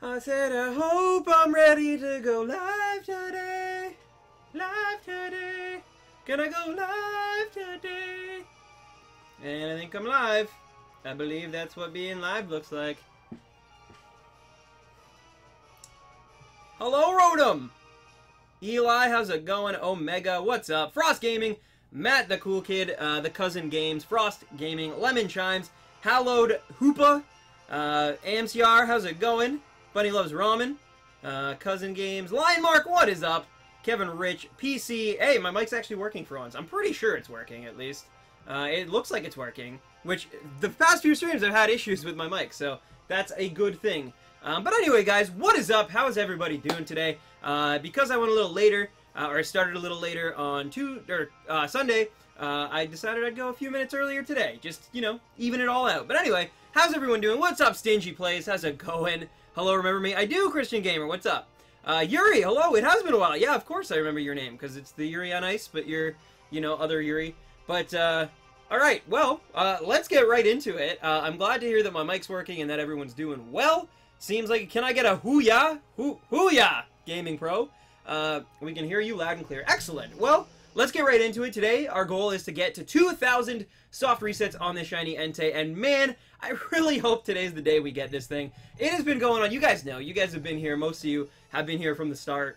I said I hope I'm ready to go live today. Live today. Gonna go live today. And I think I'm live. I believe that's what being live looks like. Hello, Rotom! Eli, how's it going? Omega, what's up? Frost Gaming, Matt the Cool Kid, the Cousin Games, Frost Gaming, Lemon Chimes, Hallowed Hoopa, AMCR, how's it going? Bunny Loves Ramen, Cousin Games, Lion Mark, what is up? Kevin Rich, PC, hey, my mic's actually working for once. I'm pretty sure it's working, at least. It looks like it's working, which the past few streams I've had issues with my mic, so that's a good thing. But anyway, guys, what is up? How is everybody doing today? Because I went a little later, or started a little later on Sunday, I decided I'd go a few minutes earlier today. Just, you know, even it all out. But anyway, how's everyone doing? What's up, Stingy Plays? How's it going? Hello, remember me? I do, Christian Gamer. What's up? Yuri, hello. It has been a while. Yeah, of course I remember your name, because it's the Yuri on Ice, but you're, you know, other Yuri. But, alright, well, let's get right into it. I'm glad to hear that my mic's working and that everyone's doing well. Seems like, can I get a hoo-ya? Hoo-ya, Gaming Pro. We can hear you loud and clear. Excellent. Well, let's get right into it. Today, our goal is to get to 2,000 soft resets on this Shiny Entei, and man, I really hope today's the day we get this thing. It has been going on. You guys know. You guys have been here. Most of you have been here from the start.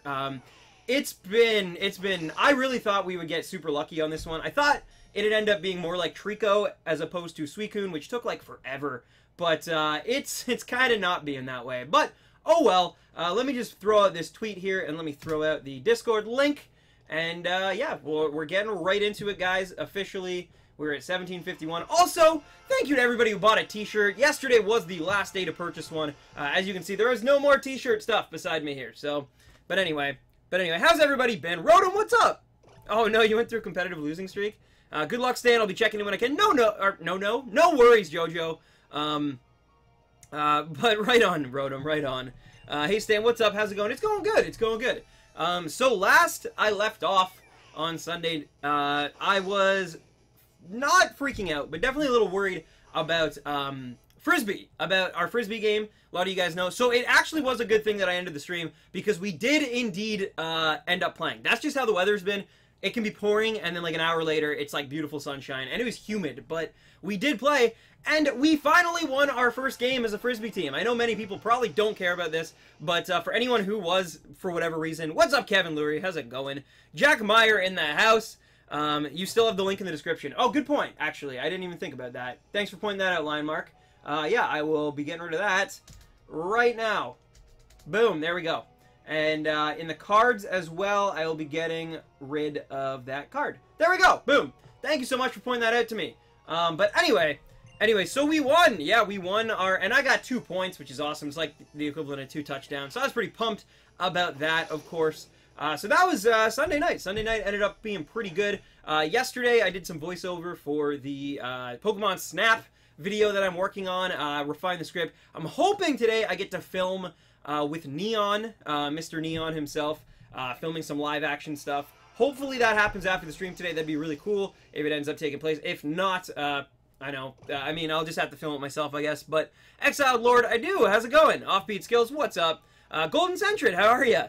It's been, I really thought we would get super lucky on this one. I thought it'd end up being more like Trico as opposed to Suicune, which took like forever. But it's kind of not being that way. But, oh well. Let me just throw out this tweet here, and let me throw out the Discord link. And, yeah, we're getting right into it, guys. Officially, we're at 1751. Also, thank you to everybody who bought a t-shirt. Yesterday was the last day to purchase one. As you can see, there is no more t-shirt stuff beside me here. So, but anyway, how's everybody been? Rotom, what's up? Oh, no, you went through a competitive losing streak? Good luck, Stan. I'll be checking in when I can. No worries, Jojo. But right on, Rotom, right on. Hey Stan, what's up? How's it going? It's going good. It's going good. So last I left off on Sunday, I was not freaking out, but definitely a little worried about, Frisbee, about our Frisbee game. A lot of you guys know. So it actually was a good thing that I ended the stream, because we did indeed, end up playing. That's just how the weather's been. It can be pouring, and then like an hour later, it's like beautiful sunshine, and it was humid, but we did play, and we finally won our first game as a Frisbee team. I know many people probably don't care about this, but for anyone who was, for whatever reason, what's up, Kevin Lurie? How's it going? Jack Meyer in the house. You still have the link in the description. Oh, good point, actually. I didn't even think about that. Thanks for pointing that out, Lion Mark. Yeah, I will be getting rid of that right now. Boom, there we go. And in the cards as well, I will be getting rid of that card. There we go. Boom. Thank you so much for pointing that out to me. But anyway, so we won. Yeah, we won and I got 2 points, which is awesome. It's like the equivalent of 2 touchdowns. So I was pretty pumped about that, of course. So that was Sunday night. Sunday night ended up being pretty good. Yesterday, I did some voiceover for the Pokemon Snap video that I'm working on. Refine the script. I'm hoping today I get to film with Neon, Mr. Neon himself, filming some live action stuff. Hopefully that happens after the stream today. That'd be really cool if it ends up taking place. If not, I know. I mean, I'll just have to film it myself, I guess. But Exiled Lord, I do. How's it going? Offbeat Skills, what's up? Golden Centrid, how are ya?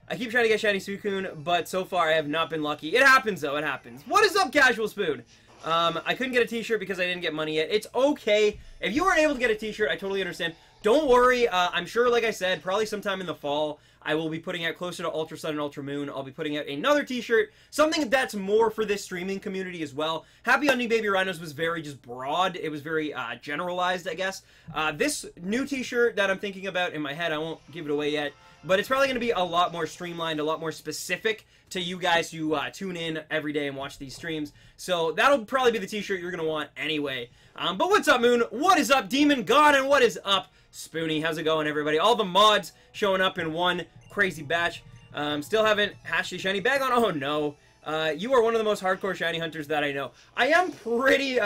I keep trying to get Shiny Suicune, but so far I have not been lucky. It happens, though. It happens. What is up, Casual Spoon? I couldn't get a t-shirt because I didn't get money yet. It's okay. If you weren't able to get a t-shirt, I totally understand. Don't worry. I'm sure, like I said, probably sometime in the fall, I will be putting out closer to Ultra Sun and Ultra Moon. I'll be putting out another t-shirt, something that's more for this streaming community as well. Happy on New Baby Rhinos was very just broad. It was very generalized, I guess. This new t-shirt that I'm thinking about in my head, I won't give it away yet, but it's probably going to be a lot more streamlined, a lot more specific to you guys who tune in every day and watch these streams. So that'll probably be the t-shirt you're going to want anyway. But what's up, Moon? What is up, Demon God? And what is up, Spoonie? How's it going, everybody? All the mods showing up in one crazy batch. Still haven't hatched a shiny bag on. Oh, no. You are one of the most hardcore shiny hunters that I know. I am pretty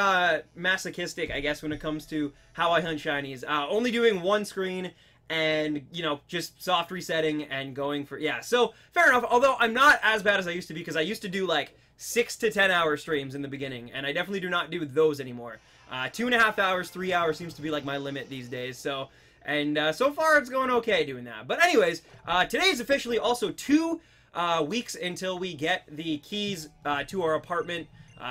masochistic, I guess, when it comes to how I hunt shinies. Only doing one screen and, you know, just soft resetting and going for... Yeah, so, fair enough. Although, I'm not as bad as I used to be, because I used to do, like, 6 to 10 hour streams in the beginning, and I definitely do not do those anymore. 2.5 hours, 3 hours seems to be like my limit these days. So, and so far it's going okay doing that. But anyways, today is officially also 2 weeks until we get the keys to our apartment.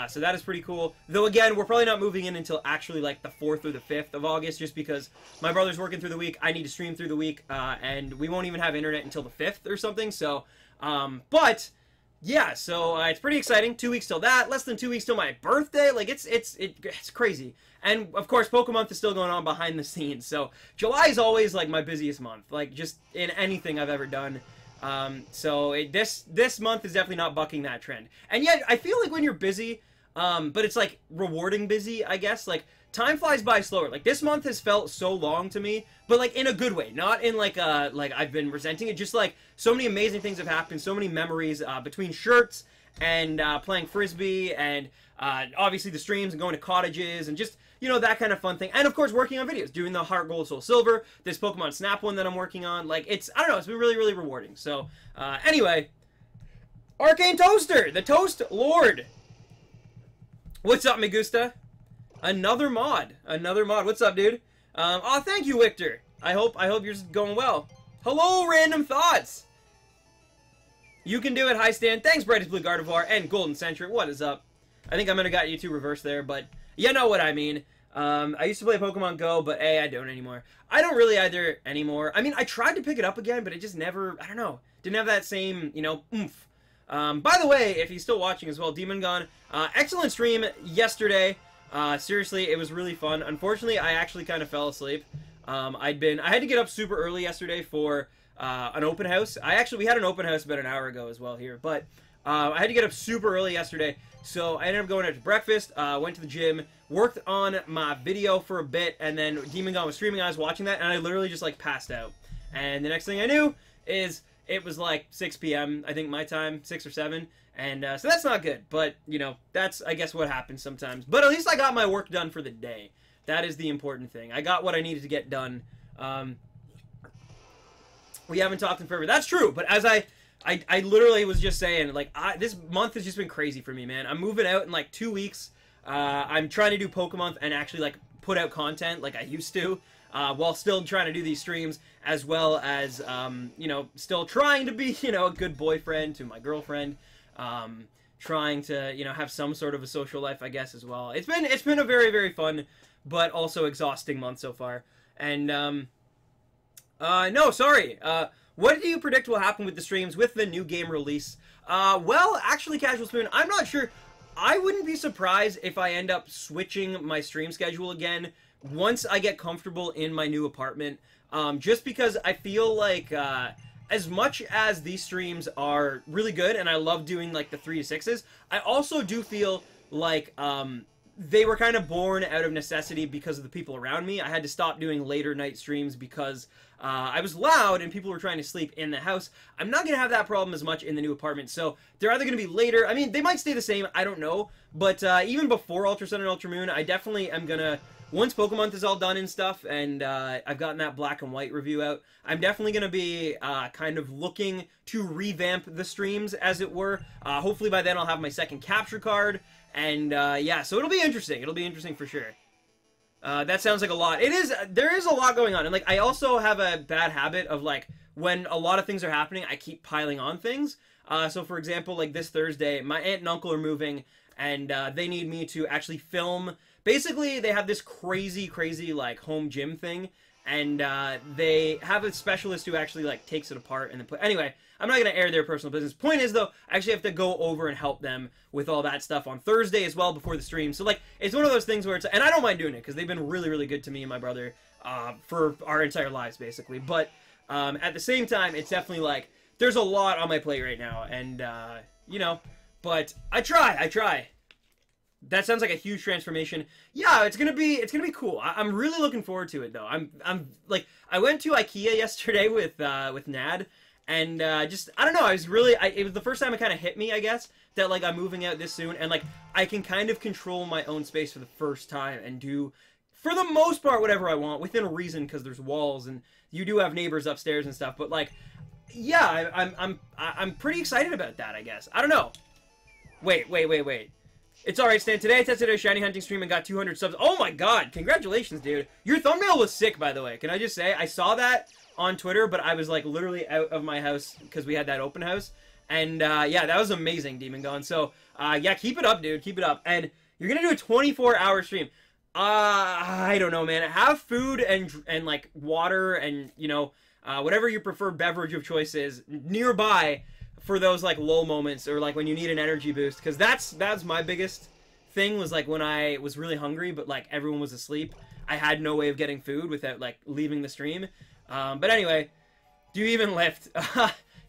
So that is pretty cool. Though again, we're probably not moving in until actually like the 4th or the 5th of August, just because my brother's working through the week, I need to stream through the week, and we won't even have internet until the 5th or something. So, but yeah, so it's pretty exciting. 2 weeks till that, less than 2 weeks till my birthday. Like it's crazy. And of course, Pokemon is still going on behind the scenes. So July is always like my busiest month, like just in anything I've ever done. So this month is definitely not bucking that trend. And yet, I feel like when you're busy, but it's like rewarding busy, I guess, like time flies by slower. Like this month has felt so long to me, but like in a good way, not in like I've been resenting it. Just like so many amazing things have happened, so many memories, between shirts and, playing Frisbee and, obviously the streams and going to cottages and just, you know, that kind of fun thing. And of course, working on videos, doing the Heart Gold Soul Silver, this Pokemon Snap one that I'm working on. Like, I don't know, it's been really, really rewarding. So, anyway, Arcane Toaster, the Toast Lord. What's up, Megusta? Another mod. What's up, dude? Oh, thank you, Victor. I hope you're going well. Hello, Random Thoughts. You can do it. Hi, Stan. Thanks, Brightest Blue Gardevoir and Golden Centric. What is up? I think I might have got you two reverse there, but you know what I mean. I used to play Pokemon Go, but I don't anymore. I don't really either anymore. I mean, I tried to pick it up again, but it just never, I don't know, didn't have that same, you know, oomph. By the way, if he's still watching as well, Demon Gone, excellent stream yesterday. Seriously, it was really fun. Unfortunately, I actually kind of fell asleep. I had to get up super early yesterday for an open house. We had an open house about an hour ago as well here, but I had to get up super early yesterday, so I ended up going out to breakfast, went to the gym, worked on my video for a bit, and then Demon Gone was streaming, I was watching that, and I literally just, like, passed out. And the next thing I knew is it was, like, 6 p.m., I think my time, 6 or 7, and so that's not good, but, you know, that's, I guess, what happens sometimes. But at least I got my work done for the day. That is the important thing. I got what I needed to get done. We haven't talked in forever. That's true, but as I literally was just saying, like, this month has just been crazy for me, man. I'm moving out in, like, 2 weeks. I'm trying to do Pokemon and actually, like, put out content like I used to, while still trying to do these streams, as well as, you know, still trying to be, you know, a good boyfriend to my girlfriend, trying to, you know, have some sort of a social life, I guess, as well. It's been a very, very fun, but also exhausting month so far. And, no, sorry, what do you predict will happen with the streams with the new game release? Well, actually, Casual Spoon, I'm not sure. I wouldn't be surprised if I end up switching my stream schedule again once I get comfortable in my new apartment. Just because I feel like, as much as these streams are really good, and I love doing, like, the 3 to 6s, I also do feel like, they were kind of born out of necessity because of the people around me. I had to stop doing later night streams because I was loud and people were trying to sleep in the house. I'm not going to have that problem as much in the new apartment, so they're either going to be later. I mean, they might stay the same, I don't know. But even before Ultra Sun and Ultra Moon, I definitely am going to, once Pokemon is all done and stuff, and I've gotten that black and white review out, I'm definitely going to be kind of looking to revamp the streams, as it were. Hopefully by then I'll have my second capture card. And, yeah, so it'll be interesting. It'll be interesting for sure. That sounds like a lot. There is a lot going on. And, like, I also have a bad habit of, like, when a lot of things are happening, I keep piling on things. So, for example, like, this Thursday, my aunt and uncle are moving, and they need me to actually film. Basically, they have this crazy, like, home gym thing. And they have a specialist who actually, like, takes it apart and then put... Anyway, I'm not going to air their personal business. Point is, though, I actually have to go over and help them with all that stuff on Thursday as well before the stream. So, like, it's one of those things where it's... And I don't mind doing it because they've been really, really good to me and my brother for our entire lives, basically. But at the same time, it's definitely, like, there's a lot on my plate right now. And, you know, but I try. That sounds like a huge transformation. Yeah, it's gonna be cool. I'm really looking forward to it, though. I'm like, I went to IKEA yesterday with Nad, and just, I don't know, it was the first time it kind of hit me, I guess, that, like, I'm moving out this soon, and, like, I can kind of control my own space for the first time and do, for the most part, whatever I want, within reason, because there's walls, and you do have neighbors upstairs and stuff, but, like, yeah, I'm pretty excited about that, I guess. I don't know. Wait. It's alright, Stan. Today I tested a shiny hunting stream and got 200 subs. Oh my god, congratulations, dude. Your thumbnail was sick, by the way. Can I just say? I saw that on Twitter, but I was, like, literally out of my house because we had that open house. And, yeah, that was amazing, Demon Gone. So, yeah, keep it up, dude. Keep it up. And you're gonna do a 24-hour stream. I don't know, man. Have food and like, water and, you know, whatever your preferred beverage of choice is nearby for those, like, lull moments or, like, when you need an energy boost. Because that's my biggest thing was, like, when I was really hungry, but, like, everyone was asleep. I had no way of getting food without, like, leaving the stream. But anyway, do you even lift?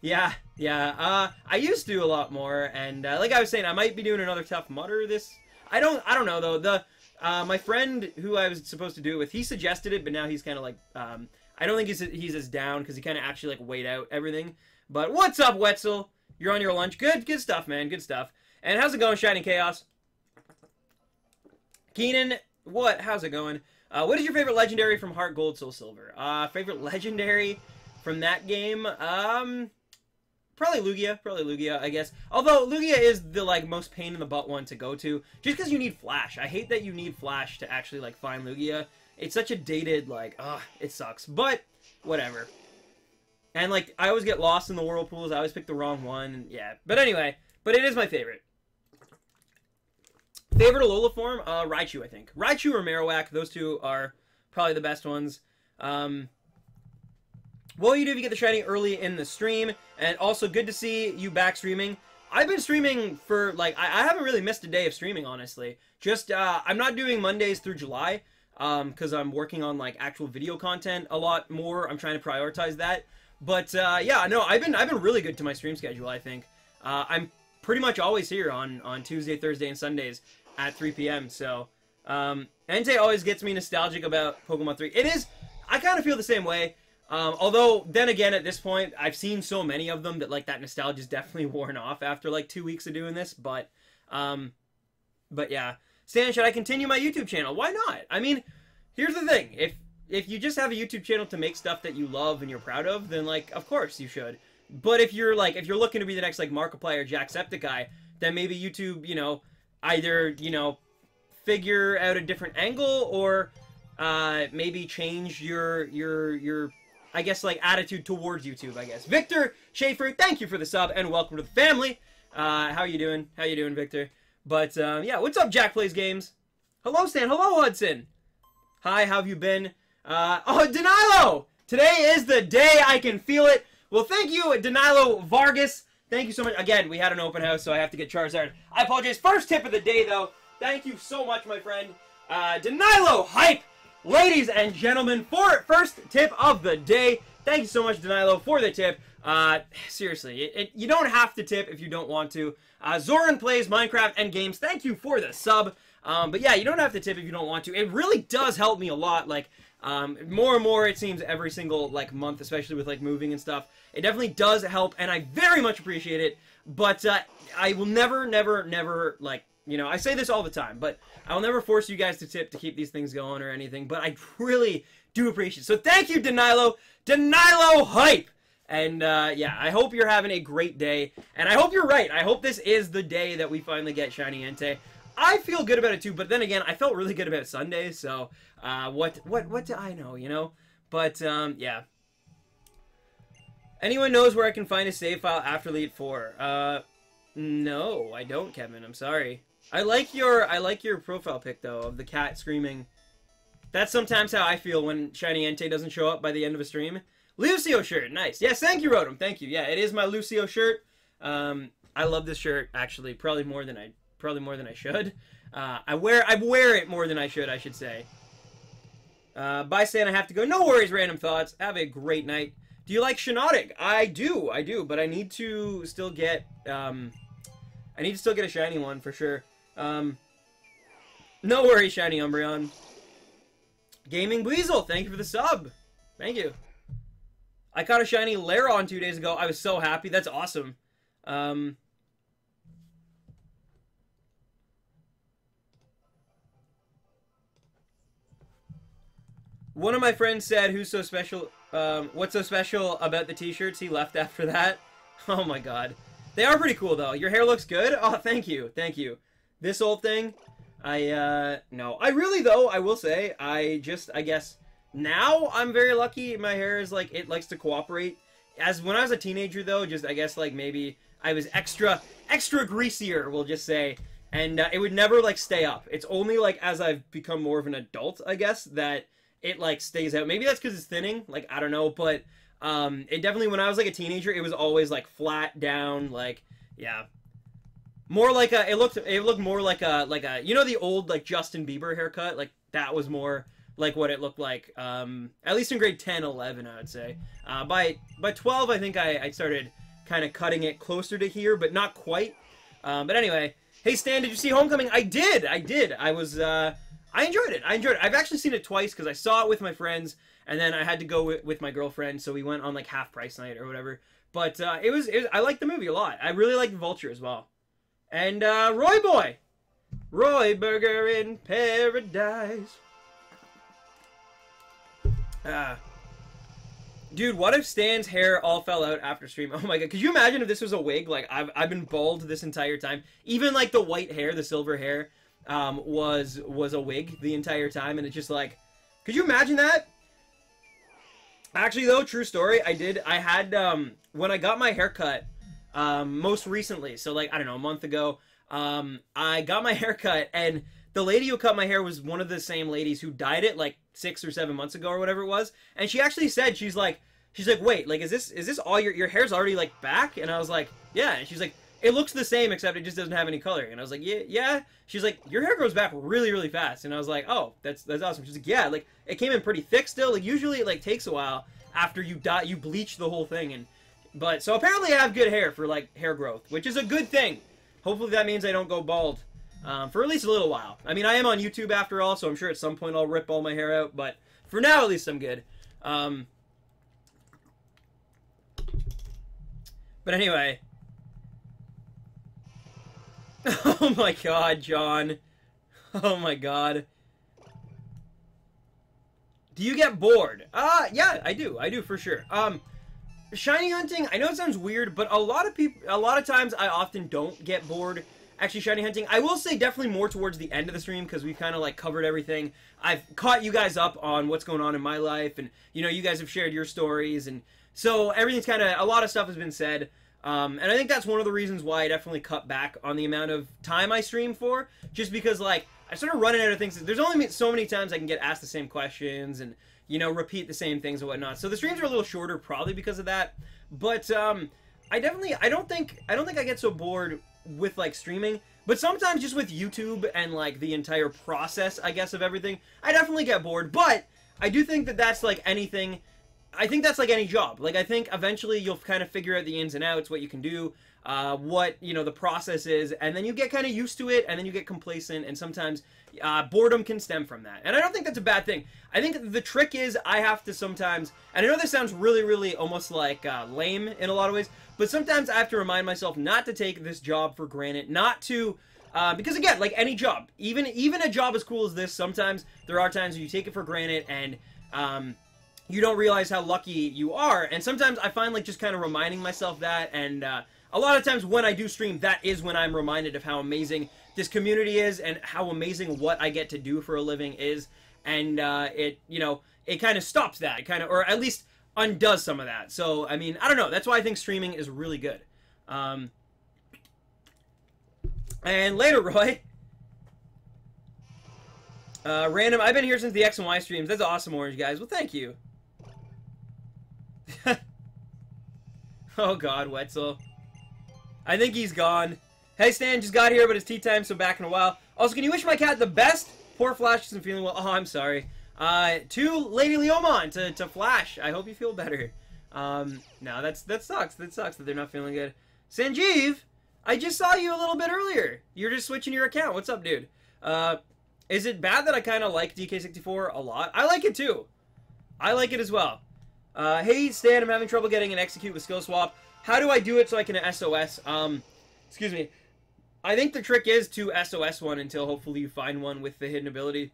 Yeah. I used to a lot more, and like I was saying, I might be doing another Tough Mudder this. I don't know though. My friend who I was supposed to do it with, he suggested it, but now he's kind of like, I don't think he's as down because he kind of actually like weighed out everything. But what's up, Wetzel? You're on your lunch. Good stuff, man. Good stuff. And how's it going, Shiny Chaos? Keenan, what? How's it going? What is your favorite legendary from Heart Gold, Soul Silver? Favorite legendary from that game? Probably Lugia, I guess. Although, Lugia is the, like, most pain-in-the-butt one to go to, just because you need Flash. I hate that you need Flash to actually, like, find Lugia. It's such a dated, like, it sucks. But, whatever. And, like, I always get lost in the whirlpools. I always pick the wrong one, and, yeah. But anyway, but it is my favorite. Favorite Alola form? Raichu, I think. Raichu or Marowak, those two are probably the best ones. What will you do if you get the shiny early in the stream? And also, good to see you back streaming. I've been streaming for, like, I haven't really missed a day of streaming, honestly. Just, I'm not doing Mondays through July, because I'm working on, like, actual video content a lot more. I'm trying to prioritize that. But, yeah, no, I've been really good to my stream schedule, I think. I'm pretty much always here on Tuesday, Thursday, and Sundays at 3 p.m., so, Entei always gets me nostalgic about Pokemon 3. It is, I kind of feel the same way. Although, then again, at this point, I've seen so many of them that, like, that nostalgia is definitely worn off after, like, 2 weeks of doing this, but yeah. Stan, should I continue my YouTube channel? Why not? I mean, here's the thing. If you just have a YouTube channel to make stuff that you love and you're proud of, then, like, of course you should. But if you're looking to be the next, like, Markiplier or Jacksepticeye, then maybe YouTube, you know, either, you know, figure out a different angle or, maybe change your I guess, like, attitude towards YouTube, I guess. Victor Schaefer, thank you for the sub, and welcome to the family. How you doing? How you doing, Victor? But, yeah, what's up, Jack Plays Games? Hello, Stan. Hello, Hudson. Hi, how have you been? Oh, Danilo! Today is the day I can feel it. Well, thank you, Danilo Vargas. Thank you so much. Again, we had an open house, so I have to get Charizard. I apologize. First tip of the day, though. Thank you so much, my friend. Danilo Hype! Ladies and gentlemen, for first tip of the day, thank you so much, Danilo, for the tip. Seriously, you don't have to tip if you don't want to. Zoran Plays Minecraft and Games, thank you for the sub. But yeah, you don't have to tip if you don't want to. It really does help me a lot. Like, more and more, it seems, every single, like, month, especially with, like, moving and stuff. It definitely does help, and I very much appreciate it. But, I will never, like, you know, I say this all the time, but I'll never force you guys to tip to keep these things going or anything, but I really do appreciate it. So thank you, Danilo. Danilo Hype! And, yeah, I hope you're having a great day. And I hope you're right. I hope this is the day that we finally get Shiny Entei. I feel good about it, too, but then again, I felt really good about Sunday, so, what do I know, you know? But, yeah. Anyone knows where I can find a save file after Elite 4? No, I don't, Kevin. I'm sorry. I like your profile pic, though, of the cat screaming. That's sometimes how I feel when Shiny Entei doesn't show up by the end of a stream. Lucio shirt, nice. Yes, thank you, Rotom. Thank you. Yeah, it is my Lucio shirt. I love this shirt, actually, probably more than I should. I wear it more than I should say. Bye, Stan, I have to go. No worries, Random Thoughts. Have a great night. Do you like Shiinotic? I do, but I need to still get, a shiny one for sure. No worries, Shiny Umbreon. Gaming Weasel, thank you for the sub. Thank you. I caught a shiny Lairon 2 days ago. I was so happy. That's awesome. One of my friends said, who's so special, what's so special about the t-shirts? He left after that. Oh my god. They are pretty cool, though. Your hair looks good. Oh, thank you. Thank you. This old thing, no. I really, though, I will say, I guess, now I'm very lucky. My hair is, like, it likes to cooperate. As when I was a teenager, though, just, I guess, like, maybe I was extra greasier, we'll just say. And it would never, like, stay up. It's only, like, as I've become more of an adult, I guess, that it, like, stays out. Maybe that's because it's thinning. Like, I don't know. But it definitely, when I was, like, a teenager, it was always, like, flat down. Like, yeah. More like a, it looked more like a, you know, the old, like, Justin Bieber haircut? Like, that was more like what it looked like. At least in grade 10, 11, I would say. By 12, I think I started kind of cutting it closer to here, but not quite. But anyway, hey Stan, did you see Homecoming? I did. I enjoyed it. I've actually seen it twice because I saw it with my friends, and then I had to go with my girlfriend, so we went on like half price night or whatever. But it was I liked the movie a lot. I really liked Vulture as well. And Roy Boy, Roy Burger in Paradise. Dude, what if Stan's hair all fell out after stream? Oh my god, could you imagine if this was a wig? Like, I've been bald this entire time. Even, like, the white hair, the silver hair, was a wig the entire time, and it's just like, could you imagine that? Actually, though, true story, I had, when I got my haircut, most recently, so, like, I don't know, a month ago, I got my haircut, and the lady who cut my hair was one of the same ladies who dyed it, like, 6 or 7 months ago or whatever it was. And she actually said, she's like, wait, like, is this all your hair's already, like, back? And I was like, yeah. And she's like, it looks the same, except it just doesn't have any color. And I was like, yeah. She's like, your hair grows back really, really fast. And I was like, oh, that's awesome. She's like, yeah, like, it came in pretty thick still. Like, usually it, like, takes a while after you bleach the whole thing. But, so apparently I have good hair for, like, hair growth, which is a good thing. Hopefully that means I don't go bald. For at least a little while. I mean, I am on YouTube after all, so I'm sure at some point I'll rip all my hair out, but for now, at least I'm good. But anyway. Oh my god, John. Oh my god. Do you get bored? Yeah, I do for sure. Shiny hunting, I know it sounds weird, but a lot of times I often don't get bored. Actually, shiny hunting, I will say definitely more towards the end of the stream because we've kind of like covered everything. I've caught you guys up on what's going on in my life, and you know, you guys have shared your stories, and so everything's kind of, a lot of stuff has been said. And I think that's one of the reasons why I definitely cut back on the amount of time I stream for, just because like I started running out of things. There's only so many times I can get asked the same questions and, you know, repeat the same things and whatnot. So the streams are a little shorter probably because of that. But I don't think I get so bored with like streaming, but sometimes just with YouTube and like the entire process, I guess, of everything, I definitely get bored. But I do think that that's like anything. I think that's like any job. Like, I think eventually you'll kind of figure out the ins and outs, what you can do, what, you know, the process is, and then you get kind of used to it, and then you get complacent, and sometimes boredom can stem from that. And I don't think that's a bad thing. I think the trick is I have to sometimes, and I know this sounds really, really almost like lame in a lot of ways, but sometimes I have to remind myself not to take this job for granted, not to, because again, like any job, even a job as cool as this, sometimes there are times where you take it for granted, and you don't realize how lucky you are. And sometimes I find like just kind of reminding myself that, and a lot of times when I do stream, that is when I'm reminded of how amazing this community is and how amazing what I get to do for a living is. And it, you know, it kind of stops that, kind of, or at least undoes some of that. So, I mean, I don't know. That's why I think streaming is really good. And later, Roy. Random, I've been here since the X and Y streams. That's awesome, Orange, guys. Well, thank you. Oh god, Wetzel. I think he's gone. Hey Stan, just got here, but it's tea time, so back in a while. Also, can you wish my cat the best? Poor Flash isn't feeling well. Oh, I'm sorry. To Lady Leomon, to Flash. I hope you feel better. No, that sucks. That sucks that they're not feeling good. Sanjeev, I just saw you a little bit earlier. You're just switching your account. What's up, dude? Is it bad that I kind of like DK64 a lot? I like it too. I like it as well. Hey Stan, I'm having trouble getting an execute with skill swap. How do I do it so I can SOS? Excuse me. I think the trick is to SOS one until hopefully you find one with the hidden ability.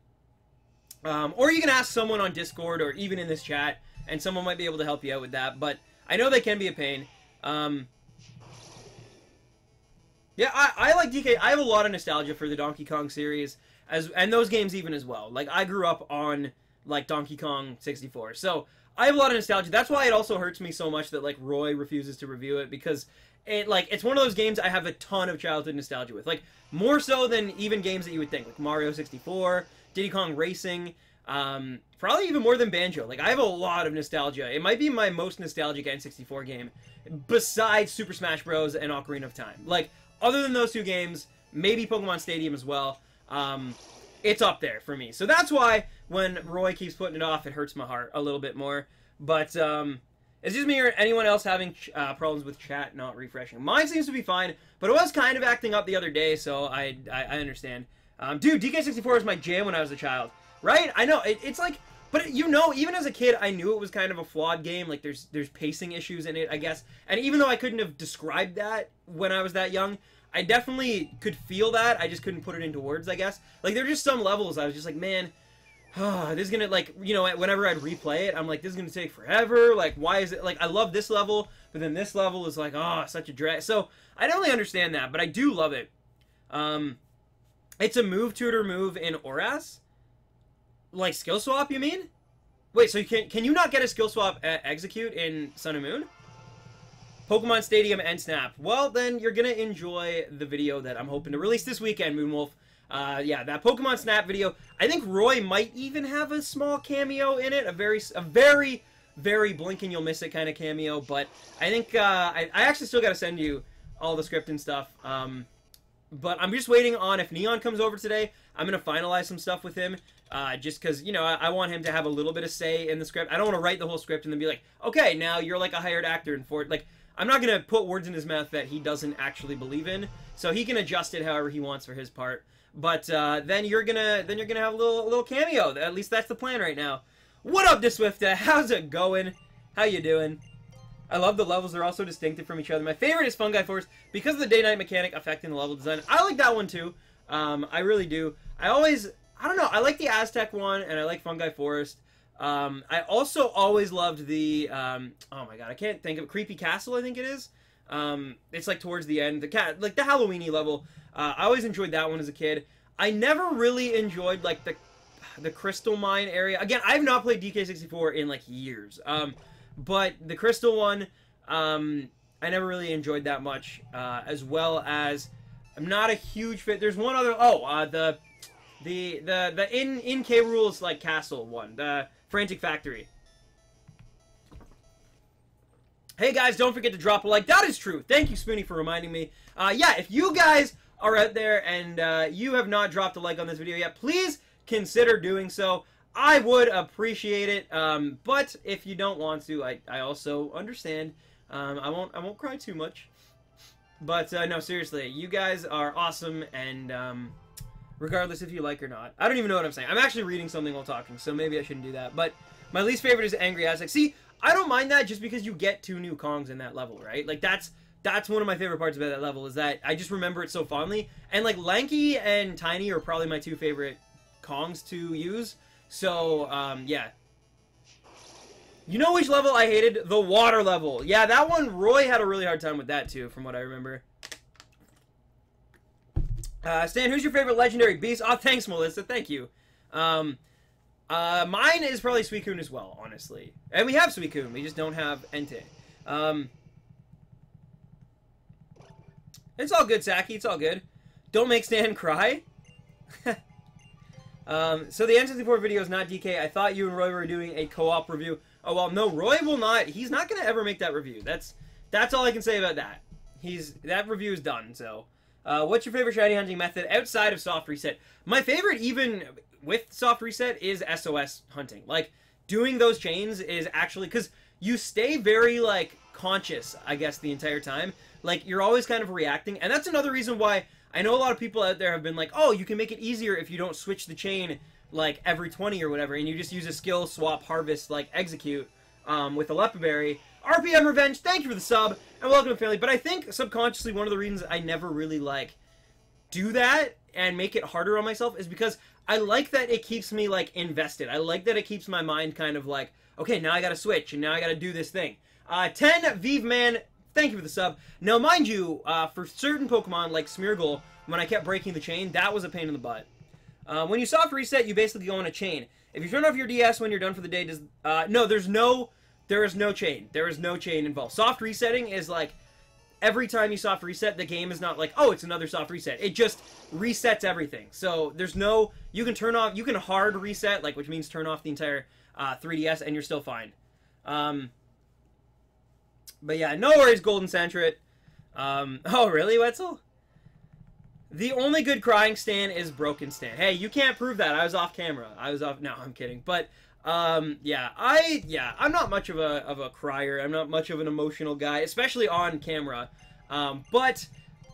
Or you can ask someone on Discord or even in this chat, and someone might be able to help you out with that. But I know they can be a pain. Yeah, I like DK. I have a lot of nostalgia for the Donkey Kong series, and those games even as well. Like, I grew up on, like, Donkey Kong 64, so I have a lot of nostalgia. That's why it also hurts me so much that, like, Roy refuses to review it, because it's one of those games I have a ton of childhood nostalgia with. Like, more so than even games that you would think, like Mario 64, Diddy Kong Racing, probably even more than Banjo. Like, I have a lot of nostalgia. It might be my most nostalgic N64 game, besides Super Smash Bros. And Ocarina of Time. Like, other than those two games, maybe Pokemon Stadium as well, it's up there for me. So that's why when Roy keeps putting it off, it hurts my heart a little bit more. But it's just me or anyone else having problems with chat not refreshing. Mine seems to be fine, but it was kind of acting up the other day, so I understand. Dude, DK64 was my jam when I was a child, right? I know, it's like, but you know, even as a kid, I knew it was kind of a flawed game. Like, there's pacing issues in it, I guess. And even though I couldn't have described that when I was that young, I definitely could feel that. I just couldn't put it into words, I guess. Like, there were just some levels I was just like, man, this is gonna, like, you know, whenever I'd replay it, I'm like, this is gonna take forever. Like, why is it, like, I love this level, but then this level is like, oh, such a drag. So, I don't really understand that, but I do love it. It's a move tutor move in Oras? Like, skill swap, you mean? Wait, so can you not get a skill swap execute in Sun and Moon? Pokemon Stadium and Snap. Well, then you're gonna enjoy the video that I'm hoping to release this weekend, Moonwolf. Yeah, that Pokemon Snap video. I think Roy might even have a small cameo in it. A very, very blink and you'll miss it kind of cameo. But I think, I actually still gotta send you all the script and stuff. But I'm just waiting on, if Neon comes over today, I'm going to finalize some stuff with him, just because, you know, I want him to have a little bit of say in the script. I don't want to write the whole script and then be like, okay, now you're like a hired actor, and like, I'm not going to put words in his mouth that he doesn't actually believe in, so he can adjust it however he wants for his part. But then you're gonna have a little cameo. At least that's the plan right now. What up, Diswifta? How's it going? How you doing? I love the levels. They're also distinctive from each other. My favorite is Fungi Forest because of the day-night mechanic affecting the level design. I like that one too. I really do. I don't know. I like the Aztec one, and I like Fungi Forest. I also always loved the, oh my god, I can't think of Creepy Castle, I think it is. It's like towards the end, like the Halloweeny level. I always enjoyed that one as a kid. I never really enjoyed like the Crystal Mine area. Again, I have not played DK64 in like years. But the Crystal one, I never really enjoyed that much, as well as I'm not a huge fan. There's one other, the in K Rules like castle one, the Frantic Factory. Hey guys, don't forget to drop a like. That is true. Thank you, Spoony, for reminding me. Yeah, if you guys are out there and you have not dropped a like on this video yet, please consider doing so. I would appreciate it, but if you don't want to, I also understand. I won't cry too much. But no, seriously, you guys are awesome, and regardless if you like or not, I don't even know what I'm saying. I'm actually reading something while talking, so maybe I shouldn't do that. But my least favorite is Angry Aztec. See, I don't mind that just because you get 2 new Kongs in that level, right? Like that's one of my favorite parts about that level, is that I just remember it so fondly. And like Lanky and Tiny are probably my 2 favorite Kongs to use. So, yeah. You know which level I hated? The water level. Yeah, that one, Roy had a really hard time with that, too, from what I remember. Stan, who's your favorite legendary beast? Oh, thanks, Melissa. Thank you. Mine is probably Suicune as well, honestly. And we have Suicune. We just don't have Entei. It's all good, Saki. It's all good. Don't make Stan cry. So the N64 video is not DK. I thought you and Roy were doing a co-op review. Oh, well, no, Roy will not. He's not going to ever make that review. That's all I can say about that. That review is done, so. What's your favorite shiny hunting method outside of soft reset? My favorite, even with soft reset, is SOS hunting. Like, doing those chains is actually, because you stay very, like, conscious, I guess, the entire time. Like, you're always kind of reacting, and that's another reason why I know a lot of people out there have been like, oh, you can make it easier if you don't switch the chain, like, every 20 or whatever, and you just use a skill, swap, harvest, like, execute, with a Lepiberry. RPM Revenge, thank you for the sub, and welcome to family. But I think, subconsciously, one of the reasons I never really, like, do that and make it harder on myself is because I like that it keeps me, like, invested. I like that it keeps my mind kind of like, okay, now I gotta switch, and now I gotta do this thing. 10 Vive Man, thank you for the sub. Now, mind you, for certain Pokemon, like Smeargle, when I kept breaking the chain, that was a pain in the butt. When you soft reset, you basically go on a chain. If you turn off your DS when you're done for the day, no, there is no chain. There is no chain involved. Soft resetting is like, every time you soft reset, the game is not like, oh, it's another soft reset. It just resets everything. So there's no, you can turn off, you can hard reset, like, which means turn off the entire 3DS, and you're still fine. But yeah, no worries, Golden Sandtrit. Oh, really, Wetzel? The only good crying Stan is Broken Stan. Hey, you can't prove that. I was off camera. No, I'm kidding. But, yeah, I'm not much of a crier. I'm not much of an emotional guy, especially on camera. But,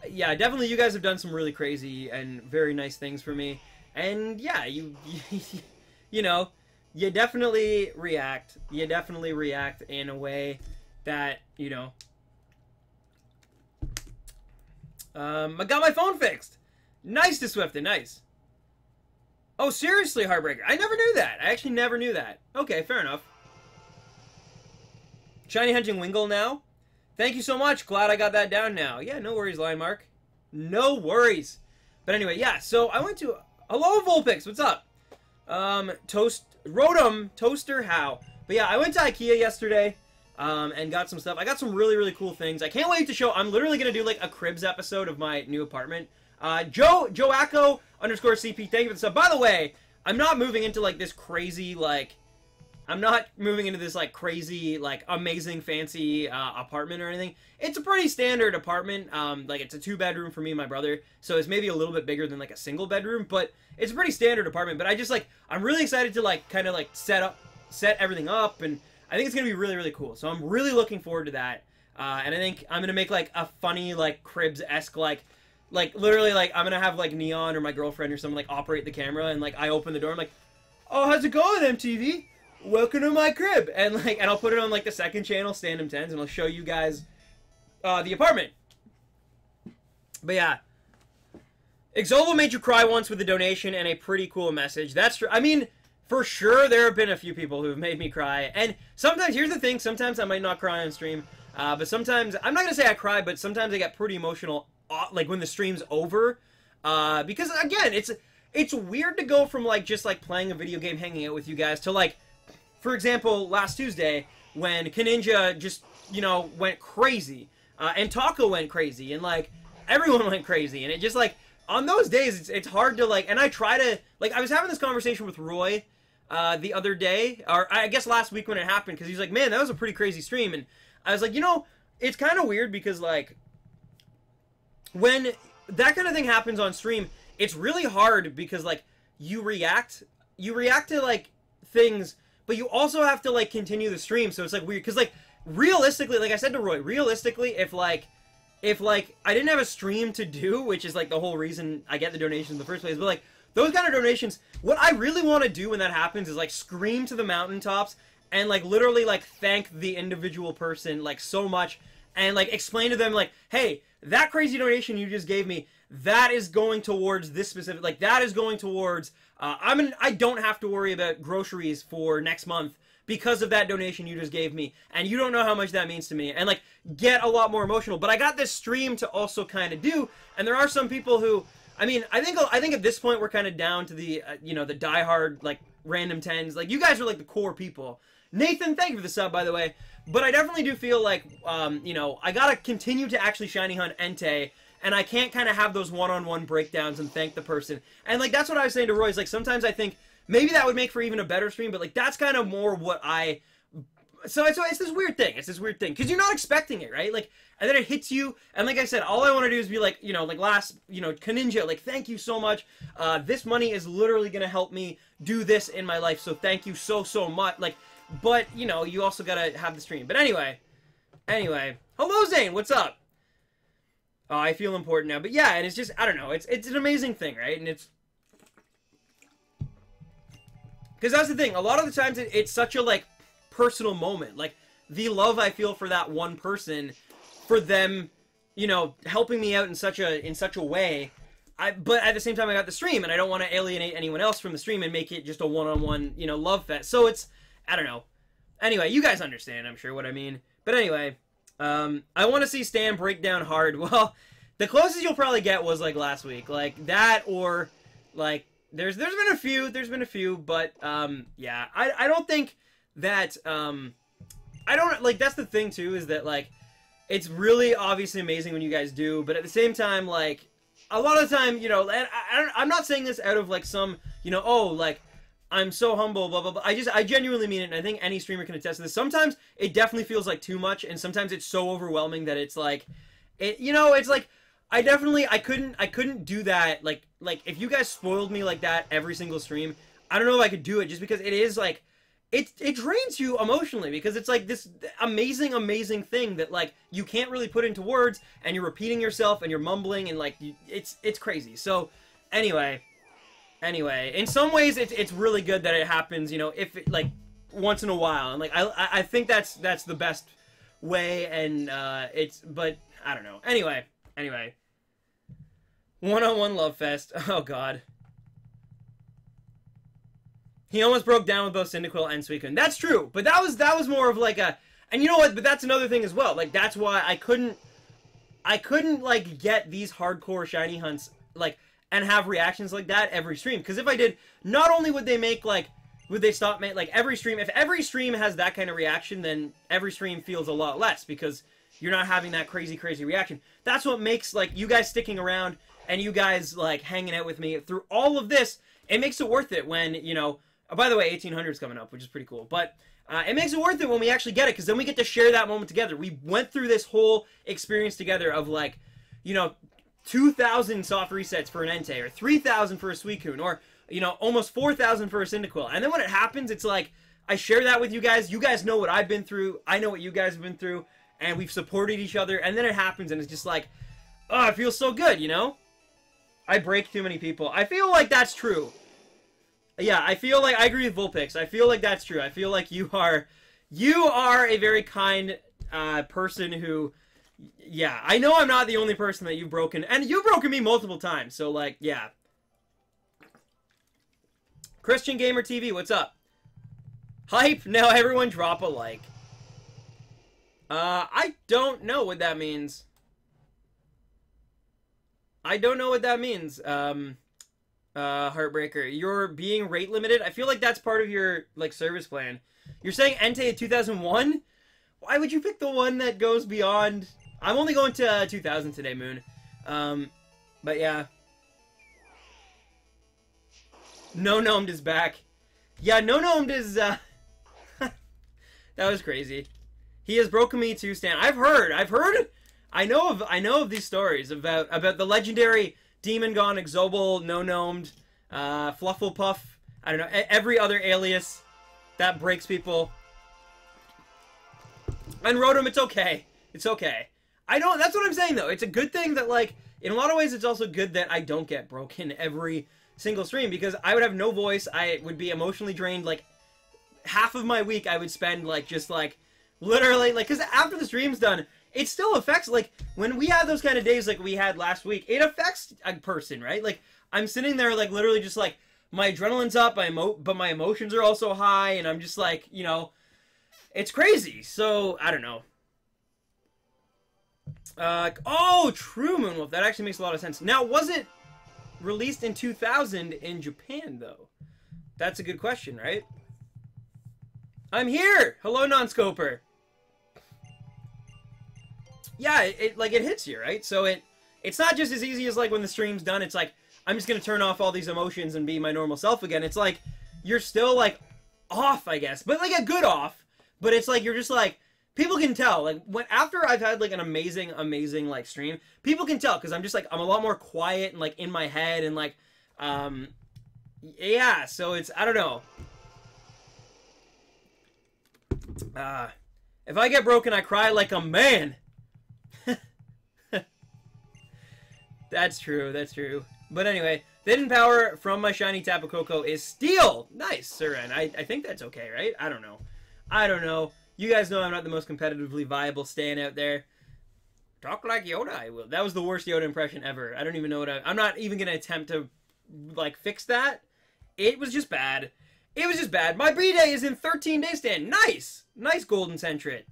yeah, definitely you guys have done some really crazy and very nice things for me. And, yeah, you know, you definitely react. You definitely react in a way that, you know... I got my phone fixed. Nice to Swifted, nice. Oh, seriously, Heartbreaker. I never knew that. I actually never knew that. Okay, fair enough. Shiny Hunting Wingull now. Thank you so much. Glad I got that down now. Yeah, no worries, Lion Mark. No worries. But anyway, yeah, so I went to... Hello, Vulpix. What's up? Rotom, Toaster, how? But yeah, I went to IKEA yesterday. And got some stuff. I got some really, really cool things. I can't wait to show. I'm literally going to do, like, a Cribs episode of my new apartment. Joaco _CP, thank you for the sub. By the way, I'm not moving into, like, this crazy, like... I'm not moving into this, like, crazy, like, amazing, fancy, apartment or anything. It's a pretty standard apartment. Like, it's a 2-bedroom for me and my brother. So it's maybe a little bit bigger than, like, a single bedroom. But it's a pretty standard apartment. But I just, like... I'm really excited to, like, kind of, like, set everything up and... I think it's going to be really, really cool. So I'm really looking forward to that. And I think I'm going to make, like, a funny, like, Cribs-esque, like, literally, like, I'm going to have, like, Neon or my girlfriend or someone, like, operate the camera. And, like, I open the door. I'm like, oh, how's it going, MTV? Welcome to my crib. And, like, and I'll put it on, like, the second channel, Stand 'em 10s, and I'll show you guys the apartment. But, yeah. Exovo made you cry once with a donation and a pretty cool message. That's true. I mean... For sure, there have been a few people who have made me cry. And sometimes, here's the thing, sometimes I might not cry on stream. But sometimes, I'm not going to say I cry, but sometimes I get pretty emotional, like, when the stream's over. Because, again, it's weird to go from, like, just, like, playing a video game, hanging out with you guys, to, like, for example, last Tuesday, when Kaninja just, you know, went crazy. And Taco went crazy, and, like, everyone went crazy. And it just, like, on those days, it's hard to, like, and I try to, like, I was having this conversation with Roy, the other day, or I guess last week when it happened, because he's like, man, that was a pretty crazy stream, and I was like, you know, it's kind of weird, because, like, when that kind of thing happens on stream, it's really hard, because, like, you react to, like, things, but you also have to, like, continue the stream, so it's, like, weird, because, like, realistically, like I said to Roy, realistically, if, like, I didn't have a stream to do, which is, like, the whole reason I get the donations in the first place, but, like, those kind of donations, what I really want to do when that happens is, like, scream to the mountaintops and, like, literally, like, thank the individual person, like, so much and, like, explain to them, like, hey, that crazy donation you just gave me, that is going towards this specific, like, that is going towards, I don't have to worry about groceries for next month because of that donation you just gave me, and you don't know how much that means to me, and, like, get a lot more emotional. But I got this stream to also kind of do, and there are some people who... I mean, I think at this point we're kind of down to the, you know, the diehard, like, random 10s. Like, you guys are, like, the core people. Nathan, thank you for the sub, by the way. But I definitely do feel like, you know, I gotta continue to actually Shiny Hunt Entei, and I can't kind of have those one-on-one breakdowns and thank the person. And, like, that's what I was saying to Roy. Is, like, sometimes I think maybe that would make for even a better stream, but, like, that's kind of more what I... So it's this weird thing. It's this weird thing. Because you're not expecting it, right? Like, and then it hits you. And like I said, all I want to do is be like, you know, like last, you know, Kaninja, like, thank you so much. This money is literally going to help me do this in my life. So thank you so, so much. Like, but, you know, you also got to have the stream. But anyway. Hello, Zane. What's up? Oh, I feel important now. But yeah, and it's just, I don't know. It's an amazing thing, right? And it's... Because that's the thing. A lot of the times it's such a, like, personal moment. Like, the love I feel for that one person, for them, you know, helping me out in such a way. But at the same time, I got the stream, and I don't want to alienate anyone else from the stream and make it just a one-on-one, you know, love fest. So it's, I don't know. Anyway, you guys understand, I'm sure, what I mean. But anyway, I want to see Stan break down hard. Well, the closest you'll probably get was, like, last week. Like, that or, like, there's been a few, but, yeah. I don't think that, I don't, like, that's the thing, too, is that, like, it's really obviously amazing when you guys do, but at the same time, like, a lot of the time, you know, and I'm not saying this out of, like, some, you know, oh, like, I'm so humble, blah, blah, blah. I genuinely mean it, and I think any streamer can attest to this. Sometimes it definitely feels like too much, and sometimes it's so overwhelming that it's like, you know, it's like, I couldn't do that, like, if you guys spoiled me like that every single stream, I don't know if I could do it, just because it is, like, it drains you emotionally, because it's, like, this amazing, amazing thing that, like, you can't really put into words, and you're repeating yourself, and you're mumbling, and, like, it's crazy. So, anyway, in some ways, it's really good that it happens, you know, if it, like, once in a while, and, like, I think that's the best way, and, but, I don't know. Anyway. One-on-one love fest. Oh, God. He almost broke down with both Cyndaquil and Suicune. That's true, but that was more of, like, a, and you know what, but that's another thing as well, like, that's why I couldn't, like, get these hardcore shiny hunts, like, and have reactions like that every stream. Because if I did, not only would they make, like, would they stop, like, every stream, if every stream has that kind of reaction, then every stream feels a lot less, because you're not having that crazy, crazy reaction. That's what makes, like, you guys sticking around, and you guys, like, hanging out with me through all of this, it makes it worth it when, you know, oh, by the way, 1800's coming up, which is pretty cool, but it makes it worth it when we actually get it, because then we get to share that moment together. We went through this whole experience together of, like, you know, 2,000 soft resets for an Entei, or 3,000 for a Suicune, or, you know, almost 4,000 for a Cyndaquil. And then when it happens, it's like, I share that with you guys. You guys know what I've been through. I know what you guys have been through. And we've supported each other. And then it happens, and it's just like, oh, it feels so good, you know? I break too many people. I feel like that's true. Yeah, I feel like, I agree with Vulpix. I feel like that's true. I feel like you are a very kind person who, yeah, I know I'm not the only person that you've broken, and you've broken me multiple times, so, like, yeah. Christian Gamer TV, what's up? Hype, now everyone drop a like. I don't know what that means. I don't know what that means, Heartbreaker. You're being rate limited? I feel like that's part of your, like, service plan. You're saying Entei 2001? Why would you pick the one that goes beyond... I'm only going to 2000 today, Moon. But yeah. No Gnomed is back. Yeah, No Gnomed is, that was crazy. He has broken me too, Stan. I've heard. I know of these stories about the legendary Demon Gone, Exobal, No Gnomed, Flufflepuff. I don't know, every other alias that breaks people. And Rotom, it's okay. It's okay. That's what I'm saying, though. It's a good thing that, like, in a lot of ways, it's also good that I don't get broken every single stream, because I would have no voice, I would be emotionally drained, like, half of my week I would spend, like, just, like, literally, like, because after the stream's done, it still affects, like, when we have those kind of days like we had last week, it affects a person, right? Like, I'm sitting there, like, literally just, like, my adrenaline's up, but my emotions are also high, and I'm just, like, you know, it's crazy, so, I don't know. Oh, true, Moonwolf. That actually makes a lot of sense. Now, was it released in 2000 in Japan, though? That's a good question, right? I'm here! Hello, non-scoper. Yeah, it hits you, right? So it's not just as easy as, like, when the stream's done, it's like, I'm just gonna turn off all these emotions and be my normal self again. It's like, you're still, like, off, I guess. But, like, a good off. But it's like, you're just, like, people can tell, like, after I've had, like, an amazing, amazing, like, stream, people can tell, because I'm just, like, I'm a lot more quiet and, like, in my head, and, like, yeah, so it's, I don't know. If I get broken, I cry like a man. That's true, that's true. But anyway, the hidden power from my shiny Tapu Koko is Steel! Nice, Suren. I think that's okay, right? I don't know. I don't know. You guys know I'm not the most competitively viable Stan out there. Talk like Yoda, I will. That was the worst Yoda impression ever. I don't even know what I'm not even going to attempt to, like, fix that. It was just bad. It was just bad. My B-Day is in 13 days, Stan. Nice! Nice, Golden Centret.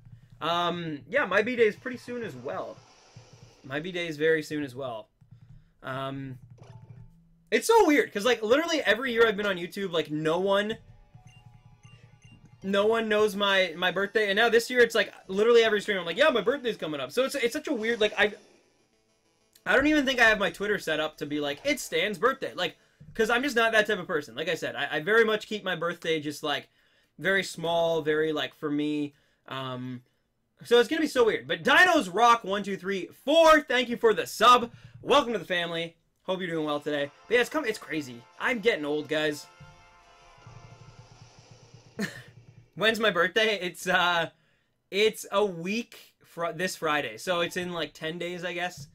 Yeah, my B-Day is pretty soon as well. My B-Day is very soon as well. It's so weird, because, like, literally every year I've been on YouTube, like, no one knows my birthday, and now this year it's, like, literally every stream I'm like, yeah, my birthday's coming up. So it's such a weird, like, I don't even think I have my Twitter set up to be like, it's Stan's birthday. Like, because I'm just not that type of person. Like I said, I very much keep my birthday just, like, very small, very, like, for me. So it's going to be so weird. But Dinos Rock 1, 2, 3, 4, thank you for the sub. Welcome to the family. Hope you're doing well today. But yeah, it's crazy. I'm getting old, guys. When's my birthday? It's a week this Friday. So it's in, like, 10 days, I guess.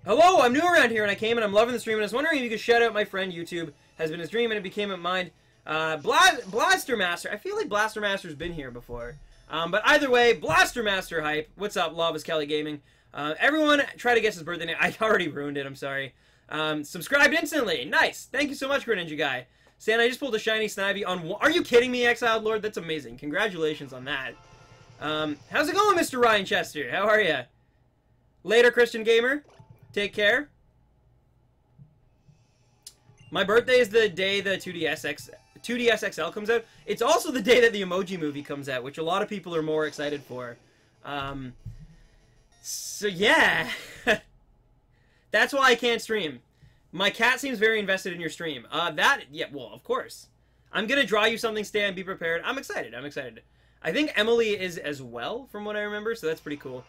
Hello, I'm new around here and I came and I'm loving the stream and I was wondering if you could shout out my friend YouTube. Has been his dream and it became a mine. Blaster Master. I feel like Blaster Master's been here before. But either way, Blaster Master hype. What's up, Lava's Kelly Gaming? Everyone try to guess his birthday name. I already ruined it, I'm sorry. Subscribed instantly. Nice. Thank you so much, Greninja Guy. Stan, I just pulled a shiny Snivy on... Are you kidding me, Exiled Lord? That's amazing. Congratulations on that. How's it going, Mr. Ryan Chester? How are you? Later, Christian Gamer. Take care. My birthday is the day the 2DS XL comes out. It's also the day that the Emoji Movie comes out, which a lot of people are more excited for. So yeah. That's why I can't stream. My cat seems very invested in your stream. Yeah, well, of course. I'm gonna draw you something, Stan. Be prepared. I'm excited. I'm excited. I think Emily is as well, from what I remember, so that's pretty cool.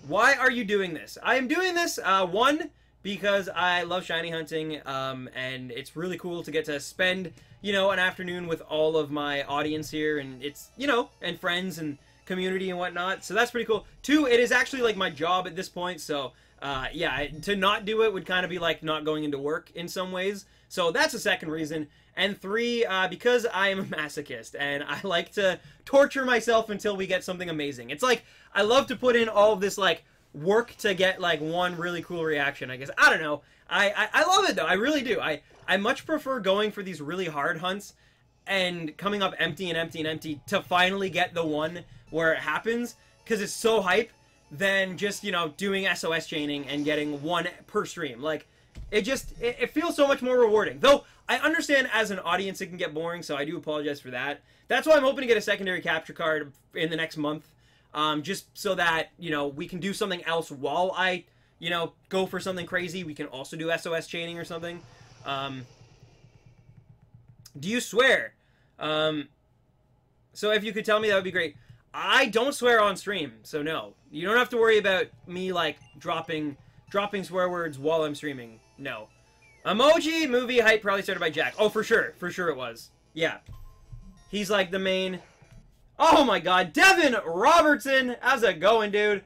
Why are you doing this? I am doing this, one, because I love shiny hunting, and it's really cool to get to spend, you know, an afternoon with all of my audience here, and it's, you know, and friends and community and whatnot, so that's pretty cool. Two, it is actually, like, my job at this point, so, yeah, to not do it would kind of be like not going into work in some ways, so that's a second reason. And three, because I am a masochist, and I like to torture myself until we get something amazing. It's like, I love to put in all of this, like, work to get, like, one really cool reaction, I guess. I don't know. I love it, though. I really do. I much prefer going for these really hard hunts and coming up empty and empty and empty to finally get the one where it happens, because it's so hype, than just, you know, doing SOS chaining and getting one per stream. Like, it feels so much more rewarding. Though, I understand as an audience it can get boring, so I do apologize for that. That's why I'm hoping to get a secondary capture card in the next month. Just so that, you know, we can do something else while I, you know, go for something crazy. We can also do SOS chaining or something. Do you swear? So if you could tell me, that would be great. I don't swear on stream, so no. You don't have to worry about me, like, dropping swear words while I'm streaming. No. Emoji Movie hype probably started by Jack. Oh, for sure. For sure it was. Yeah. He's, like, the main... Oh, my God. Devin Robertson. How's it going, dude?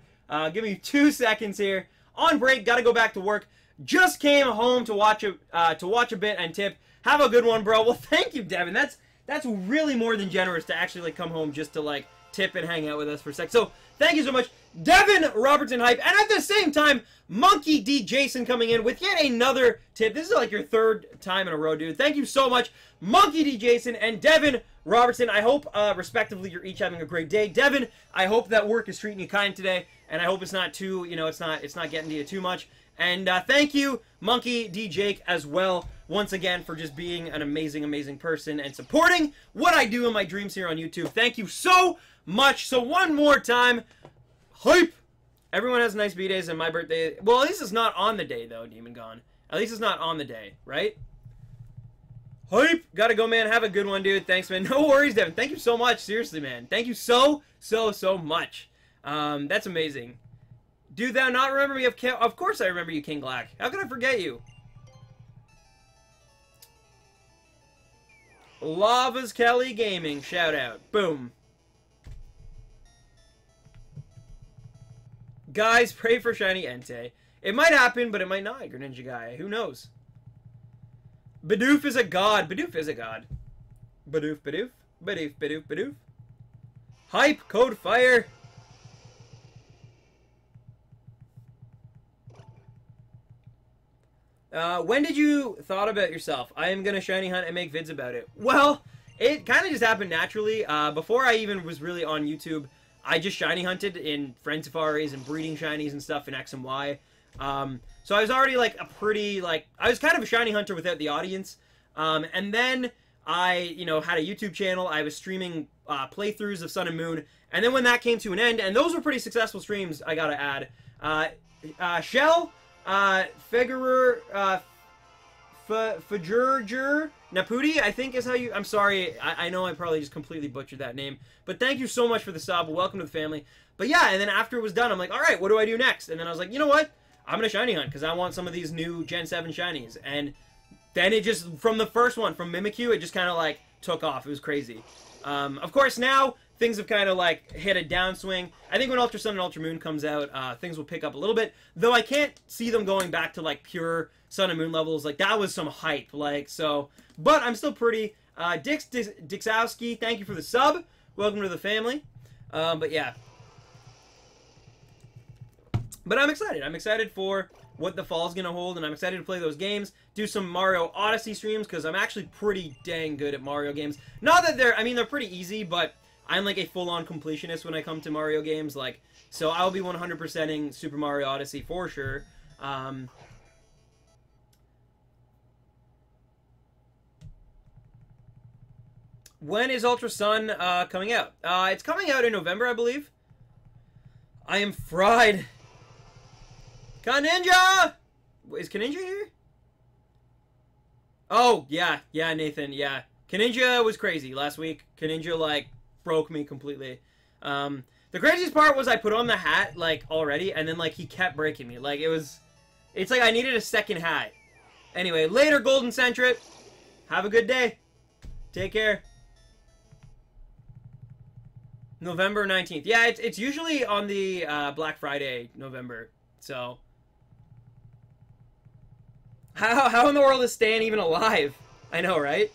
Give me 2 seconds here. On break. Gotta go back to work. Just came home to watch a bit and tip. Have a good one, bro. Well, thank you, Devin. That's really more than generous to actually, like, come home just to, like, tip and hang out with us for a sec. So, thank you so much, Devin Robertson hype. And at the same time, Monkey D. Jason coming in with yet another tip. This is like your third time in a row, dude. Thank you so much, Monkey D. Jason and Devin Robertson. I hope, respectively, you're each having a great day. Devin, I hope that work is treating you kind today. And I hope it's not too, you know, it's not getting to you too much. And thank you, Monkey D. Jake, as well, once again, for just being an amazing, amazing person and supporting what I do in my dreams here on YouTube. Thank you so much. So one more time, hype! Everyone has nice B-days, and my birthday... Well, at least it's not on the day, though, Demon Gone. At least it's not on the day, right? Hype! Gotta go, man. Have a good one, dude. Thanks, man. No worries, Devin. Thank you so much. Seriously, man. Thank you so much. That's amazing. Do thou not remember me? Of course I remember you, King Black. How could I forget you? Lava's Kelly Gaming. Shout out. Boom. Guys, pray for Shiny Entei. It might happen, but it might not, Greninja Guy. Who knows? Bidoof is a god. Bidoof is a god. Bidoof, Bidoof. Bidoof, Bidoof, Bidoof. Hype, Code Fire. When did you thought about yourself? I am gonna shiny hunt and make vids about it. Well, It kind of just happened naturally. Before I even was really on YouTube, I just shiny hunted in friend safaris and breeding shinies and stuff in X and Y. So I was already like a pretty, like, I was kind of a shiny hunter without the audience. And then I, you know, had a YouTube channel. I was streaming playthroughs of Sun and Moon. And then when that came to an end, and those were pretty successful streams, I gotta add. Shell, Figurer, Fajurger, Naputi, I think is how you... I'm sorry, I know I probably just completely butchered that name. But thank you so much for the sub. Welcome to the family. But yeah, and then after it was done, I'm like, alright, what do I do next? And then I was like, you know what? I'm gonna shiny hunt, because I want some of these new Gen 7 shinies. And then it just, from the first one, from Mimikyu, it just kind of, like, took off. It was crazy. Of course, now, things have kind of, like, hit a downswing. I think when Ultra Sun and Ultra Moon comes out, things will pick up a little bit. Though I can't see them going back to, like, pure Sun and Moon levels. Like, that was some hype. Like, so... But I'm still pretty... Dixowski, thank you for the sub. Welcome to the family. But yeah. But I'm excited. I'm excited for what the fall's gonna hold, and I'm excited to play those games, do some Mario Odyssey streams, because I'm actually pretty dang good at Mario games. Not that they're, I mean, they're pretty easy, but I'm like a full-on completionist when I come to Mario games, like, so I'll be 100%ing Super Mario Odyssey for sure. When is Ultra Sun coming out? It's coming out in November, I believe. I am fried. Kaninja! Is Kaninja here? Oh, yeah. Yeah, Nathan, yeah. Kaninja was crazy last week. Kaninja, like, broke me completely. The craziest part was I put on the hat, like, already, and then, like, he kept breaking me. Like, it's like I needed a second hat. Anyway, later, Golden Centric. Have a good day. Take care. November 19th. Yeah, it's usually on the Black Friday, November. So... How in the world is Stan even alive? I know, right?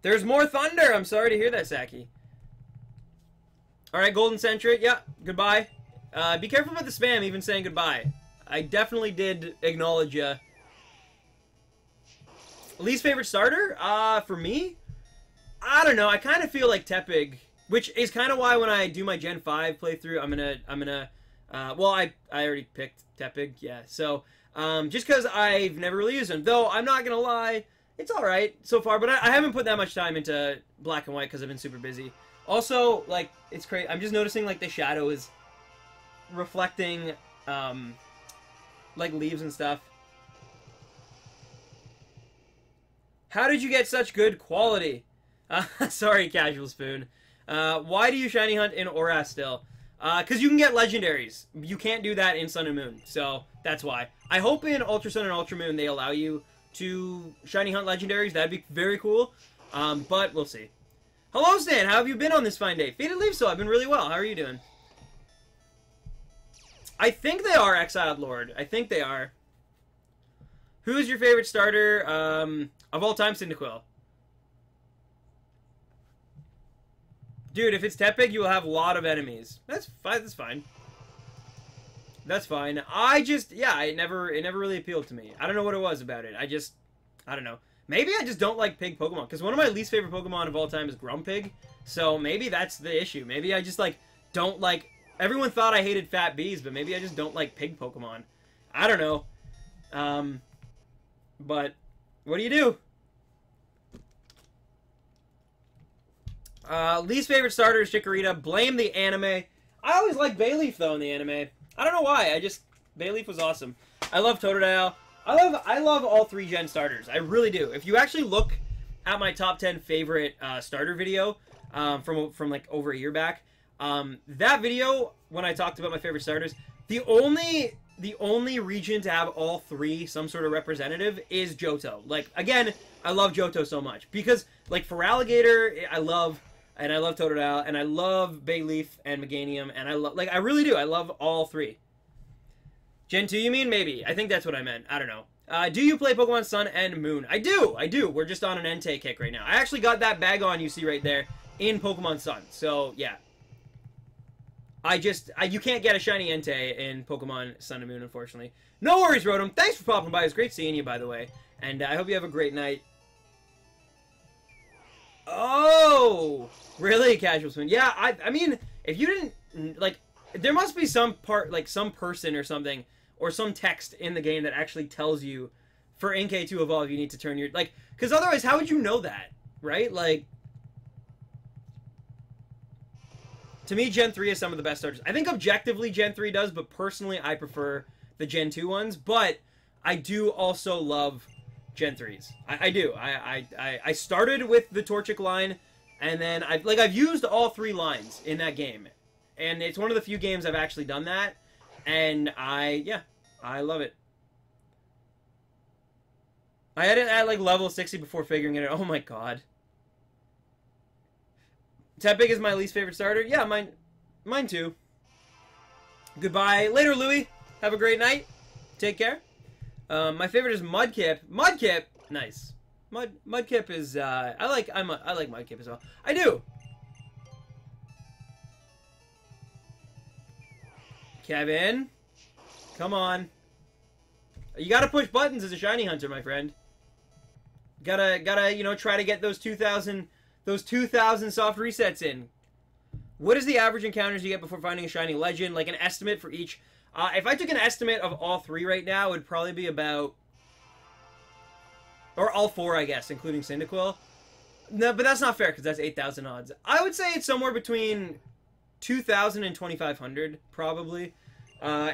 There's more thunder! I'm sorry to hear that, Saki. Alright, Golden Centric. Yeah, goodbye. Be careful about the spam, even saying goodbye. I definitely did acknowledge ya. Least favorite starter? For me? I don't know. I kind of feel like Tepig, which is kind of why when I do my Gen 5 playthrough, I'm gonna, well, I already picked Tepig, yeah, so, just because I've never really used him, though, I'm not gonna lie, it's alright so far, but I haven't put that much time into Black and White because I've been super busy. Also, like, it's crazy, I'm just noticing, like, the shadow is reflecting, like, leaves and stuff. How did you get such good quality? Sorry, Casual Spoon. Why do you shiny hunt in Aura still? Because you can get legendaries. You can't do that in Sun and Moon, so that's why. I hope in Ultra Sun and Ultra Moon they allow you to shiny hunt legendaries. That'd be very cool, but we'll see. Hello, Stan! How have you been on this fine day? Faded Leaf, so I've been really well. How are you doing? I think they are Exiled Lord. I think they are. Who's your favorite starter of all time, Cyndaquil? Dude, if it's Tepig, you will have a lot of enemies. That's fine. That's fine. That's fine. Yeah, it never really appealed to me. I don't know what it was about it. I don't know. Maybe I just don't like pig Pokemon, because one of my least favorite Pokemon of all time is Grumpig. So maybe that's the issue. Maybe I just, like, don't like... Everyone thought I hated fat bees, but maybe I just don't like pig Pokemon. I don't know. But, what do you do? Least favorite starter is Chikorita. Blame the anime. I always liked Bayleaf, though, in the anime. I don't know why. Bayleaf was awesome. I love Totodile. I love all 3 gen starters. I really do. If you actually look at my top 10 favorite starter video from like over a year back, that video, when I talked about my favorite starters, the only region to have all 3 some sort of representative is Johto. Like, again, I love Johto so much. Because, like, for Alligator, I love Totodile, and I love Bayleaf and Meganium, and I really do. I love all 3. Gen 2, you mean? Maybe. I think that's what I meant. I don't know. Do you play Pokemon Sun and Moon? I do. We're just on an Entei kick right now. I actually got that bag on you see right there in Pokemon Sun. So, yeah. You can't get a shiny Entei in Pokemon Sun and Moon, unfortunately. No worries, Rotom. Thanks for popping by. It was great seeing you, by the way. And I hope you have a great night. Oh! Really? Casual swim. Yeah, I mean, if you didn't, like, there must be some part, like, some person or something, or some text in the game that actually tells you, for Entei to evolve, you need to turn your, like, because otherwise, how would you know that, right? Like, to me, Gen 3 is some of the best starters. I think objectively Gen 3 does, but personally, I prefer the Gen 2 ones, but I do also love Gen 3s. I do. I started with the Torchic line, and then I've used all 3 lines in that game. And it's one of the few games I've actually done that. And I love it. I had it at like level 60 before figuring it out. Oh my god. Tepig is my least favorite starter. Yeah, mine too. Goodbye. Later, Louie. Have a great night. Take care. My favorite is Mudkip. Mudkip, nice. Mudkip is I like Mudkip as well. I do. Kevin, come on. You gotta push buttons as a shiny hunter, my friend. Gotta you know, try to get those 2,000 soft resets in. What is the average encounters you get before finding a shiny legend? Like an estimate for each. If I took an estimate of all 3 right now, it would probably be about, or all 4, I guess, including Cyndaquil. No, but that's not fair because that's 8,000 odds. I would say it's somewhere between 2,000 and 2,500, probably,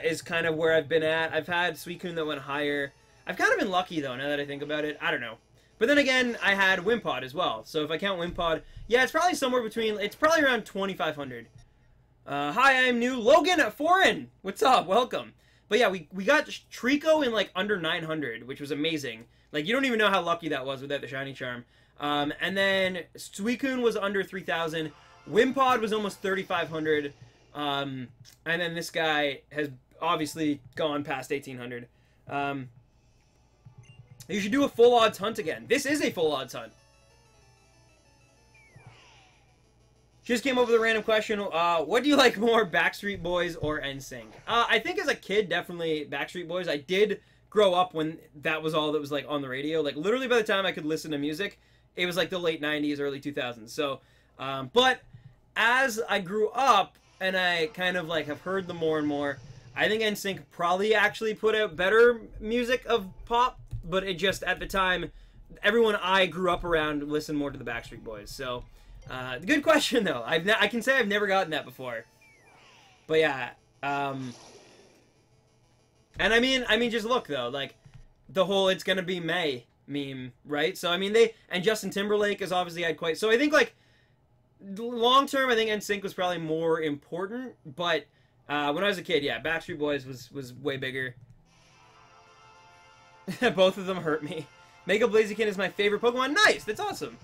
is kind of where I've been at. I've had Suicune that went higher. I've kind of been lucky, though, now that I think about it. I don't know. But then again, I had Wimpod as well. So if I count Wimpod, yeah, it's probably somewhere between, it's probably around 2,500. Hi, I'm new. Logan Foreign! What's up? Welcome. But yeah, we got Trico in like under 900, which was amazing. Like, you don't even know how lucky that was without the Shiny Charm. And then Suicune was under 3,000. Wimpod was almost 3,500. And then this guy has obviously gone past 1,800. You should do a full odds hunt again. This is a full odds hunt. Just came up with a random question. What do you like more, Backstreet Boys or NSYNC? I think as a kid, definitely Backstreet Boys. I did grow up when that was all that was like on the radio. Like literally by the time I could listen to music, it was like the late 90s, early 2000s. So, but as I grew up and I kind of like have heard them more and more, I think NSYNC probably actually put out better music of pop, but it just, at the time, everyone I grew up around listened more to the Backstreet Boys. So, good question though. I can say I've never gotten that before. But yeah, and I mean, just look though, like the whole "it's gonna be May" meme, right? So I mean, and Justin Timberlake has obviously had quite. So I think like long term, I think NSYNC was probably more important. But when I was a kid, yeah, Backstreet Boys was way bigger. Both of them hurt me. Mega Blaziken is my favorite Pokemon. Nice, that's awesome.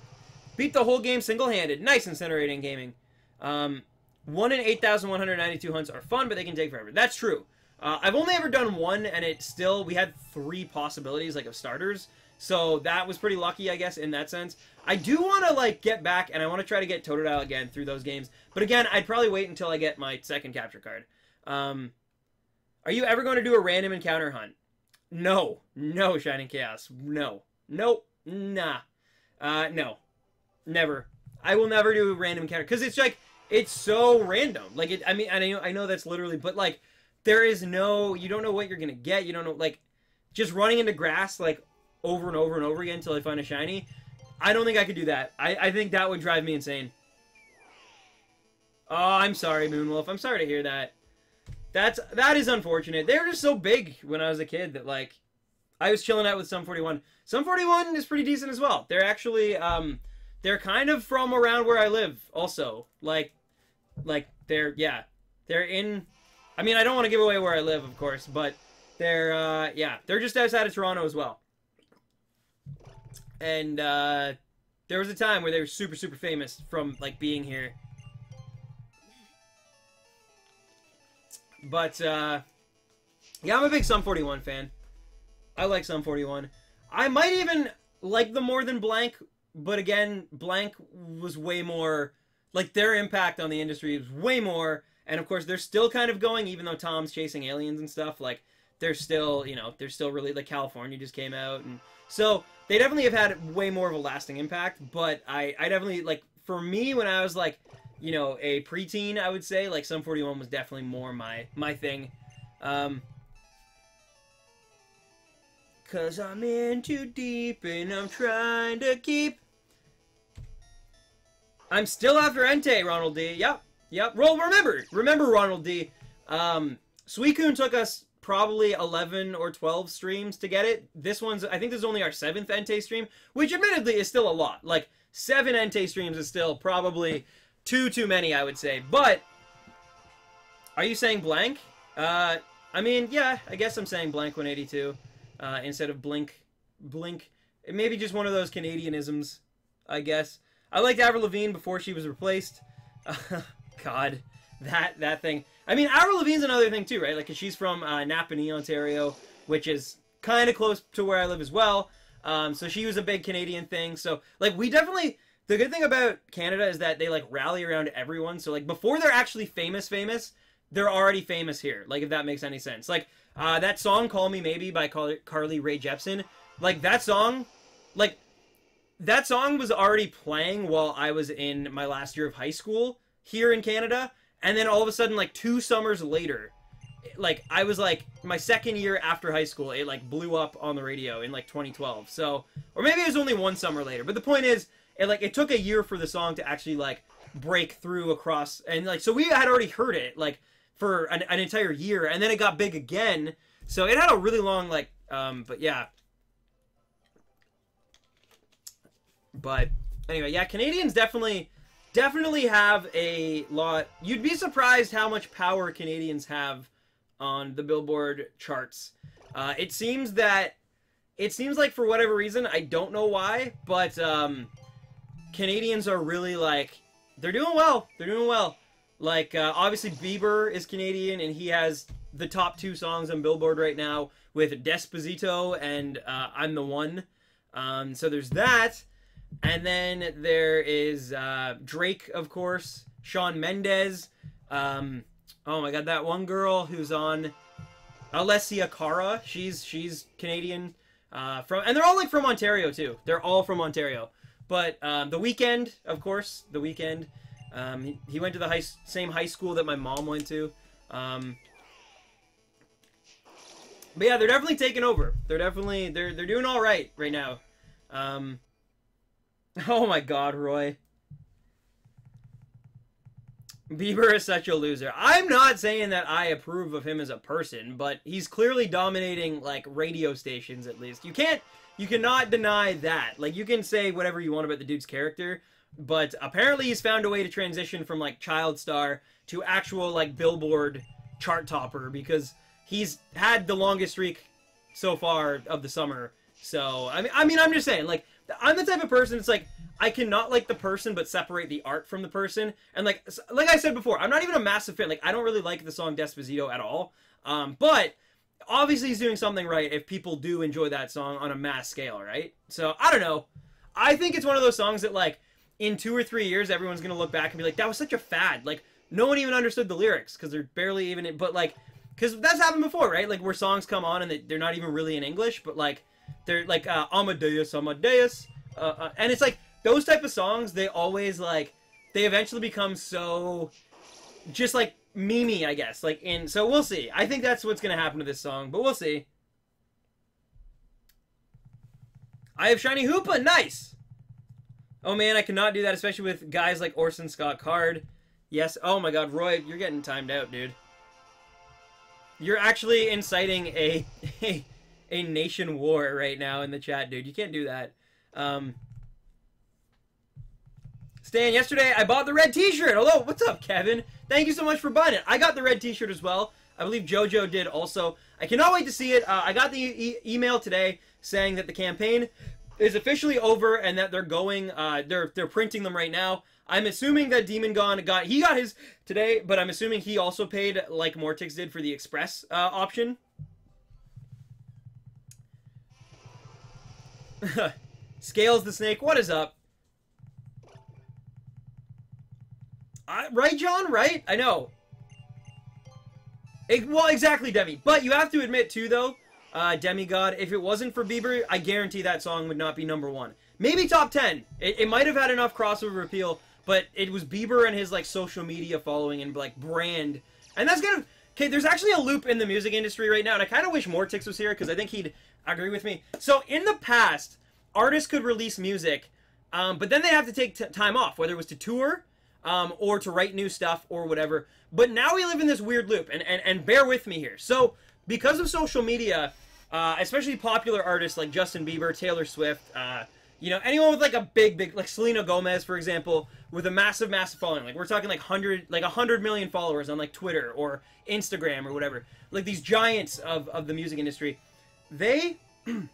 Beat the whole game single-handed. Nice, Incinerating Gaming. 1 in 8,192 hunts are fun, but they can take forever. That's true. I've only ever done 1, and it still, we had 3 possibilities, like, of starters. So that was pretty lucky, I guess, in that sense. I do want to, like, get back, and I want to try to get Totodile again through those games. But again, I'd probably wait until I get my second capture card. Are you ever going to do a random encounter hunt? No. No, Shining Chaos. No. Nope. Nah. No. Never. I will never do a random encounter. Because it's like, it's so random. Like, I mean, I know that's literally, but like, there is no, you don't know what you're going to get. You don't know, like, just running into grass, like, over and over and over again until I find a shiny. I don't think I could do that. I think that would drive me insane. Oh, I'm sorry, Moonwolf. I'm sorry to hear that. That is unfortunate. They were just so big when I was a kid that, like, I was chilling out with Sum 41. Sum 41 is pretty decent as well. They're actually, they're kind of from around where I live also. Like they're in, I mean, I don't want to give away where I live, of course, but they're, yeah, they're just outside of Toronto as well. And, there was a time where they were super, super famous from, like, being here. But, yeah, I'm a big Sum 41 fan. I like Sum 41. I might even like them more than Blank, but again, Blank was way more, like, their impact on the industry was way more, and of course, they're still kind of going, even though Tom's chasing aliens and stuff, like, they're still, you know, they're still really, like, California just came out, and so, they definitely have had way more of a lasting impact, but I definitely, like, for me, when I was, like, you know, a preteen, I would say, like, Sum 41 was definitely more my thing. 'Cause I'm in too deep and I'm trying to keep... I'm still after Entei, Ronald D. Yep. Well, remember, Ronald D. Suicune took us probably 11 or 12 streams to get it. This one's, I think this is only our 7th Entei stream, which admittedly is still a lot. Like, 7 Entei streams is still probably too many, I would say. But, are you saying blank? I mean, yeah, I guess I'm saying blank 182 instead of blink. It may be just one of those Canadianisms, I guess. I liked Avril Lavigne before she was replaced. God, that thing. I mean, Avril Lavigne's another thing too, right? Like, 'cause she's from Napanee, Ontario, which is kind of close to where I live as well. So she was a big Canadian thing. So, like, we definitely... The good thing about Canada is that they, like, rally around everyone. So, like, before they're actually famous, they're already famous here. Like, if that makes any sense. Like, that song, Call Me Maybe, by Carly Rae Jepsen. Like, that song... Like, that song was already playing while I was in my last year of high school here in Canada. And then all of a sudden, like, 2 summers later... Like, I was, like, my second year after high school, it, like, blew up on the radio in, like, 2012. So... Or maybe it was only 1 summer later. But the point is... It took a year for the song to actually, like, break through across... And, like, so we had already heard it, like, for an entire year. And then it got big again. So it had a really long, like... But, yeah. But, anyway, yeah, Canadians definitely have a lot... You'd be surprised how much power Canadians have on the Billboard charts. It seems like, for whatever reason, I don't know why, but, Canadians are really, like, they're doing well. Like, obviously Bieber is Canadian, and he has the top 2 songs on Billboard right now with Despacito and I'm the One. So there's that. And then there is Drake, of course, Shawn Mendes. Oh my god, that one girl who's on Alessia Cara. She's Canadian. And they're all, like, from Ontario, too. They're all from Ontario. But The Weeknd, of course, The Weeknd. He went to the same high school that my mom went to. But yeah, they're definitely taking over. They're doing all right now. Oh my god, Roy. Bieber is such a loser. I'm not saying that I approve of him as a person, but he's clearly dominating, like, radio stations, at least. You cannot deny that. Like, you can say whatever you want about the dude's character, but apparently he's found a way to transition from, like, child star to actual, like, Billboard chart topper, because he's had the longest streak so far of the summer. So, I mean, I'm just saying, like, I'm the type of person, it's like, I cannot like the person, but separate the art from the person. And, like I said before, I'm not even a massive fan. Like, I don't really like the song Despacito at all. But obviously he's doing something right if people do enjoy that song on a mass scale, right? So, I don't know. I think it's one of those songs that, like, in 2 or 3 years, everyone's gonna look back and be like, that was such a fad. Like, no one even understood the lyrics, because they're barely even... But, like, because that's happened before, right? Like, where songs come on and they're not even really in English, but, like, they're, like, Amadeus, Amadeus. And it's, like, those type of songs, they always, like, they eventually become so, just, like, memey, I guess. Like, so we'll see. I think that's what's going to happen to this song, but we'll see. I have Shiny Hoopa, nice! Oh man, I cannot do that, especially with guys like Orson Scott Card. Yes, oh my god, Roy, you're getting timed out, dude. You're actually inciting a nation war right now in the chat, dude. You can't do that. Stan, yesterday I bought the red t-shirt. Hello, what's up, Kevin? Thank you so much for buying it. I got the red t-shirt as well. I believe JoJo did also. I cannot wait to see it. I got the email today saying that the campaign is officially over and that they're going, they're printing them right now. I'm assuming that Demon Gone got his today, but I'm assuming he also paid like Mortix did for the express option. Scales the Snake, what is up? Right, John? Right? I know. Well, exactly, Demi. But you have to admit, too, though, Demigod. If it wasn't for Bieber, I guarantee that song would not be #1. Maybe top 10. It might have had enough crossover appeal, but it was Bieber and his, like, social media following and, like, brand. And that's kind of... Okay, there's actually a loop in the music industry right now, and I kind of wish Mortix was here, because I think he'd agree with me. So, in the past, artists could release music, but then they have to take time off, whether it was to tour, or to write new stuff, or whatever. But now we live in this weird loop, and bear with me here. So, because of social media, especially popular artists like Justin Bieber, Taylor Swift, you know, anyone with like a big, like Selena Gomez, for example, with a massive following. Like, we're talking like 100 million followers on like Twitter or Instagram or whatever. Like, these giants of the music industry, they can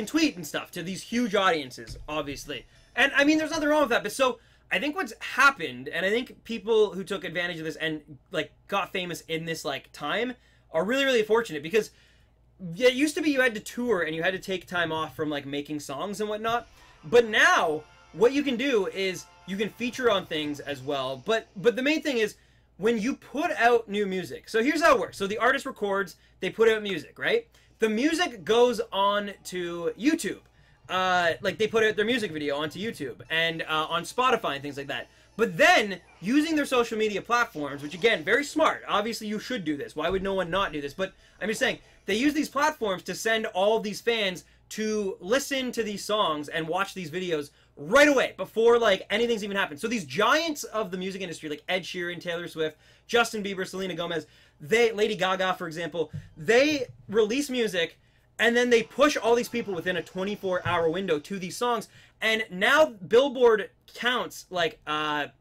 tweet and stuff to these huge audiences, obviously. And I mean, there's nothing wrong with that. But so I think what's happened, and I think people who took advantage of this and like got famous in this like time are really fortunate, because yeah, it used to be you had to tour and you had to take time off from like making songs and whatnot. But now what you can do is you can feature on things as well. But the main thing is when you put out new music. So here's how it works. So the artist records, they put out music, right? The music goes on to YouTube. Like, they put out their music video onto YouTube and on Spotify and things like that. But then, using their social media platforms, which again, very smart. Obviously, you should do this. Why would no one not do this? But I'm just saying, they use these platforms to send all of these fans to listen to these songs and watch these videos right away, before, like, anything's even happened. So these giants of the music industry, like Ed Sheeran, Taylor Swift, Justin Bieber, Selena Gomez, Lady Gaga, for example, they release music, and then they push all these people within a 24-hour window to these songs. And now Billboard counts, like,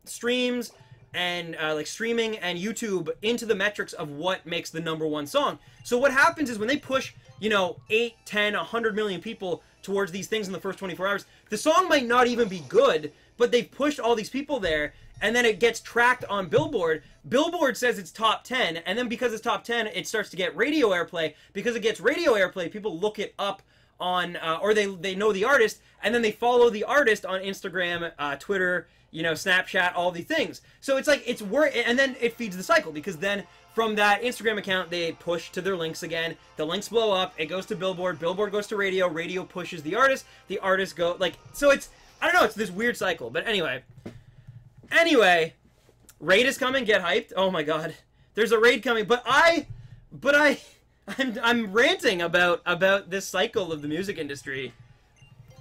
streams and, like, streaming and YouTube into the metrics of what makes the #1 song. So what happens is when they push, you know, 8, 10, 100 million people towards these things in the first 24 hours, the song might not even be good, but they've pushed all these people there, and then it gets tracked on Billboard. Billboard says it's top 10, and then because it's top 10, it starts to get radio airplay. Because it gets radio airplay, people look it up on, or they know the artist, and then they follow the artist on Instagram, Twitter, you know, Snapchat, all these things. So it's like, it's work, and then it feeds the cycle, because then from that Instagram account, they push to their links again. The links blow up, it goes to Billboard, Billboard goes to radio, radio pushes the artist go, like, so it's, I don't know, it's this weird cycle. But anyway, raid is coming, get hyped. Oh my god, there's a raid coming, but I'm ranting about this cycle of the music industry.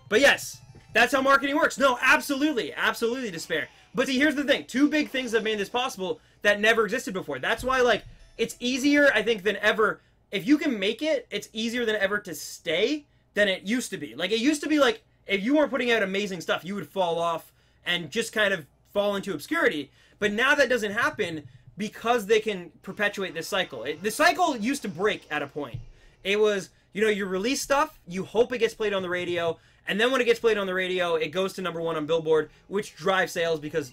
But yes, that's how marketing works. No, absolutely despair. But see, here's the thing. Two big things that made this possible that never existed before. That's why, like, it's easier, I think, than ever. If you can make it, it's easier than ever to stay than it used to be. Like, it used to be like, if you weren't putting out amazing stuff, you would fall off and just kind of fall into obscurity. But now that doesn't happen because they can perpetuate this cycle. The cycle used to break at a point. It was, you know, you release stuff, you hope it gets played on the radio, and then when it gets played on the radio, it goes to #1 on Billboard, which drives sales because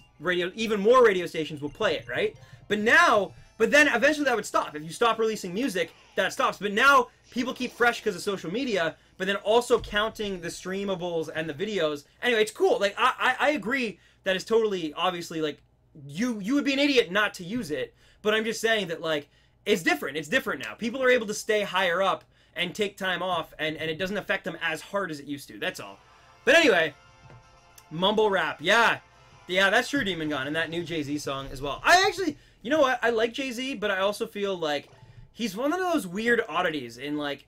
even more radio stations will play it, right? But then eventually that would stop. If you stop releasing music, that stops. But now people keep fresh because of social media, but then also counting the streamables and the videos. Anyway, it's cool. Like, I agree that it's totally, obviously, like, you would be an idiot not to use it, but I'm just saying that, like, it's different. It's different now. People are able to stay higher up and take time off, and it doesn't affect them as hard as it used to. That's all. But anyway, mumble rap. Yeah, that's true, Demon Gone, and that new Jay-Z song as well. I actually, you know what? I like Jay-Z, but I also feel like he's one of those weird oddities in like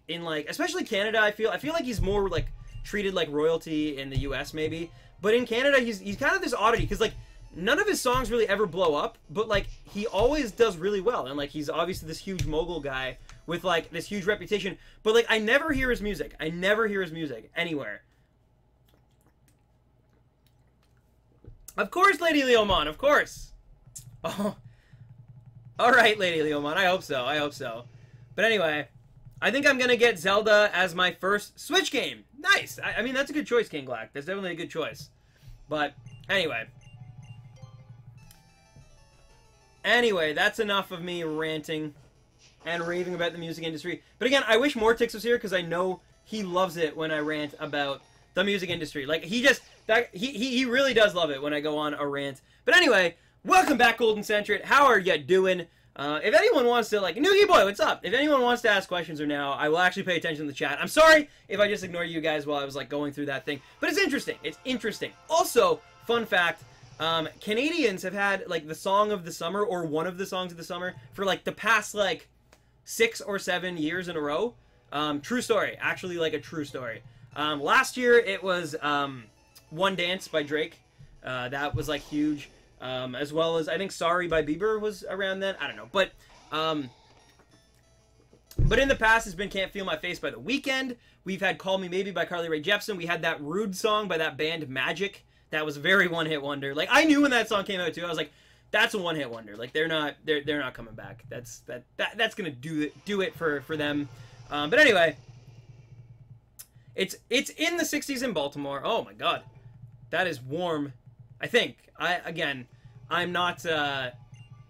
especially Canada. I feel like he's more like treated like royalty in the US maybe, but in Canada he's kind of this oddity because like none of his songs really ever blow up, but like he always does really well, and like he's obviously this huge mogul guy with like this huge reputation, but like I never hear his music. I never hear his music anywhere. Of course, Lady Leomon, of course. Oh. Alright, Lady Leomon, I hope so, I hope so. But anyway, I think I'm gonna get Zelda as my first Switch game. Nice! I mean, that's a good choice, King Black. That's definitely a good choice. But, anyway. Anyway, that's enough of me ranting and raving about the music industry. But again, I wish Mortix was here, because I know he loves it when I rant about the music industry. Like, he really does love it when I go on a rant. But anyway, welcome back, Golden Centret. How are ya doing? If anyone wants to, like, Noogie Boy, what's up? If anyone wants to ask questions or now, I will actually pay attention to the chat. I'm sorry if I just ignore you guys while I was, like, going through that thing. But it's interesting. It's interesting. Also, fun fact, Canadians have had, like, the song of the summer, or one of the songs of the summer, for, like, the past, like, 6 or 7 years in a row. True story. Actually, like, a true story. Last year, it was, One Dance by Drake. That was, like, huge. As well as, I think Sorry by Bieber was around then. I don't know. But in the past, it's been Can't Feel My Face by The Weeknd. We've had Call Me Maybe by Carly Rae Jepsen. We had that Rude song by that band Magic. That was a very one-hit wonder. Like, I knew when that song came out, too. I was like, that's a one-hit wonder. Like, they're not coming back. That's gonna do it for them. But anyway, it's in the 60s in Baltimore. Oh, my God. That is warm. I think. I'm not, I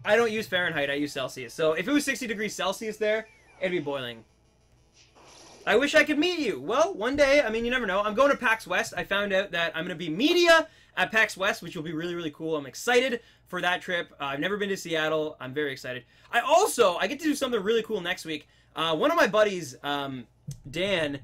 don't use Fahrenheit, I use Celsius. So if it was 60 degrees Celsius there, it'd be boiling. I wish I could meet you. Well, one day, I mean, you never know. I'm going to PAX West. I found out that I'm going to be media at PAX West, which will be really, really cool. I'm excited for that trip. I've never been to Seattle. I'm very excited. I get to do something really cool next week. One of my buddies, Dan,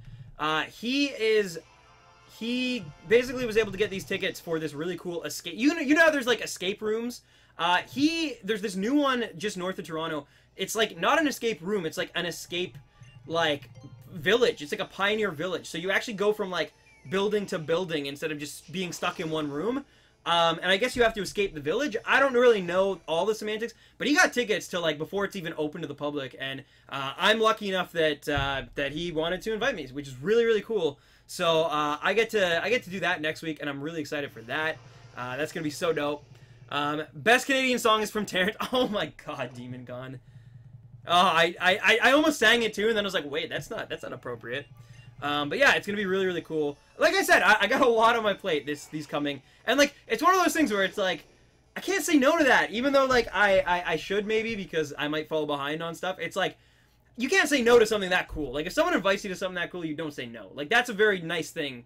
he basically was able to get these tickets for this really cool escape. You know how there's, like, escape rooms? There's this new one just north of Toronto. It's, like, not an escape room. It's, like, an escape, like, village. It's, like, a pioneer village. So you actually go from, like, building to building instead of just being stuck in one room. And I guess you have to escape the village. I don't really know all the semantics, but he got tickets to, like, before it's even open to the public. And I'm lucky enough that he wanted to invite me, which is really, really cool. So I get to do that next week, and I'm really excited for that. That's gonna be so dope. Best Canadian song is from Terrence. Oh my God, Demon Gone. Oh, I almost sang it too, and then I was like, wait, that's not appropriate. But yeah, it's gonna be really, really cool. Like I said, I got a lot on my plate these coming, and like it's one of those things where it's like I can't say no to that, even though like I should maybe because I might fall behind on stuff. It's like you can't say no to something that cool. Like, if someone invites you to something that cool, you don't say no. Like, that's a very nice thing.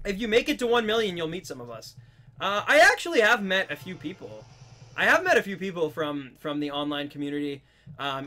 If you make it to 1 million, you'll meet some of us. I actually have met a few people. I have met a few people from the online community.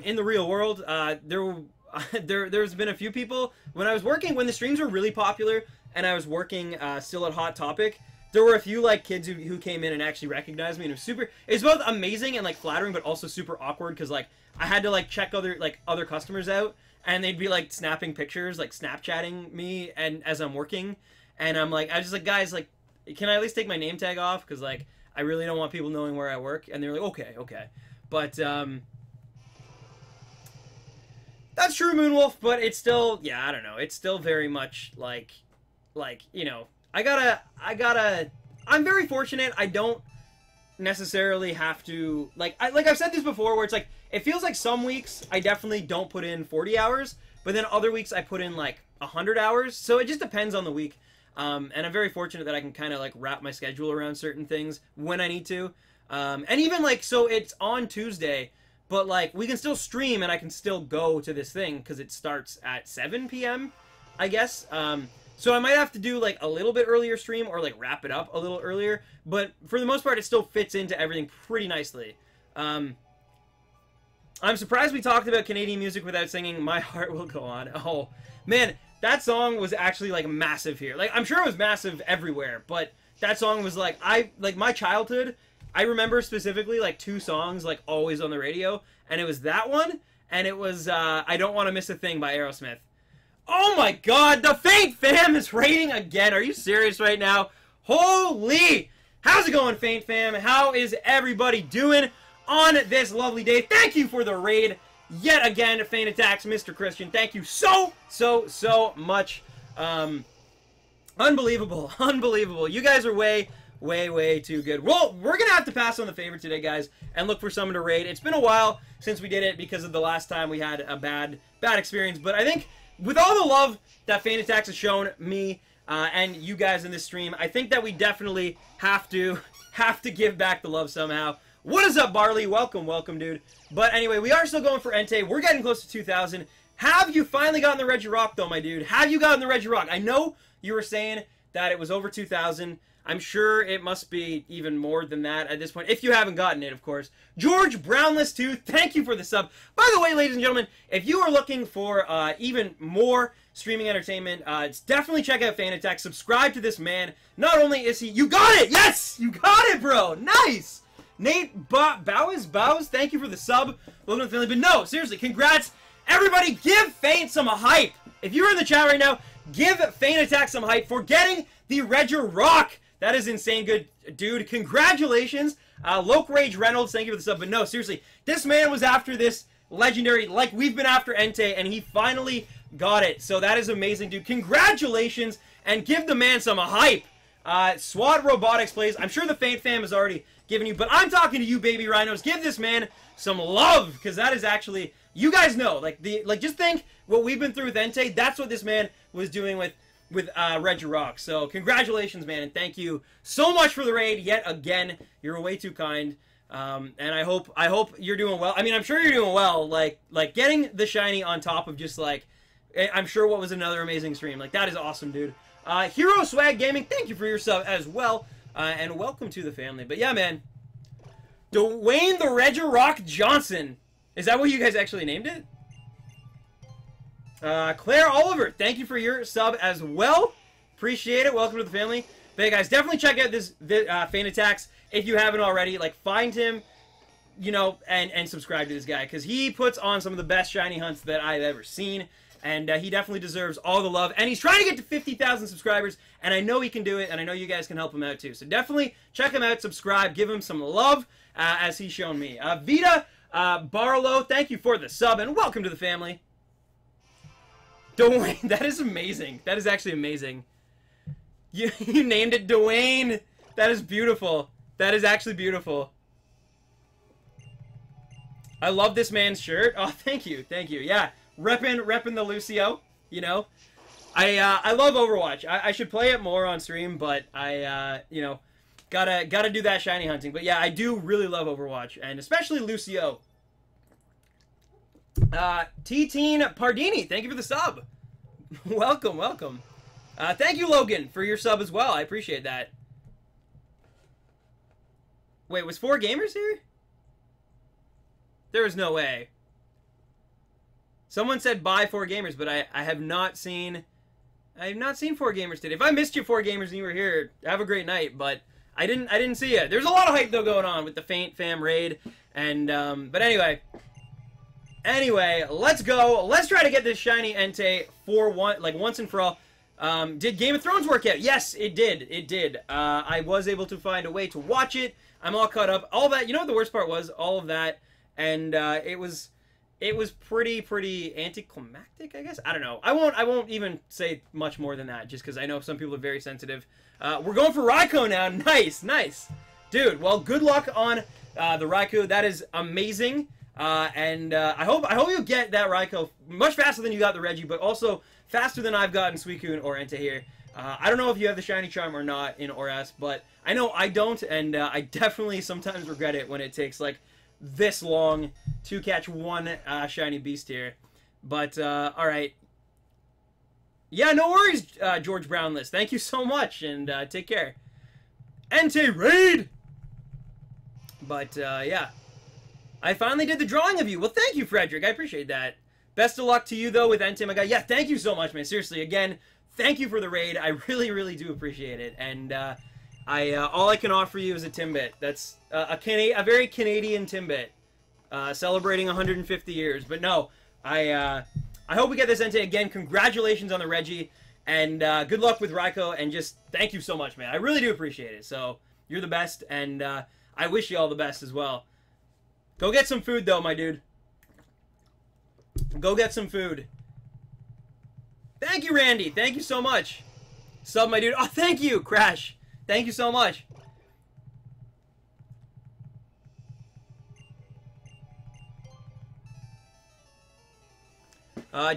In the real world, there's been a few people. When the streams were really popular, and I was working still at Hot Topic, there were a few, like, kids who came in and actually recognized me, and it was both amazing and, like, flattering, but also super awkward, because, like, I had to, like, check other customers out, and they'd be, like, snapping pictures, like, Snapchatting me, and as I'm working, and I was just like, guys, like, can I at least take my name tag off, because, like, I really don't want people knowing where I work, and they were like, okay, but, that's true, Moonwolf, but it's still, yeah, I don't know, it's still very much, like, you know, I'm very fortunate. I don't necessarily have to, like I've said this before, where it's like, it feels like some weeks I definitely don't put in 40 hours, but then other weeks I put in like 100 hours. So it just depends on the week. And I'm very fortunate that I can kind of like wrap my schedule around certain things when I need to. And even like, so it's on Tuesday, but like we can still stream and I can still go to this thing because it starts at 7 p.m. I guess. So I might have to do, like, a little bit earlier stream or, like, wrap it up a little earlier. But for the most part, it still fits into everything pretty nicely. I'm surprised we talked about Canadian music without singing My Heart Will Go On. Oh, man, that song was actually, like, massive here. Like, I'm sure it was massive everywhere. But that song was, like, my childhood, I remember specifically, like, 2 songs, like, always on the radio. And it was that one, and it was I Don't Want to Miss a Thing by Aerosmith. Oh my God, the Faint Fam is raiding again. Are you serious right now? Holy! How's it going, Faint Fam? How is everybody doing on this lovely day? Thank you for the raid yet again, Faint Attacks, Mr. Christian. Thank you so much. Unbelievable. You guys are way too good. Well, we're gonna have to pass on the favorite today, guys, and look for someone to raid. It's been a while since we did it because of the last time we had a bad experience, but I think with all the love that Faint Attacks has shown me and you guys in this stream, I think that we definitely have to give back the love somehow. What is up, Barley? Welcome, dude. But anyway, we are still going for Entei. We're getting close to 2,000. Have you finally gotten the Regirock, though, my dude? Have you gotten the Regirock? I know you were saying that it was over 2,000. I'm sure it must be even more than that at this point, if you haven't gotten it, of course. George Brownless 2, thank you for the sub. By the way, ladies and gentlemen, if you are looking for even more streaming entertainment, definitely check out Fan Attack. Subscribe to this man. Not only is he... You got it! Yes! You got it, bro! Nice! Nate Bows, thank you for the sub. Welcome to the family. But no, seriously, congrats. Everybody, give Faint some hype. If you're in the chat right now, give Faint Attack some hype for getting the Regirock. That is insane good, dude. Congratulations. Loke Rage Reynolds, thank you for the sub. But no, seriously, this man was after this legendary, like we've been after Entei, and he finally got it. So that is amazing, dude. Congratulations, and give the man some hype. SWAT Robotics plays. I'm sure the Faint fam has already given you, but I'm talking to you, baby rhinos. Give this man some love, because that is actually, you guys know, just think what we've been through with Entei. That's what this man was doing with Regirock. So congratulations, man, and thank you so much for the raid yet again. You're way too kind, and I hope you're doing well. I mean, I'm sure you're doing well. Like getting the shiny on top of just like, I'm sure what was another amazing stream. Like that is awesome, dude. Hero Swag Gaming, thank you for your sub as well, and welcome to the family. But yeah, man, Dwayne the Regirock Johnson. Is that what you guys actually named it? Claire Oliver, thank you for your sub as well. Appreciate it. Welcome to the family. But hey, guys, definitely check out this Faint Attacks if you haven't already. Like, find him, you know, and subscribe to this guy, because he puts on some of the best shiny hunts that I've ever seen, and he definitely deserves all the love. And he's trying to get to 50,000 subscribers, and I know he can do it, and I know you guys can help him out too. So definitely check him out, subscribe, give him some love, as he's shown me. Vita Barlow, thank you for the sub, and welcome to the family. Dwayne, that is amazing. That is actually amazing. You named it Dwayne. That is beautiful. That is actually beautiful. I love this man's shirt. Oh, thank you. Thank you. Yeah, reppin' the Lucio, you know. I love Overwatch. I should play it more on stream, but you know, gotta do that shiny hunting. But yeah, I do really love Overwatch, and especially Lucio. T-Teen Pardini, thank you for the sub. Welcome, welcome. Thank you, Logan, for your sub as well. I appreciate that. Wait, was 4 gamers here? There is no way. Someone said buy 4 gamers, but I have not seen 4 gamers today. If I missed you 4 gamers and you were here, have a great night, but I didn't see you. There's a lot of hype though going on with the Faint fam raid, and but anyway, let's go. Let's try to get this shiny Entei for once and for all. Did Game of Thrones work out? Yes, it did. It did. I was able to find a way to watch it. I'm all caught up. All that. You know what the worst part was? All of that, and it was pretty anticlimactic, I guess. I don't know. I won't even say much more than that, just because I know some people are very sensitive. We're going for Raikou now. Nice, dude. Well, good luck on the Raikou. That is amazing. And I hope you get that Raikou much faster than you got the Reggie, but also faster than I've gotten Suicune or Entei here. I don't know if you have the Shiny Charm or not in ORAS, but I know I don't, and I definitely sometimes regret it when it takes like this long to catch one Shiny Beast here. But alright. Yeah, no worries, George Brownless. Thank you so much, and take care. Entei Raid! But yeah. I finally did the drawing of you. Well, thank you, Frederick. I appreciate that. Best of luck to you, though, with Entei, my guy. Yeah, thank you so much, man. Seriously, again, thank you for the raid. I really, really do appreciate it. And all I can offer you is a Timbit. That's a very Canadian Timbit, celebrating 150 years. But no, I hope we get this Entei again. Congratulations on the Reggie, and good luck with Raikou. And just thank you so much, man. I really do appreciate it. So you're the best, and I wish you all the best as well. Go get some food, though, my dude. Go get some food. Thank you, Randy. Thank you so much. Sub, my dude. Oh, thank you, Crash. Thank you so much.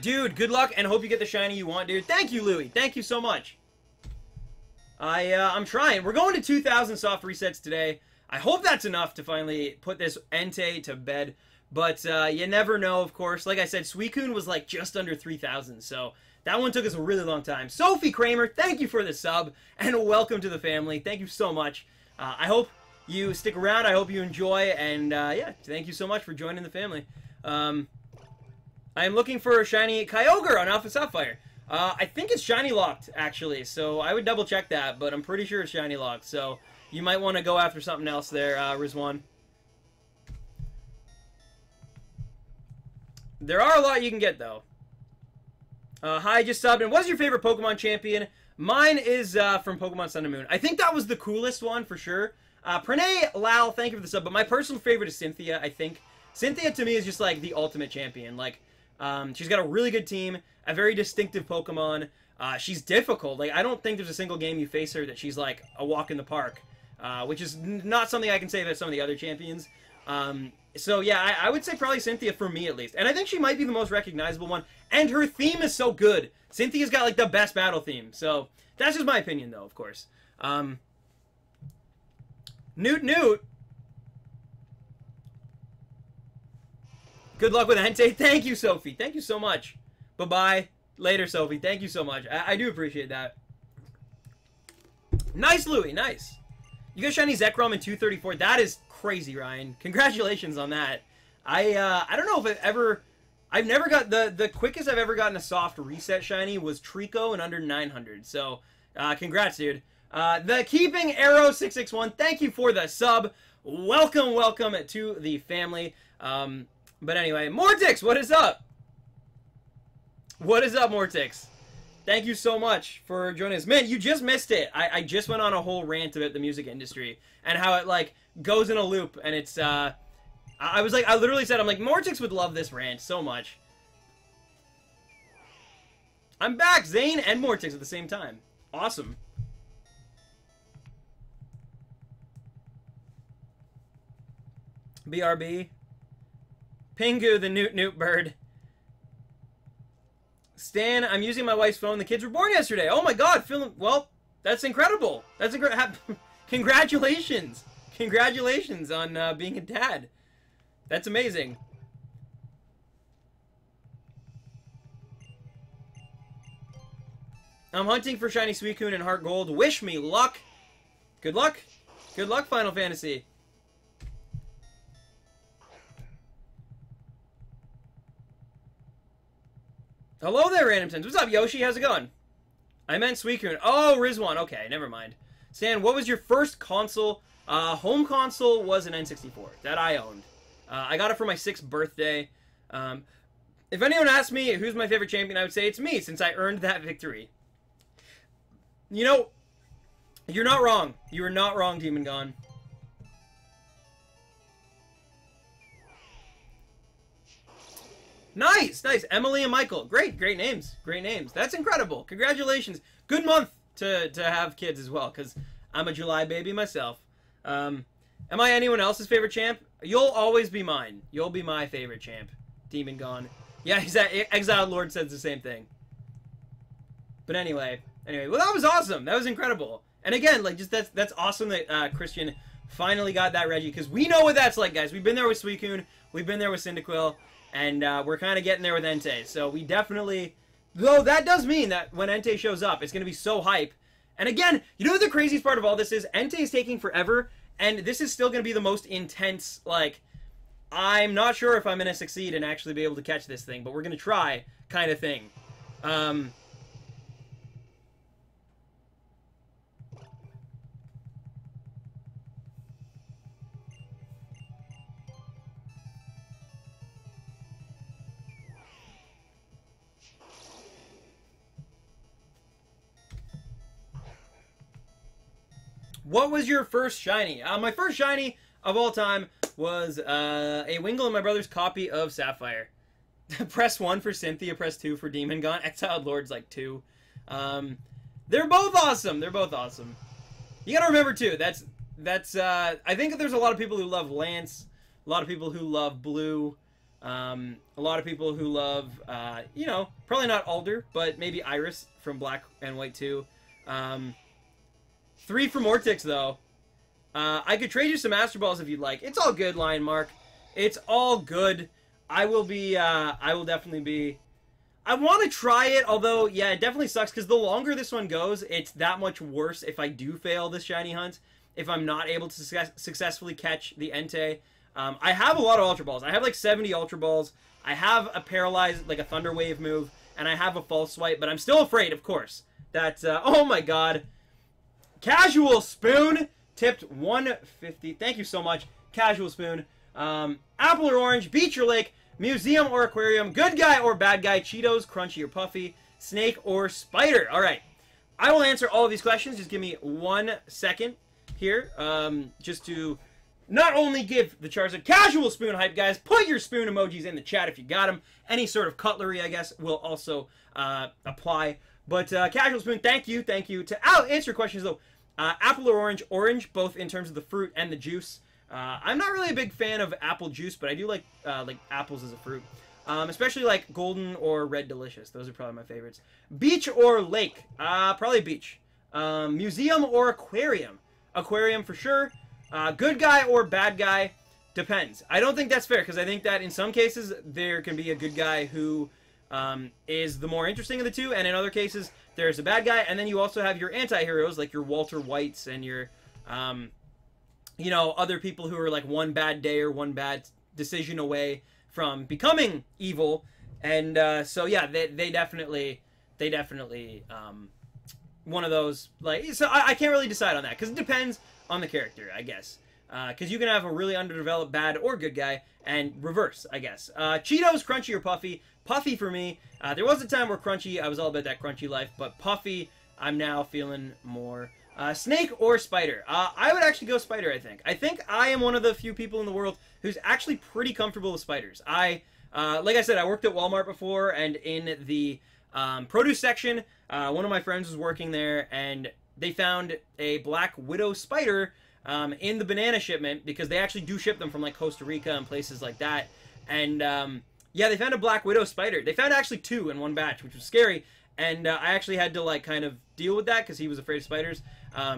Dude, good luck, and hope you get the shiny you want, dude. Thank you, Louie. Thank you so much. I'm trying. We're going to 2,000 soft resets today. I hope that's enough to finally put this Entei to bed, but you never know, of course. Like I said, Suicune was like just under 3,000, so That one took us a really long time. Sophie Kramer, thank you for the sub, and welcome to the family. Thank you so much. I hope you stick around. I hope you enjoy, and yeah, thank you so much for joining the family. I am looking for a shiny Kyogre on Alpha Sapphire. I think it's shiny locked, actually, so I would double check that, but I'm pretty sure it's shiny locked, so you might want to go after something else there, Rizwan. There are a lot you can get, though. Hi, just subbed. And what's your favorite Pokemon champion? Mine is from Pokemon Sun and Moon. I think that was the coolest one, for sure. Pranay Lal, thank you for the sub, but my personal favorite is Cynthia, I think. Cynthia, to me, is just, like, the ultimate champion. Like, she's got a really good team, a very distinctive Pokemon. She's difficult. Like, I don't think there's a single game you face her that she's, like, a walk in the park. Which is not something I can say about some of the other champions. So yeah, I would say probably Cynthia for me at least. And I think she might be the most recognizable one. And her theme is so good. Cynthia's got like the best battle theme. So that's just my opinion though, of course. Newt. Good luck with Entei. Thank you, Sophie. Thank you so much. Bye-bye. Later, Sophie. Thank you so much. I do appreciate that. Nice, Louie. Nice. You got shiny Zekrom in 234. That is crazy, Ryan. Congratulations on that. I don't know if I've never got the quickest I've ever gotten a soft reset shiny was Trico in under 900. So, congrats, dude. The Keeping Arrow 661. Thank you for the sub. Welcome to the family. But anyway, Mortix, what is up? What is up, Mortix? Thank you so much for joining us. Man, you just missed it. I just went on a whole rant about the music industry and how it, like, goes in a loop. And it's, I literally said, I'm like, Mortix would love this rant so much. I'm back, Zane and Mortix at the same time. Awesome. BRB. Pingu, the Newt bird. Stan, I'm using my wife's phone. The kids were born yesterday. Oh my god, well, that's incredible. That's congratulations. Congratulations on being a dad. That's amazing. I'm hunting for shiny Suicune and Heart Gold. Wish me luck. Good luck. Good luck, Final Fantasy. Hello there, Random Tens. What's up, Yoshi? How's it going? I meant Suicune. Oh, Rizwan. Okay, never mind. Stan, what was your first console? Home console was an N64 that I owned. I got it for my 6th birthday. If anyone asks me who's my favorite champion, I would say it's me, since I earned that victory. You know, you're not wrong. You are not wrong, Demon Gone. Nice, nice. Emily and Michael. Great names. Great names. That's incredible. Congratulations. Good month to have kids as well, because I'm a July baby myself. Am I anyone else's favorite champ? You'll always be mine. You'll be my favorite champ. Demon Gone. Yeah, Exiled Lord says the same thing. But anyway, well, that was awesome. That was incredible. And again, like, just that's awesome that Christian finally got that Reggie, because we know what that's like, guys. We've been there with Suicune. We've been there with Cyndaquil. And we're kind of getting there with Entei. So we definitely... Though that does mean that when Entei shows up, it's going to be so hype. And again, you know what the craziest part of all this is? Entei is taking forever. And this is still going to be the most intense, like... I'm not sure if I'm going to succeed and actually be able to catch this thing. But we're going to try, kind of thing. What was your first shiny? My first shiny of all time was a Wingull and my brother's copy of Sapphire. Press 1 for Cynthia, press 2 for Demon Gone. Exiled Lord's like 2. They're both awesome. They're both awesome. You gotta remember too, that's I think there's a lot of people who love Lance, a lot of people who love Blue, a lot of people who love, you know, probably not Alder, but maybe Iris from Black and White 2. 3 for Mortix, though. I could trade you some Master Balls if you'd like. It's all good, Lion Mark. It's all good. I will definitely be... I want to try it, although, yeah, it definitely sucks, because the longer this one goes, it's that much worse if I do fail this shiny hunt, if I'm not able to successfully catch the Entei. I have a lot of Ultra Balls. I have like 70 Ultra Balls. I have a Paralyzed, like a Thunder Wave move, and I have a False Swipe, but I'm still afraid, of course, that, oh my god. Casual Spoon tipped 150. Thank you so much, Casual Spoon. Apple or Orange, Beach or Lake, Museum or Aquarium, Good Guy or Bad Guy, Cheetos, Crunchy or Puffy, Snake or Spider. Alright, I will answer all of these questions. Just give me 1 second here, just to not only give the Charizard Casual Spoon hype, guys, put your spoon emojis in the chat if you got them. Any sort of cutlery, I guess, will also apply. But Casual Spoon, thank you. To answer your questions, though, Apple or Orange? Orange, both in terms of the fruit and the juice. I'm not really a big fan of apple juice, but I do like apples as a fruit. Especially like Golden or Red Delicious. Those are probably my favorites. Beach or Lake? Probably Beach. Museum or Aquarium? Aquarium for sure. Good Guy or Bad Guy? Depends. I don't think that's fair, because I think that in some cases there can be a good guy who is the more interesting of the two, and in other cases there's a bad guy, and then you also have your anti-heroes, like your Walter Whites and your... you know, other people who are like one bad day or one bad decision away from becoming evil. And so yeah, they definitely one of those, like, so I can't really decide on that, because it depends on the character, I guess. Because you can have a really underdeveloped bad or good guy, and reverse, I guess. Cheetos, Crunchy or Puffy? Puffy for me. There was a time where Crunchy, I was all about that Crunchy life, but Puffy, I'm now feeling more... Snake or Spider? I would actually go Spider, I think. I think I am one of the few people in the world who's actually pretty comfortable with spiders. Like I said, I worked at Walmart before, and in the produce section, one of my friends was working there, and they found a Black Widow spider in the banana shipment, because they actually do ship them from like Costa Rica and places like that. And yeah, they found a Black Widow spider. They found actually 2 in one batch, which was scary. And I actually had to like kind of deal with that, because he was afraid of spiders.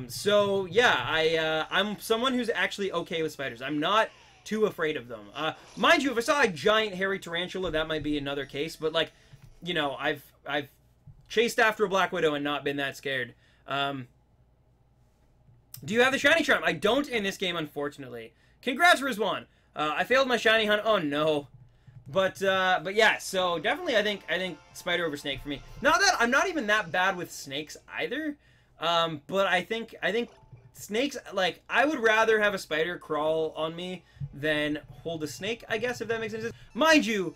So yeah, I'm someone who's actually okay with spiders. I'm not too afraid of them. Mind you, if I saw a giant hairy tarantula, that might be another case. But like, you know, I've chased after a Black Widow and not been that scared. Do you have the shiny charm? I don't in this game, unfortunately. Congrats, Rizwan. I failed my shiny hunt. Oh no. But yeah, so definitely I think Spider over Snake for me. Not that I'm not even that bad with snakes either. But I think snakes, like, I would rather have a spider crawl on me than hold a snake, I guess, if that makes any sense. Mind you,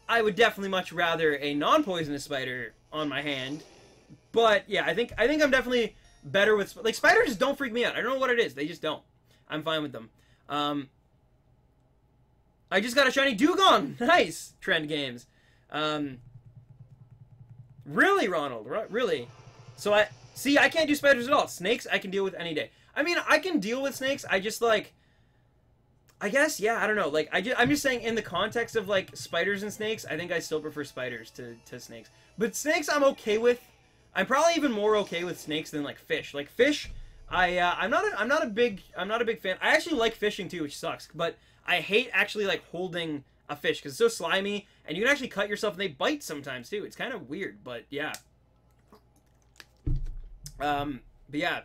I would definitely much rather a non-poisonous spider on my hand. But yeah, I think I'm definitely better with, like, spiders just don't freak me out. I don't know what it is. They just don't. I'm fine with them. I just got a shiny Dugong. Nice, Trend Games. Really, Ronald? Really? So I can't do spiders at all. Snakes, I can deal with any day. I mean, I can deal with snakes. I just, like... I guess, yeah, I don't know. Like, I'm just saying, in the context of, like, spiders and snakes, I think I still prefer spiders to snakes. But snakes, I'm okay with. I'm probably even more okay with snakes than, like, fish. Like, fish, I'm not a big fan. I actually like fishing, too, which sucks. But I hate actually, like, holding a fish, because it's so slimy, and you can actually cut yourself, and they bite sometimes, too. It's kind of weird, but, yeah. But yeah.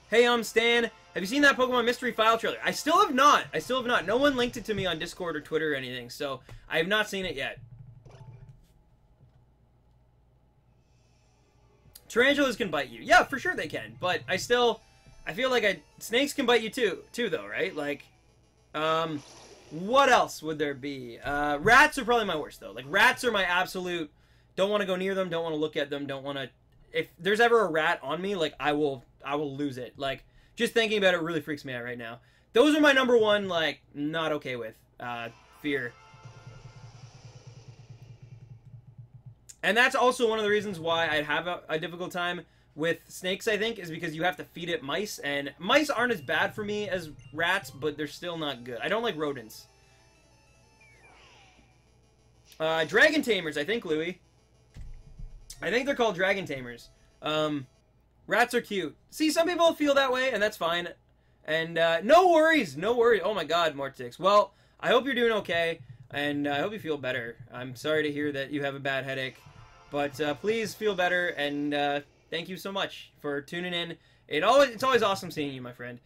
Hey, Stan, have you seen that Pokemon Mystery File trailer? I still have not. No one linked it to me on Discord or Twitter or anything, so I have not seen it yet. Tarantulas can bite you. Yeah, for sure they can, but I feel like snakes can bite you too though, right? Like, what else would there be? Rats are probably my worst, though. Like, rats are my absolute... Don't want to go near them, don't want to look at them, don't want to... If there's ever a rat on me, like, I will lose it. Like, just thinking about it really freaks me out right now. Those are my number one, like, not okay with. Fear. And that's also one of the reasons why I'd have a difficult time with snakes, I think, is because you have to feed it mice, and mice aren't as bad for me as rats, but they're still not good. I don't like rodents. Dragon Tamers, I think, Louis. I think they're called Dragon Tamers. Rats are cute. See, some people feel that way, and that's fine. And, no worries, no worries. Oh my god, Mortix. Well, I hope you're doing okay. and I hope you feel better. I'm sorry to hear that you have a bad headache, but please feel better, and thank you so much for tuning in. It's always awesome seeing you, my friend.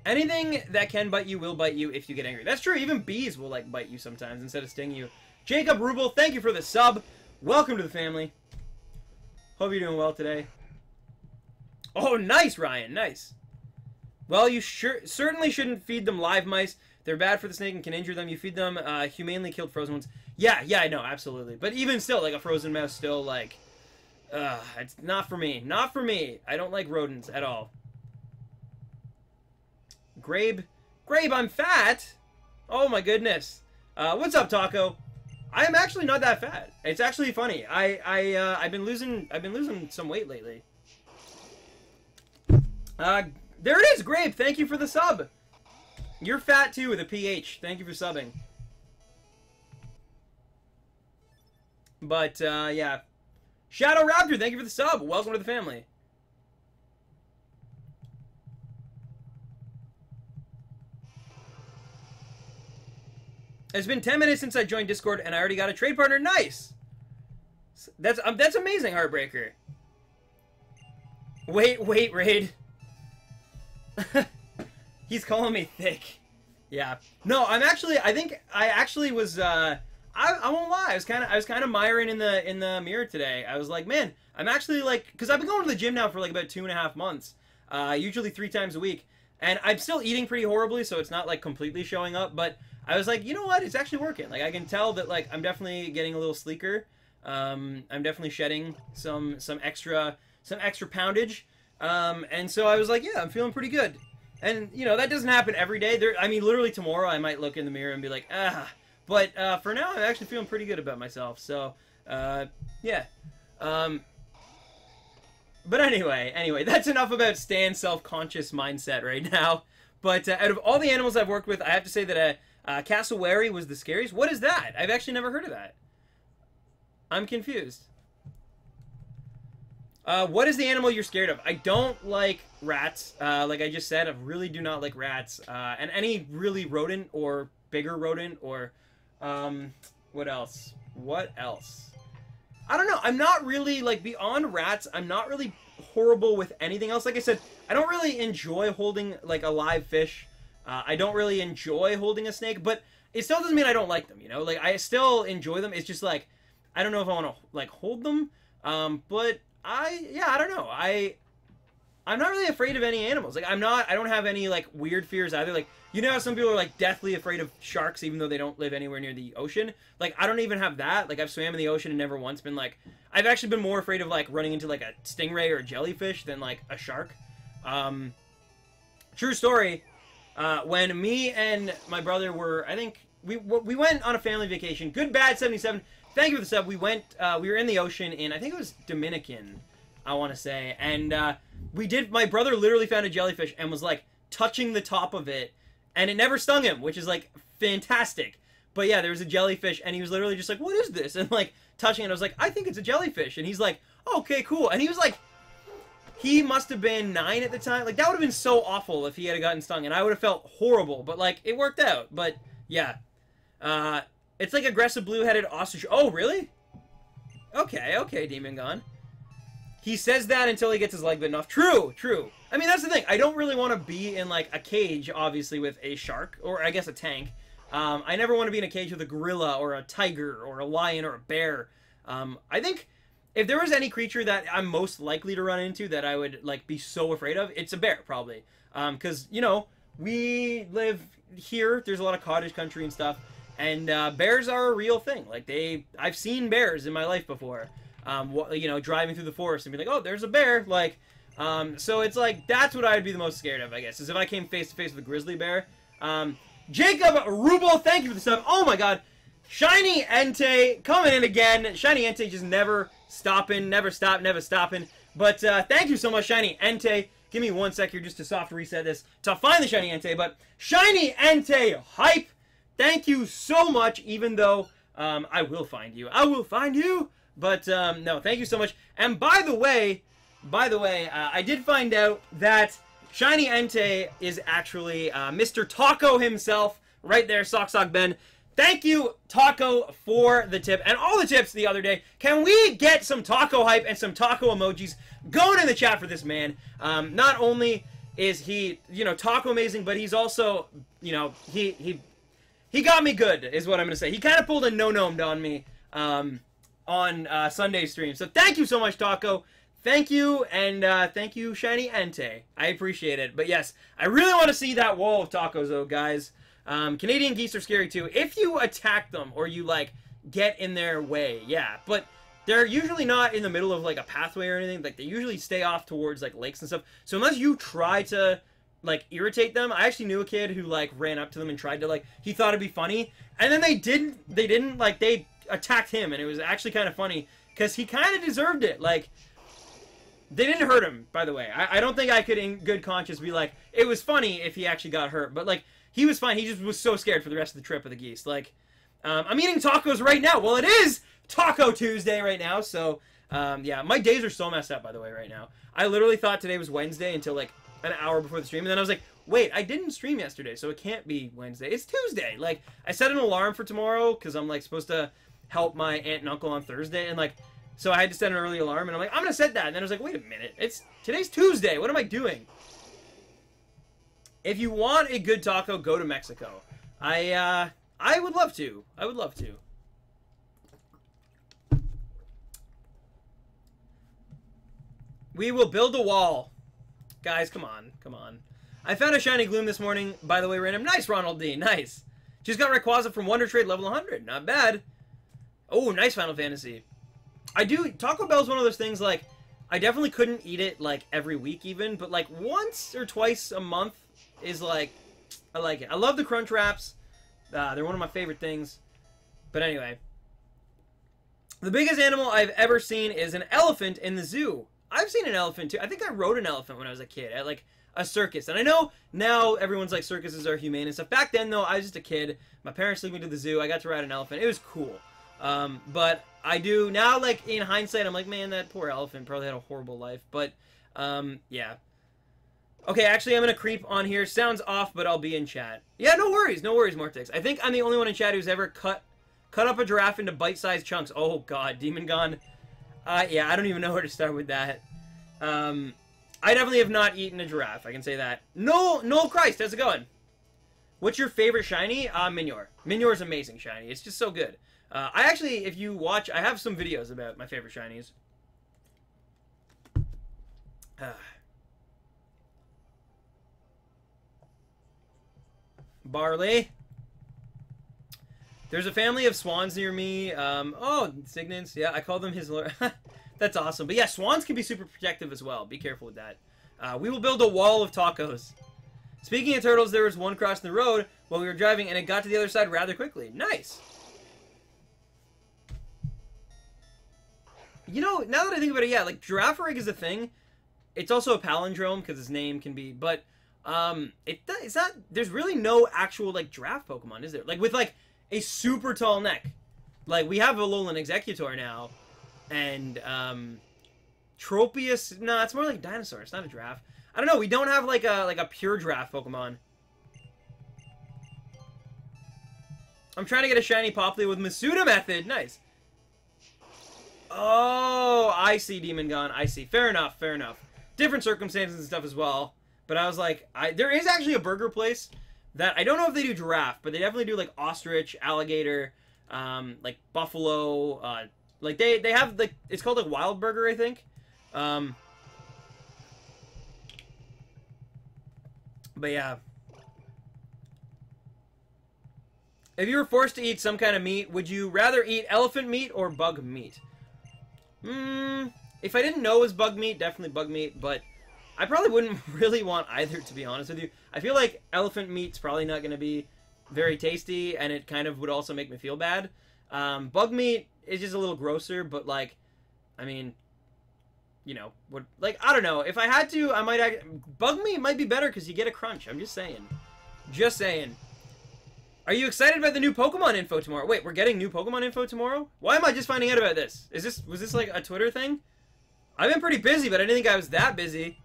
Anything that can bite you will bite you if you get angry. That's true. Even bees will, like, bite you sometimes instead of sting you. Jacob Rubel, thank you for the sub. Welcome to the family. Hope you're doing well today. Oh, nice, Ryan. Nice. Well, you certainly shouldn't feed them live mice. They're bad for the snake and can injure them. You feed them humanely killed frozen ones. Yeah, I know, absolutely. But even still, like, a frozen mouse still, like... it's not for me. Not for me. I don't like rodents at all. Grabe, I'm fat. Oh my goodness. What's up, Taco? I am actually not that fat. It's actually funny. I've been losing some weight lately. There it is, Grabe. Thank you for the sub. You're fat too with a PH. Thank you for subbing. But yeah. Shadow Raptor, thank you for the sub. Welcome to the family. It's been 10 minutes since I joined Discord, and I already got a trade partner. Nice! That's amazing, Heartbreaker. Wait, Raid. He's calling me thick. Yeah. No, I think I actually was, I won't lie, I was kind of miring in the mirror today. I was like, man, I'm actually, like, because I've been going to the gym now for, like, about 2.5 months. Usually 3 times a week. And I'm still eating pretty horribly, so it's not, like, completely showing up, but... I was like, you know what? It's actually working. Like, I can tell that, like, I'm definitely getting a little sleeker. I'm definitely shedding some extra poundage. And so I was like, yeah, I'm feeling pretty good. And, you know, that doesn't happen every day. I mean, literally tomorrow I might look in the mirror and be like, ah. But for now, I'm actually feeling pretty good about myself. So, yeah. But anyway, that's enough about Stan's self-conscious mindset right now. But out of all the animals I've worked with, I have to say that cassowary was the scariest. What is that? I've actually never heard of that. I'm confused. What is the animal you're scared of? I don't like rats. Like I just said, I really do not like rats. And any really rodent or bigger rodent or... what else? What else? I don't know. I'm not really, like, beyond rats, I'm not really horrible with anything else. Like I said, I don't really enjoy holding, like, a live fish. I don't really enjoy holding a snake, but it still doesn't mean I don't like them, you know? Like, I still enjoy them. It's just, like, I don't know if I want to, like, hold them. But I don't know. I'm not really afraid of any animals. Like, I don't have any, like, weird fears either. Like, you know how some people are, like, deathly afraid of sharks even though they don't live anywhere near the ocean? Like, I don't even have that. Like, I've swam in the ocean and never once been, like... I've actually been more afraid of, like, running into, like, a stingray or a jellyfish than, like, a shark. True story. When me and my brother were... I think... We went on a family vacation. Good Bad 77. Thank you for the sub. We went... we were in the ocean in... I think it was Dominican, I want to say. And, we did... My brother literally found a jellyfish and was, like, touching the top of it. And it never stung him, which is, like, fantastic. But, yeah, there was a jellyfish, and he was literally just like, what is this? And, like, touching it. I was like, I think it's a jellyfish. And he's like, oh, okay, cool. And he was, like... He must have been 9 at the time. Like, that would have been so awful if he had gotten stung. And I would have felt horrible. But, like, it worked out. But, yeah. It's like aggressive blue-headed ostrich. Oh, really? Okay, Demon Gone. He says that until he gets his leg bitten off. True. I mean, that's the thing. I don't really want to be in, like, a cage, obviously, with a shark. Or, I guess, a tank. I never want to be in a cage with a gorilla or a tiger or a lion or a bear. I think if there was any creature that I'm most likely to run into that I would, like, be so afraid of, it's a bear, probably. Because, you know, we live here. There's a lot of cottage country and stuff. And bears are a real thing. Like, I've seen bears in my life before. You know, driving through the forest and be like, oh, there's a bear. Like, so it's like, that's what I would be the most scared of, I guess, is if I came face to face with a grizzly bear. Jacob Rubel, thank you for the sub. Oh my god. Shiny Entei coming in again. Shiny Entei just never stopping. Never stopping. But thank you so much, Shiny Entei. Give me 1 sec here just to soft reset this to find the Shiny Entei. But Shiny Entei hype. Thank you so much, even though I will find you. But no, thank you so much. And by the way, I did find out that Shiny Entei is actually Mr. Taco himself right there, Sock Ben. Thank you, Taco, for the tip and all the tips the other day. Can we get some taco hype and some taco emojis going in the chat for this man? Not only is he, you know, taco amazing, but he's also, you know, he got me good, is what I'm going to say. He kind of pulled a no-nomed on me on Sunday stream. So thank you so much, Taco. Thank you, and thank you, Shiny Entei. I appreciate it. But yes, I really want to see that wall of tacos, though, guys. Canadian geese are scary, too. If you attack them, or you, like, get in their way, yeah. But they're usually not in the middle of, like, a pathway or anything. Like, they usually stay off towards, like, lakes and stuff. So unless you try to, like, irritate them. I actually knew a kid who, like, ran up to them and tried to, like, he thought it'd be funny. And then they didn't, like, they attacked him. And it was actually kind of funny, because he kind of deserved it. Like, they didn't hurt him, by the way. I don't think I could, in good conscience, be like, it was funny if he actually got hurt. But, like, he was fine. He just was so scared for the rest of the trip of the geese. Like, I'm eating tacos right now. Well, it is Taco Tuesday right now. So, yeah, my days are so messed up, by the way, right now. I literally thought today was Wednesday until, like, an hour before the stream. And then I was like, wait, I didn't stream yesterday, so it can't be Wednesday. It's Tuesday. Like, I set an alarm for tomorrow because I'm, like, supposed to help my aunt and uncle on Thursday. And, like, so I had to set an early alarm. And I'm like, I'm going to set that. And then I was like, wait a minute. Today's Tuesday. What am I doing? If you want a good taco, go to Mexico. I would love to. I would love to. We will build a wall. Guys, come on. Come on. I found a shiny Gloom this morning. By the way, random. Nice, Ronald D. Nice. Just got Rayquaza from Wonder Trade level 100. Not bad. Oh, nice Final Fantasy. Taco Bell's one of those things, like, I definitely couldn't eat it, like, every week even. But, like, once or twice a month is, like, I like it. I love the Crunch Wraps. They're one of my favorite things. But anyway. The biggest animal I've ever seen is an elephant in the zoo. I've seen an elephant, too. I think I rode an elephant when I was a kid at, like, a circus. And I know now everyone's like, circuses are humane and stuff. Back then, though, I was just a kid. My parents took me to the zoo. I got to ride an elephant. It was cool. But I do, now, like, in hindsight, I'm like, man, that poor elephant probably had a horrible life. But, yeah. Okay, actually, I'm going to creep on here. Sounds off, but I'll be in chat. Yeah, no worries. No worries, Mortix. I think I'm the only one in chat who's ever cut up a giraffe into bite-sized chunks. Oh, God. Demon Gone. Yeah, I don't even know where to start with that. I definitely have not eaten a giraffe. I can say that. Noel Christ, how's it going? What's your favorite shiny? Minior. Minior's amazing shiny. It's just so good. I actually, if you watch, I have some videos about my favorite shinies. Barley. There's a family of swans near me. Oh, Signants. Yeah, I call them his... That's awesome. But yeah, swans can be super protective as well. Be careful with that. We will build a wall of tacos. Speaking of turtles, there was one crossing the road while we were driving, and it got to the other side rather quickly. Nice. You know, now that I think about it, yeah, like, Girafarig is a thing. It's also a palindrome, because his name can be, but, it's not, there's really no actual, like, giraffe Pokemon, is there? Like, with, like, a super tall neck. Like, we have Alolan Executor now, and, Tropius, no, it's more like a dinosaur, it's not a giraffe. I don't know, we don't have, like a pure giraffe Pokemon. I'm trying to get a shiny Popplio with Masuda method, nice. Oh, I see, Demon Gone. I see. Fair enough, fair enough. Different circumstances and stuff as well. But I was like, there is actually a burger place that, I don't know if they do giraffe, but they definitely do, like, ostrich, alligator, like, buffalo, like, they have, like, it's called, like, Wild Burger, I think. But yeah. If you were forced to eat some kind of meat, would you rather eat elephant meat or bug meat? If I didn't know it was bug meat, definitely bug meat, but I probably wouldn't really want either, to be honest with you. I feel like elephant meat's probably not going to be very tasty, and it kind of would also make me feel bad. Bug meat is just a little grosser, but, like, I mean, you know, I don't know. If I had to, I might, bug meat might be better because you get a crunch. I'm just saying. Just saying. Are you excited about the new Pokemon info tomorrow? Wait, we're getting new Pokemon info tomorrow? Why am I just finding out about this? Was this like a Twitter thing? I've been pretty busy, but I didn't think I was that busy.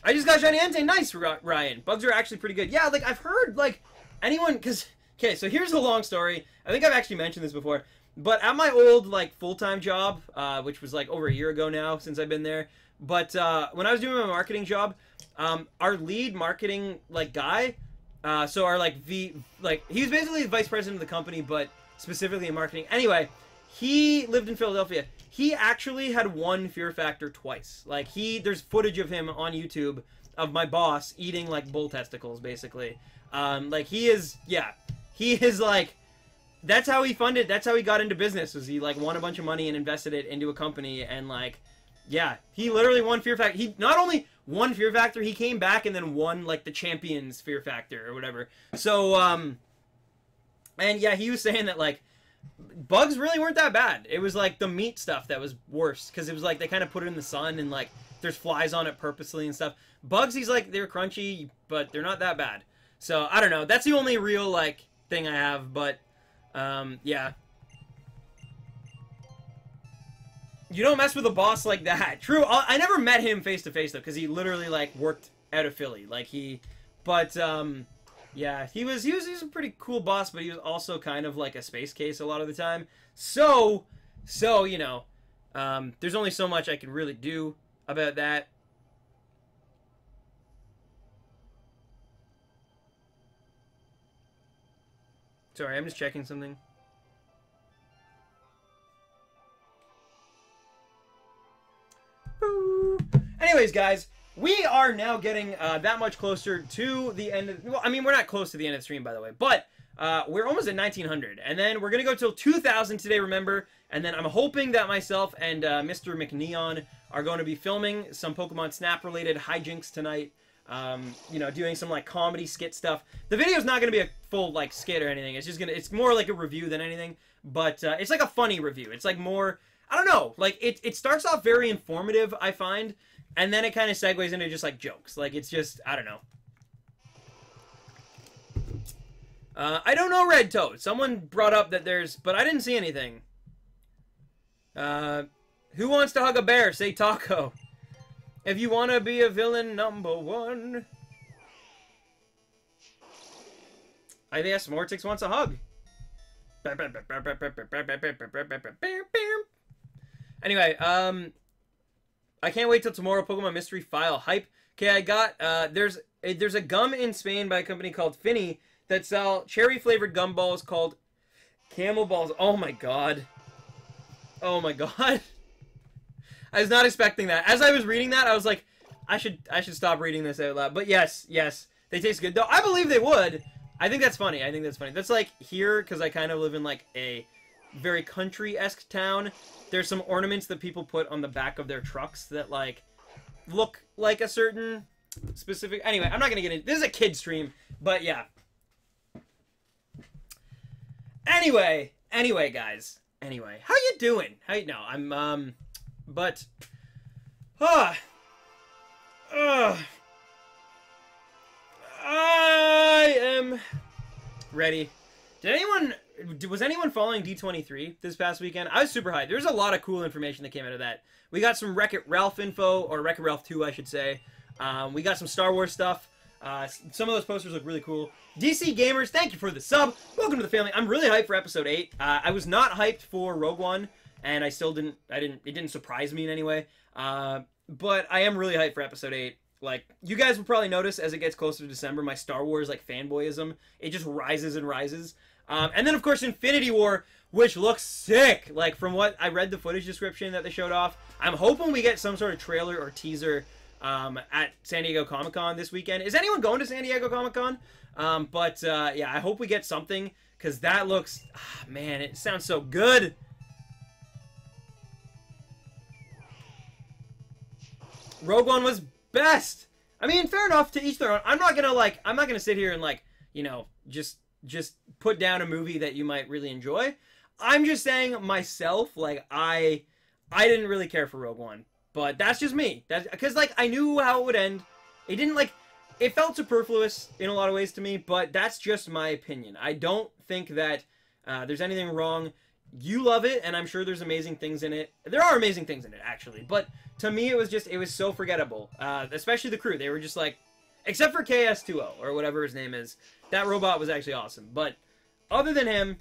I just got Shiny Entei. Nice, Ryan. Bugs are actually pretty good. Yeah, like, I've heard, like, anyone... Because, okay, so here's a long story. I think I've actually mentioned this before. But at my old, like, full-time job, which was, like, over a year ago now since I've been there. But when I was doing my marketing job, our lead marketing, like, guy... so our, like, he was basically the vice president of the company, but specifically in marketing. Anyway, he lived in Philadelphia. He actually had won Fear Factor twice. Like, there's footage of him on YouTube of my boss eating, like, bull testicles, basically. Like, he is, like, that's how he funded, that's how he got into business, was he, like, won a bunch of money and invested it into a company, and, like, yeah, he literally won Fear Factor. He not only won Fear Factor, he came back and then won, like, the Champions Fear Factor or whatever. So, and yeah, he was saying that, like, bugs really weren't that bad. It was, like, the meat stuff that was worse, because it was, like, they kind of put it in the sun, and, like, there's flies on it purposely and stuff. Bugs, he's like, they're crunchy, but they're not that bad. So, I don't know. That's the only real, like, thing I have, but, yeah. You don't mess with a boss like that. True, I never met him face-to-face, though, because he literally, like, worked out of Philly. Like, but, yeah, he was a pretty cool boss, but he was also kind of like a space case a lot of the time. So, you know, there's only so much I can really do about that. Sorry, I'm just checking something. Anyways, guys, we are now getting that much closer to the end of... Well, I mean, we're not close to the end of the stream, by the way, but we're almost at 1900, and then we're going to go till 2000 today, remember, and then I'm hoping that myself and Mr. McNeon are going to be filming some Pokemon Snap-related hijinks tonight, you know, doing some, like, comedy skit stuff. The video's not going to be a full, like, skit or anything. It's just going to... It's more like a review than anything, but it's like a funny review. It's like more... I don't know. Like, it starts off very informative, I find, and then it kind of segues into just, like, jokes. Like, it's just... I don't know. I don't know, Red Toad. Someone brought up that there's... But I didn't see anything. Who wants to hug a bear? Say Taco. If you want to be a villain, #1. I guess Mortix wants a hug. Anyway, I can't wait till tomorrow. Pokemon Mystery File hype. Okay, I got, there's a gum in Spain by a company called Finny that sell cherry-flavored gumballs called Camel Balls. Oh my god. Oh my god. I was not expecting that. As I was reading that, I was like, I should stop reading this out loud. But yes, they taste good. Though I believe they would. I think that's funny. I think that's funny. That's like here, because I kind of live in like a very country-esque town. There's some ornaments that people put on the back of their trucks that like look like a certain specific... Anyway, I'm not gonna get into... This is a kid stream, but yeah. Anyway, guys. Anyway, how you doing? No, I'm but I am ready. Was anyone following D23 this past weekend? I was super hyped. There's a lot of cool information that came out of that. We got some Wreck-It Ralph info, or Wreck-It Ralph 2, I should say. We got some Star Wars stuff. Some of those posters look really cool. DC Gamers, thank you for the sub. Welcome to the family. I'm really hyped for episode 8. I was not hyped for Rogue One, and it didn't surprise me in any way. But I am really hyped for episode 8. Like, you guys will probably notice as it gets closer to December, my Star Wars, like, fanboyism, it just rises and rises. And then, of course, Infinity War, which looks sick. Like, from what I read the footage description that they showed off, I'm hoping we get some sort of trailer or teaser at San Diego Comic-Con this weekend. Is anyone going to San Diego Comic-Con? Yeah, I hope we get something, because that looks... man, it sounds so good. Rogue One was best. I mean, fair enough, to each their own. I'm not gonna sit here and, like, you know, just put down a movie that you might really enjoy. I'm just saying myself, like, I didn't really care for Rogue One. But that's just me. That's because, like, I knew how it would end. It didn't, like... It felt superfluous in a lot of ways to me, but that's just my opinion. I don't think that there's anything wrong you love it, and I'm sure there's amazing things in it. There are amazing things in it, actually. But to me, it was so forgettable. Especially the crew. They were just like, except for KS2O, or whatever his name is. That robot was actually awesome. But other than him,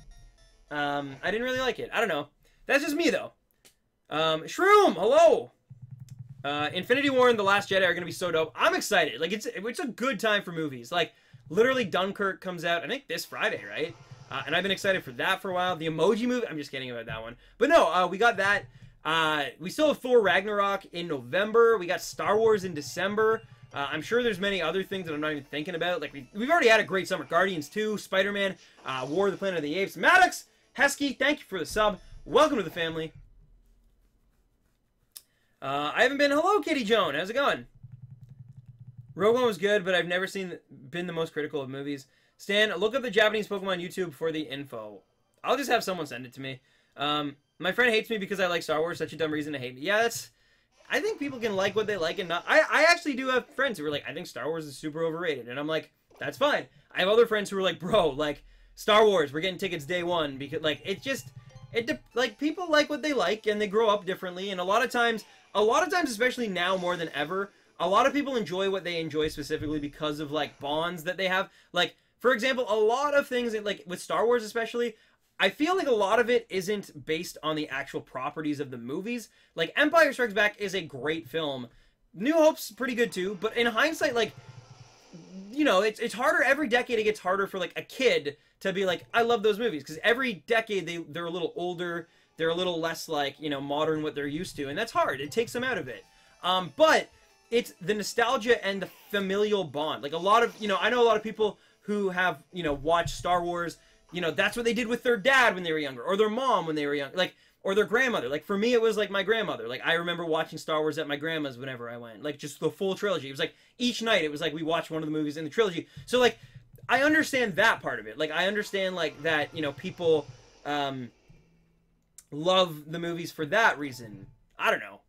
I didn't really like it. I don't know. That's just me, though. Shroom, hello! Infinity War and The Last Jedi are going to be so dope. I'm excited. Like, it's a good time for movies. Like, literally, Dunkirk comes out, I think, this Friday, right? And I've been excited for that for a while. The Emoji Movie, I'm just kidding about that one. But no, we got that. We still have Thor Ragnarok in November. We got Star Wars in December. I'm sure there's many other things that I'm not even thinking about. Like, we've already had a great summer. Guardians 2, Spider-Man, War of the Planet of the Apes. Maddox, Hesky, thank you for the sub. Welcome to the family. I haven't been... Hello, Kitty Joan. How's it going? Rogue One was good, but I've never been the most critical of movies. Stan, look up the Japanese Pokemon YouTube for the info. I'll just have someone send it to me. My friend hates me because I like Star Wars. Such a dumb reason to hate me. Yeah, that's... I think people can like what they like and not... I actually do have friends who are like, I think Star Wars is super overrated. And I'm like, that's fine. I have other friends who are like, bro, like, Star Wars, we're getting tickets day one. Because, like, it just... like, people like what they like, and they grow up differently. And a lot of times, especially now more than ever, a lot of people enjoy what they enjoy specifically because of, like, bonds that they have. Like, for example, a lot of things, like, with Star Wars especially, I feel like a lot of it isn't based on the actual properties of the movies. Like, Empire Strikes Back is a great film. New Hope's pretty good too, but in hindsight, like, you know, it's harder. Every decade it gets harder for, like, a kid to be like, I love those movies. Because every decade they're a little older, they're a little less, like, you know, modern what they're used to. And that's hard. It takes them out of it. But it's the nostalgia and the familial bond. Like, a lot of, you know, I know a lot of people who have, you know, watched Star Wars, you know, that's what they did with their dad when they were younger, or their mom when they were young, like, or their grandmother. Like, for me, it was, like, my grandmother. Like, I remember watching Star Wars at my grandma's whenever I went. Like, just the full trilogy. It was, like, each night, it was, like, we watched one of the movies in the trilogy. So, like, I understand that part of it. Like, I understand, like, that, you know, people, love the movies for that reason. I don't know.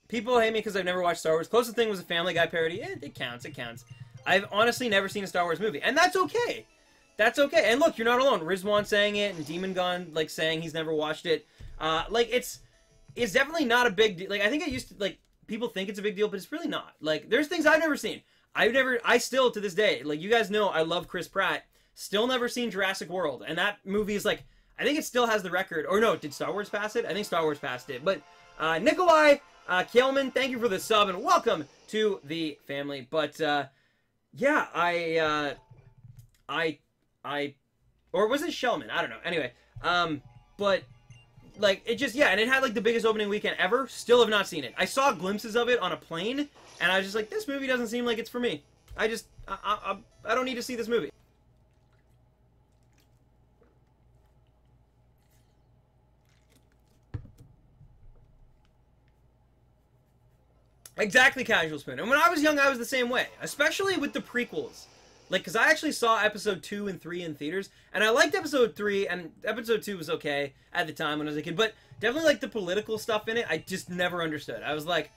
People hate me because I've never watched Star Wars. Closest thing was a Family Guy parody. It counts, it counts. I've honestly never seen a Star Wars movie, and that's okay. That's okay. And look, you're not alone. Rizwan saying it, and Demon Gun, like, saying he's never watched it. Like, it's definitely not a big deal. Like, I think it used to, like, people think it's a big deal, but it's really not. Like, there's things I've never seen. I still, to this day, like, you guys know I love Chris Pratt, still never seen Jurassic World, and that movie is, like, I think it still has the record. Or no, did Star Wars pass it? I think Star Wars passed it. But, Nikolai Kjelman, thank you for the sub, and welcome to the family. But, yeah, or was it Shellman? I don't know. Anyway, but, like, it just, yeah, and it had, like, the biggest opening weekend ever. Still have not seen it. I saw glimpses of it on a plane, and I was just like, this movie doesn't seem like it's for me. I don't need to see this movie. Exactly, Casual Spoon. And when I was young, I was the same way. Especially with the prequels. Like, because I actually saw episode 2 and 3 in theaters, and I liked episode 3, and episode 2 was okay at the time when I was a kid, but definitely, like, the political stuff in it, I just never understood. I was like,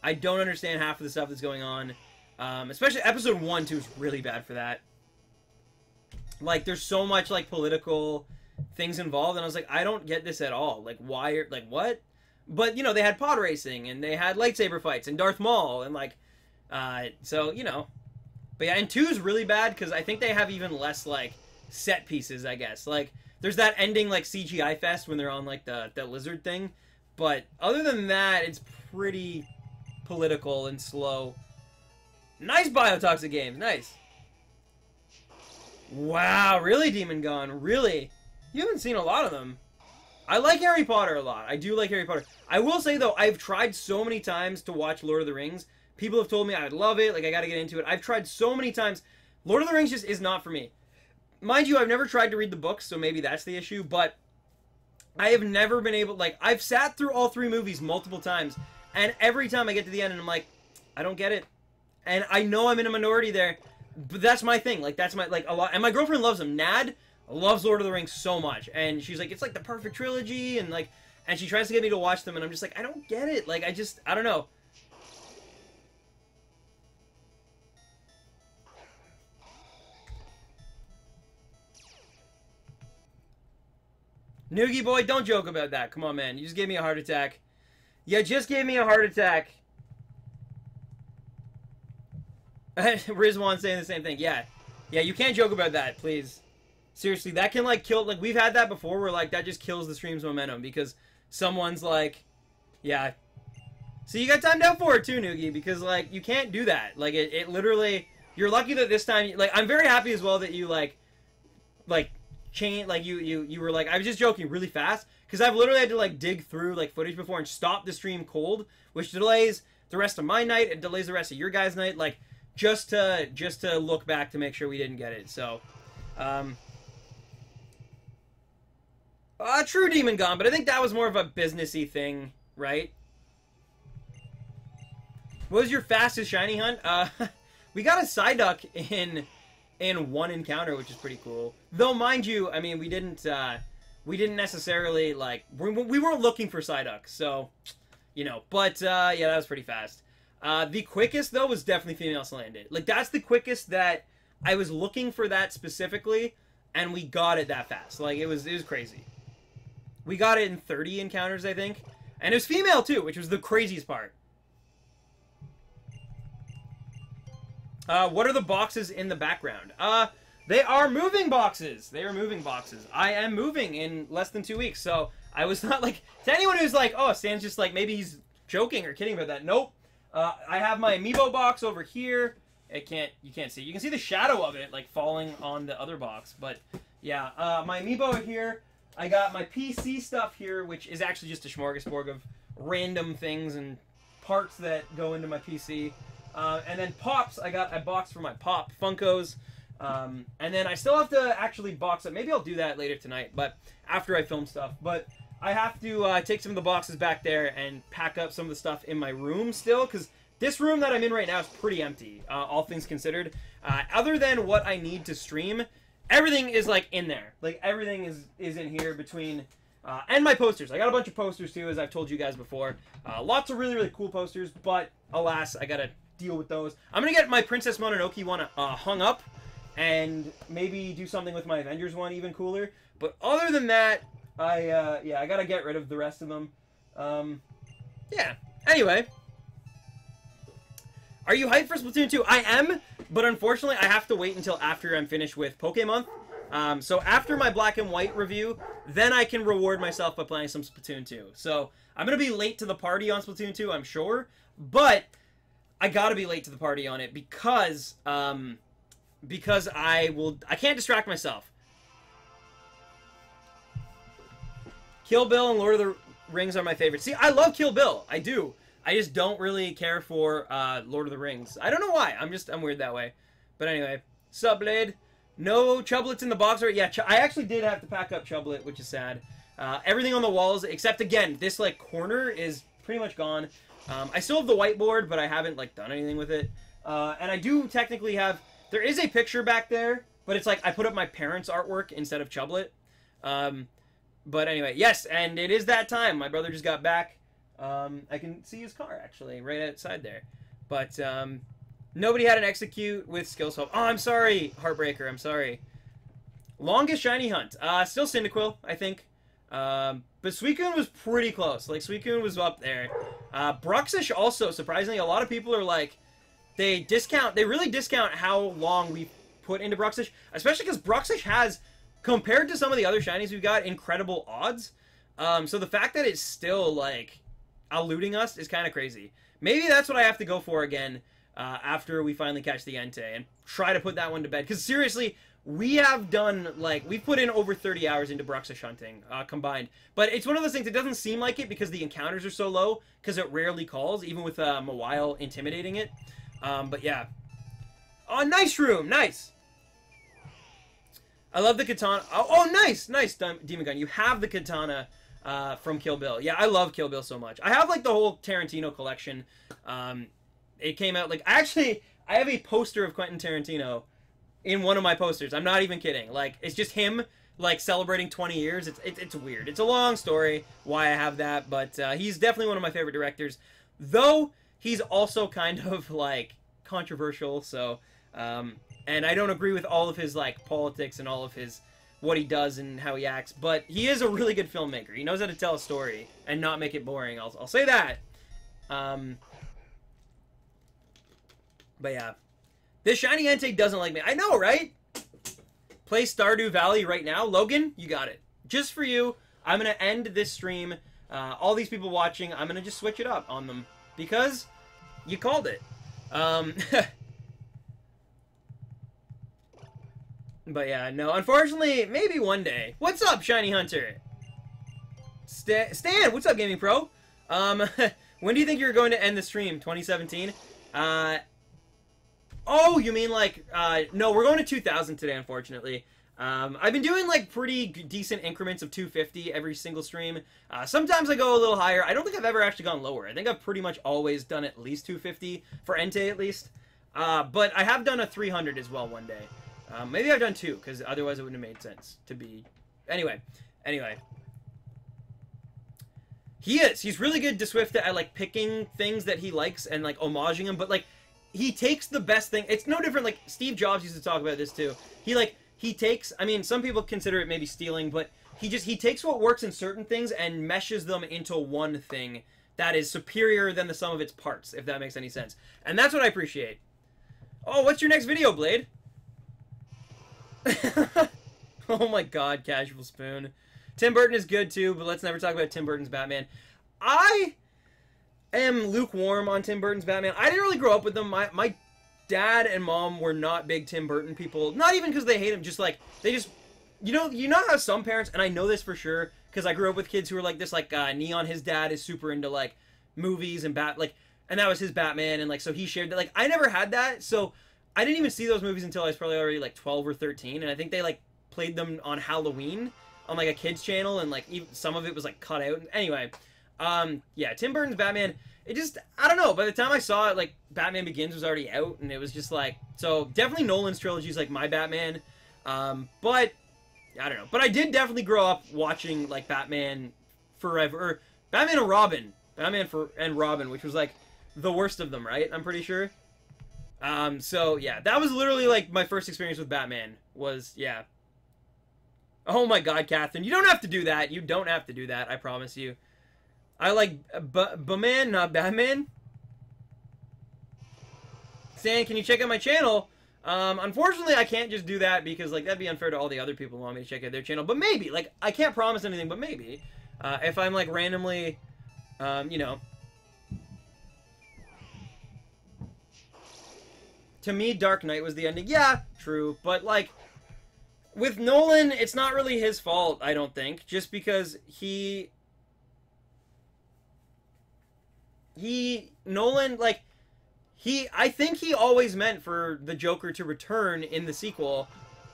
I don't understand half of the stuff that's going on. Especially episode 1, too, is really bad for that. Like, there's so much, like, political things involved, and I was like, I don't get this at all. Like, why, like, what? But, you know, they had pod racing, and they had lightsaber fights, and Darth Maul, and, like, so, you know. But yeah, and 2's really bad, because I think they have even less, like, set pieces, I guess. Like, there's that ending, like, CGI fest when they're on, like, the lizard thing. But other than that, it's pretty political and slow. Nice Biotoxic games, nice. Wow, really, Demon Gun? Really? You haven't seen a lot of them. I like Harry Potter a lot. I do like Harry Potter. I will say, though, I've tried so many times to watch Lord of the Rings. People have told me I would love it, like, I gotta get into it. I've tried so many times. Lord of the Rings just is not for me. Mind you, I've never tried to read the books, so maybe that's the issue, but I have never been able, like, I've sat through all 3 movies multiple times, and every time I get to the end and I'm like, I don't get it. And I know I'm in a minority there, but that's my thing. Like, that's my, like, a lot, and my girlfriend loves them. Nad loves Lord of the Rings so much, and she's like, it's like the perfect trilogy, and like, and she tries to get me to watch them, and I'm just like, I don't get it. Like, I don't know. Noogie boy, don't joke about that. Come on, man. You just gave me a heart attack. You just gave me a heart attack. Rizwan saying the same thing. Yeah. Yeah, you can't joke about that, please. Seriously, that can, like, kill... Like, we've had that before where, like, that just kills the stream's momentum because someone's, like... Yeah. So you got timed out for it, too, Noogie, because, like, you can't do that. Like, it literally... You're lucky that this time... Like, I'm very happy as well that you, like... Chain... Like, you were, like... I was just joking really fast because I've literally had to, like, dig through, like, footage before and stop the stream cold, which delays the rest of my night. It delays the rest of your guys' night. Like... Just to look back to make sure we didn't get it. So, true Demon Gone, but I think that was more of a businessy thing, right? What was your fastest shiny hunt? We got a Psyduck in one encounter, which is pretty cool. Though, mind you, I mean, we didn't necessarily, like, we weren't looking for Psyduck, so, you know. But, yeah, that was pretty fast. The quickest, though, was definitely female Salandit. Like, that's the quickest that I was looking for that specifically, and we got it that fast. Like, it was crazy. We got it in 30 encounters, I think. And it was female, too, which was the craziest part. What are the boxes in the background? They are moving boxes. They are moving boxes. I am moving in less than 2 weeks, so I was not, like... To anyone who's like, oh, Stan's just, like, maybe he's joking or kidding about that. Nope. I have my amiibo box over here. You can't see. You can see the shadow of it, like, falling on the other box. But, yeah, my amiibo here. I got my PC stuff here, which is actually just a smorgasbord of random things and parts that go into my PC. And then Pops, I got a box for my Pop Funkos. And then I still have to actually box it. Maybe I'll do that later tonight, but after I film stuff. But I have to take some of the boxes back there and pack up some of the stuff in my room still, because this room that I'm in right now is pretty empty, all things considered. Other than what I need to stream, everything is, like, in there. Like, everything is in here between... and my posters. I got a bunch of posters, too, as I've told you guys before. Lots of really, really cool posters, but, alas, I gotta deal with those. I'm gonna get my Princess Mononoke one hung up, and maybe do something with my Avengers one even cooler. But other than that... yeah, I gotta get rid of the rest of them. Yeah. Anyway. Are you hyped for Splatoon 2? I am, but unfortunately I have to wait until after I'm finished with Pokémon. So after my Black and White review, then I can reward myself by playing some Splatoon 2. So I'm gonna be late to the party on Splatoon 2, I'm sure. But I gotta be late to the party on it because I can't distract myself. Kill Bill and Lord of the Rings are my favorites. See, I love Kill Bill. I do. I just don't really care for Lord of the Rings. I don't know why. I'm weird that way. But anyway, Subblade. No Chublets in the box. Yeah, I actually did have to pack up Chublet, which is sad. Everything on the walls, except, again, this, like, corner is pretty much gone. I still have the whiteboard, but I haven't, like, done anything with it. And I do technically have... There is a picture back there, but it's like I put up my parents' artwork instead of Chublet. But anyway, yes, and it is that time. My brother just got back. I can see his car, actually, right outside there. But nobody had an execute with skill swap. Oh, I'm sorry, Heartbreaker. I'm sorry. Longest shiny hunt. Still Cyndaquil, I think. But Suicune was pretty close. Like, Suicune was up there. Bruxish also, surprisingly, a lot of people are like, they really discount how long we put into Bruxish, especially because Bruxish has, compared to some of the other shinies we've got, incredible odds. So the fact that it's still, like, eluding us is kind of crazy. Maybe that's what I have to go for again after we finally catch the Entei and try to put that one to bed. Because seriously, we have done, like, we've put in over 30 hours into Bruxish hunting combined. But it's one of those things, it doesn't seem like it because the encounters are so low, because it rarely calls, even with Mawile intimidating it. But yeah. Oh, nice room! Nice! I love the katana. Oh, nice! Nice, Demon Gun. You have the katana from Kill Bill. Yeah, I love Kill Bill so much. I have, like, the whole Tarantino collection. It came out, like... I have a poster of Quentin Tarantino in one of my posters. I'm not even kidding. Like, it's just him, like, celebrating 20 years. It's weird. It's a long story why I have that, but he's definitely one of my favorite directors. Though, he's also kind of, like, controversial, so... and I don't agree with all of his, like, politics and all of his what he does and how he acts, but he is a really good filmmaker. He knows how to tell a story and not make it boring. I'll say that. But yeah. This Shiny Entei doesn't like me. I know, right? Play Stardew Valley right now. Logan, you got it. Just for you, I'm going to end this stream. All these people watching, I'm going to just switch it up on them. Because you called it. But yeah, no. Unfortunately, maybe one day. What's up, Shiny Hunter? Stan, what's up, Gaming Pro? When do you think you're going to end the stream? 2017? Oh, you mean like, no, we're going to 2000 today, unfortunately. I've been doing like pretty decent increments of 250 every single stream. Sometimes I go a little higher. I don't think I've ever actually gone lower. I think I've pretty much always done at least 250 for Entei at least. But I have done a 300 as well one day. Maybe I've done 2, because otherwise it wouldn't have made sense to be... Anyway. He's really good to Swift at, like, picking things that he likes and, like, homaging them, but, like, he takes the best thing. It's no different, like, Steve Jobs used to talk about this, too. He takes... I mean, some people consider it maybe stealing, but he takes what works in certain things and meshes them into one thing that is superior than the sum of its parts, if that makes any sense. And that's what I appreciate. Oh, what's your next video, Blade? Oh my god, Casual Spoon. Tim Burton is good too, but let's never talk about Tim Burton's Batman. I am lukewarm on Tim Burton's Batman. I didn't really grow up with them. My dad and mom were not big Tim Burton people. Not even because they hate him, just like, they just... You know how some parents, and I know this for sure, because I grew up with kids who were like this, like, Neon, his dad is super into, like, movies and and that was his Batman, and, like, so he shared that. Like, I never had that, so... I didn't even see those movies until I was probably already, like, 12 or 13, and I think they, like, played them on Halloween on, like, a kid's channel, and, like, even some of it was, like, cut out. Anyway, yeah, Tim Burton's Batman, it just, I don't know, by the time I saw it, like, Batman Begins was already out, and it was just, like, so, definitely Nolan's trilogy is, like, my Batman, but, I don't know, but I did definitely grow up watching, like, Batman Forever, or Batman and Robin, and Robin, which was, like, the worst of them, right? I'm pretty sure. So, yeah, that was literally, like, my first experience with Batman, was, yeah. Oh my god, Catherine, you don't have to do that. You don't have to do that, I promise you. I like, B-Man, not Batman. Stan, can you check out my channel? Unfortunately, I can't just do that, because, like, that'd be unfair to all the other people who want me to check out their channel, but maybe, like, I can't promise anything, but maybe. If I'm, like, randomly, you know... To me, Dark Knight was the ending. Yeah, true. But, like, with Nolan, it's not really his fault, I don't think. Just because Nolan, like, I think he always meant for the Joker to return in the sequel.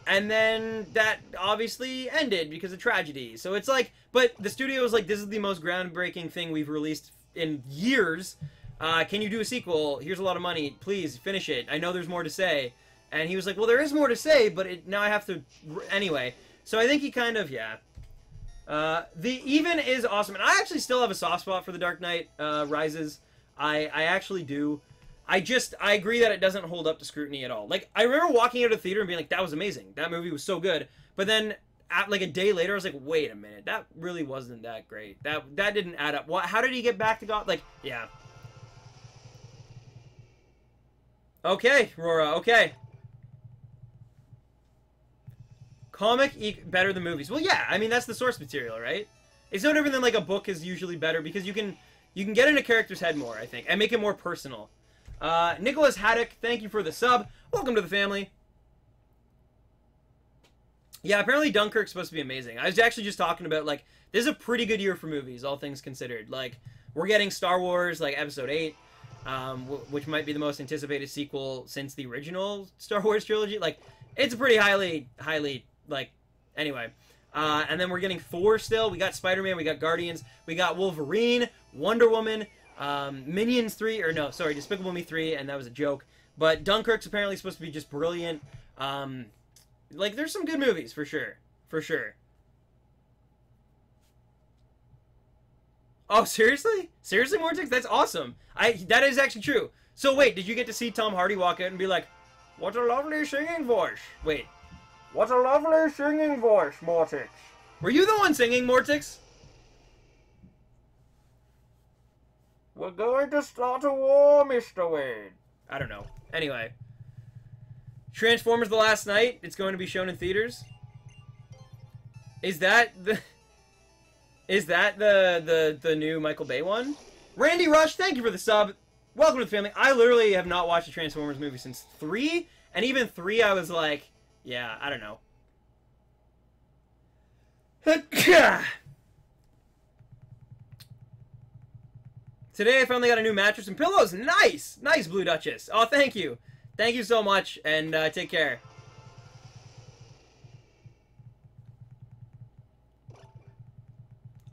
And then that obviously ended because of tragedy. So it's like, but the studio was like, this is the most groundbreaking thing we've released in years. Can you do a sequel? Here's a lot of money. Please, finish it. I know there's more to say. And he was like, well, there is more to say, but now I have to... Anyway. So I think he kind of, yeah. The Even is awesome. And I actually still have a soft spot for The Dark Knight Rises. I actually do. I agree that it doesn't hold up to scrutiny at all. Like, I remember walking out of the theater and being like, that was amazing. That movie was so good. But then, like a day later, I was like, wait a minute. That really wasn't that great. That didn't add up. How did he get back to God? Like, yeah. Okay, Rora, okay. Comic better than movies. Well, yeah, I mean, that's the source material, right? It's no different than, like, a book is usually better, because you can get in a character's head more, I think, and make it more personal. Nicholas Haddock, thank you for the sub. Welcome to the family. Yeah, apparently Dunkirk's supposed to be amazing. I was actually just talking about, like, this is a pretty good year for movies, all things considered. Like, we're getting Star Wars, like, Episode 8. Which might be the most anticipated sequel since the original Star Wars trilogy. Like, it's a pretty highly, like, anyway. And then we're getting Thor still. We got Spider-Man, we got Guardians, we got Wolverine, Wonder Woman, Minions 3, or no, sorry, Despicable Me 3, and that was a joke. But Dunkirk's apparently supposed to be just brilliant. Like, there's some good movies, for sure. For sure. Oh, seriously? Seriously, Mortix? That's awesome. That is actually true. So wait, did you get to see Tom Hardy walk out and be like, what a lovely singing voice? Wait, What a lovely singing voice, Mortix. Were you the one singing, Mortix? We're going to start a war, Mr. Wade. I don't know. Anyway. Transformers The Last Night. It's going to be shown in theaters. Is that the... Is that the new Michael Bay one? Randy Rush, thank you for the sub. Welcome to the family. I literally have not watched a Transformers movie since 3. And even 3, I was like, yeah, I don't know. Today I finally got a new mattress and pillows. Nice! Nice, Blue Duchess. Oh, thank you. Thank you so much, and take care.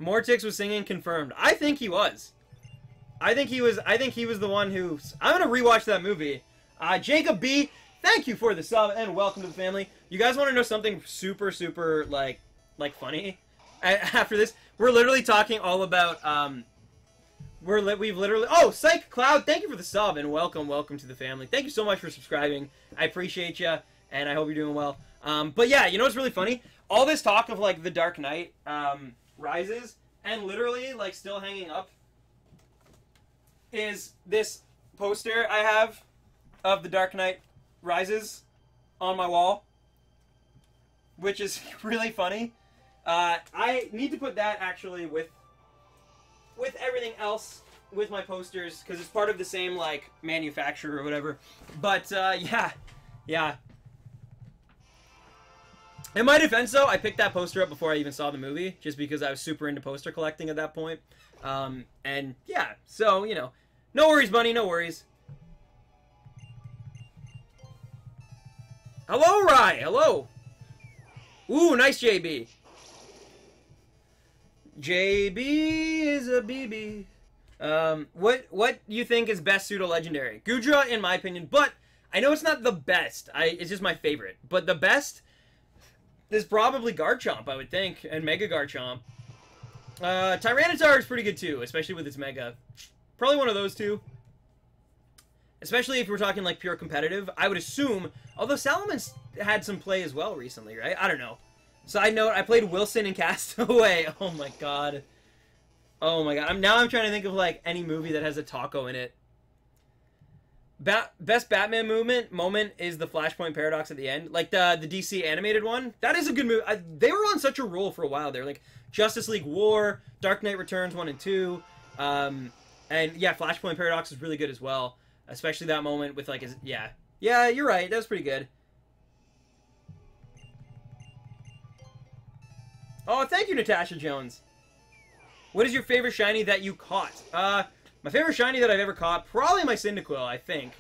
Mortix was singing, confirmed. I think he was. I think he was the one who... I'm gonna rewatch that movie. Jacob B, thank you for the sub, and welcome to the family. You guys want to know something super, super, like funny? After this, we're literally talking all about, we've literally... Oh, Psych Cloud, thank you for the sub, and welcome to the family. Thank you so much for subscribing. I appreciate you, and I hope you're doing well. But yeah, you know what's really funny? All this talk of, like, The Dark Knight, Rises, and literally, like, still hanging up is this poster I have of The Dark Knight Rises on my wall, which is really funny. I need to put that, actually, with everything else, with my posters, because it's part of the same, like, manufacturer or whatever. But, yeah. In my defense, though, I picked that poster up before I even saw the movie, just because I was super into poster collecting at that point. And, yeah, so, you know, no worries, Bunny, no worries. Hello, Rye, hello. Ooh, nice JB. JB is a BB. What you think is best pseudo-legendary? Gudra, in my opinion, but I know it's not the best. It's just my favorite. But the best is probably Garchomp, I would think, and Mega Garchomp. Tyranitar is pretty good too, especially with its Mega. Probably one of those two. Especially if we're talking like pure competitive, I would assume. Although Salamence had some play as well recently, right? I don't know. Side note, I played Wilson in Castaway. Oh my god. Oh my god. Now I'm trying to think of like any movie that has a taco in it. Best Batman moment is the Flashpoint Paradox at the end. Like the DC animated one. That is a good movie. They were on such a roll for a while there. Like Justice League War, Dark Knight Returns 1 and 2. And yeah, Flashpoint Paradox is really good as well. Especially that moment with like his... Yeah. Yeah, you're right. That was pretty good. Oh, thank you, Natasha Jones. What is your favorite shiny that you caught? My favorite shiny that I've ever caught, probably my Cyndaquil, I think.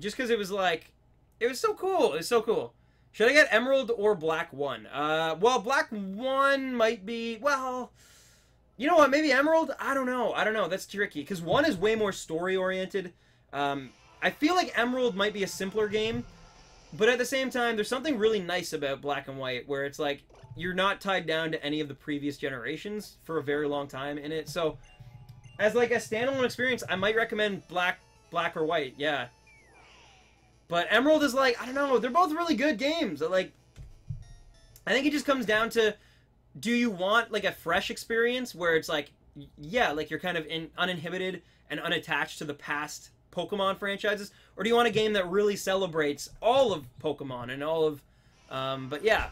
Just because it was like... It was so cool. It was so cool. Should I get Emerald or Black 1? Well, Black 1 might be... Well... You know what? Maybe Emerald? I don't know. I don't know. That's tricky. Because 1 is way more story-oriented. I feel like Emerald might be a simpler game. But at the same time, there's something really nice about Black and White, where it's like, you're not tied down to any of the previous generations for a very long time in it. So, as like a standalone experience, I might recommend Black or White, yeah. But Emerald is like, I don't know, they're both really good games. Like, I think it just comes down to, do you want like a fresh experience where it's like, yeah, like you're kind of uninhibited and unattached to the past Pokemon franchises, or do you want a game that really celebrates all of Pokemon and all of, but yeah.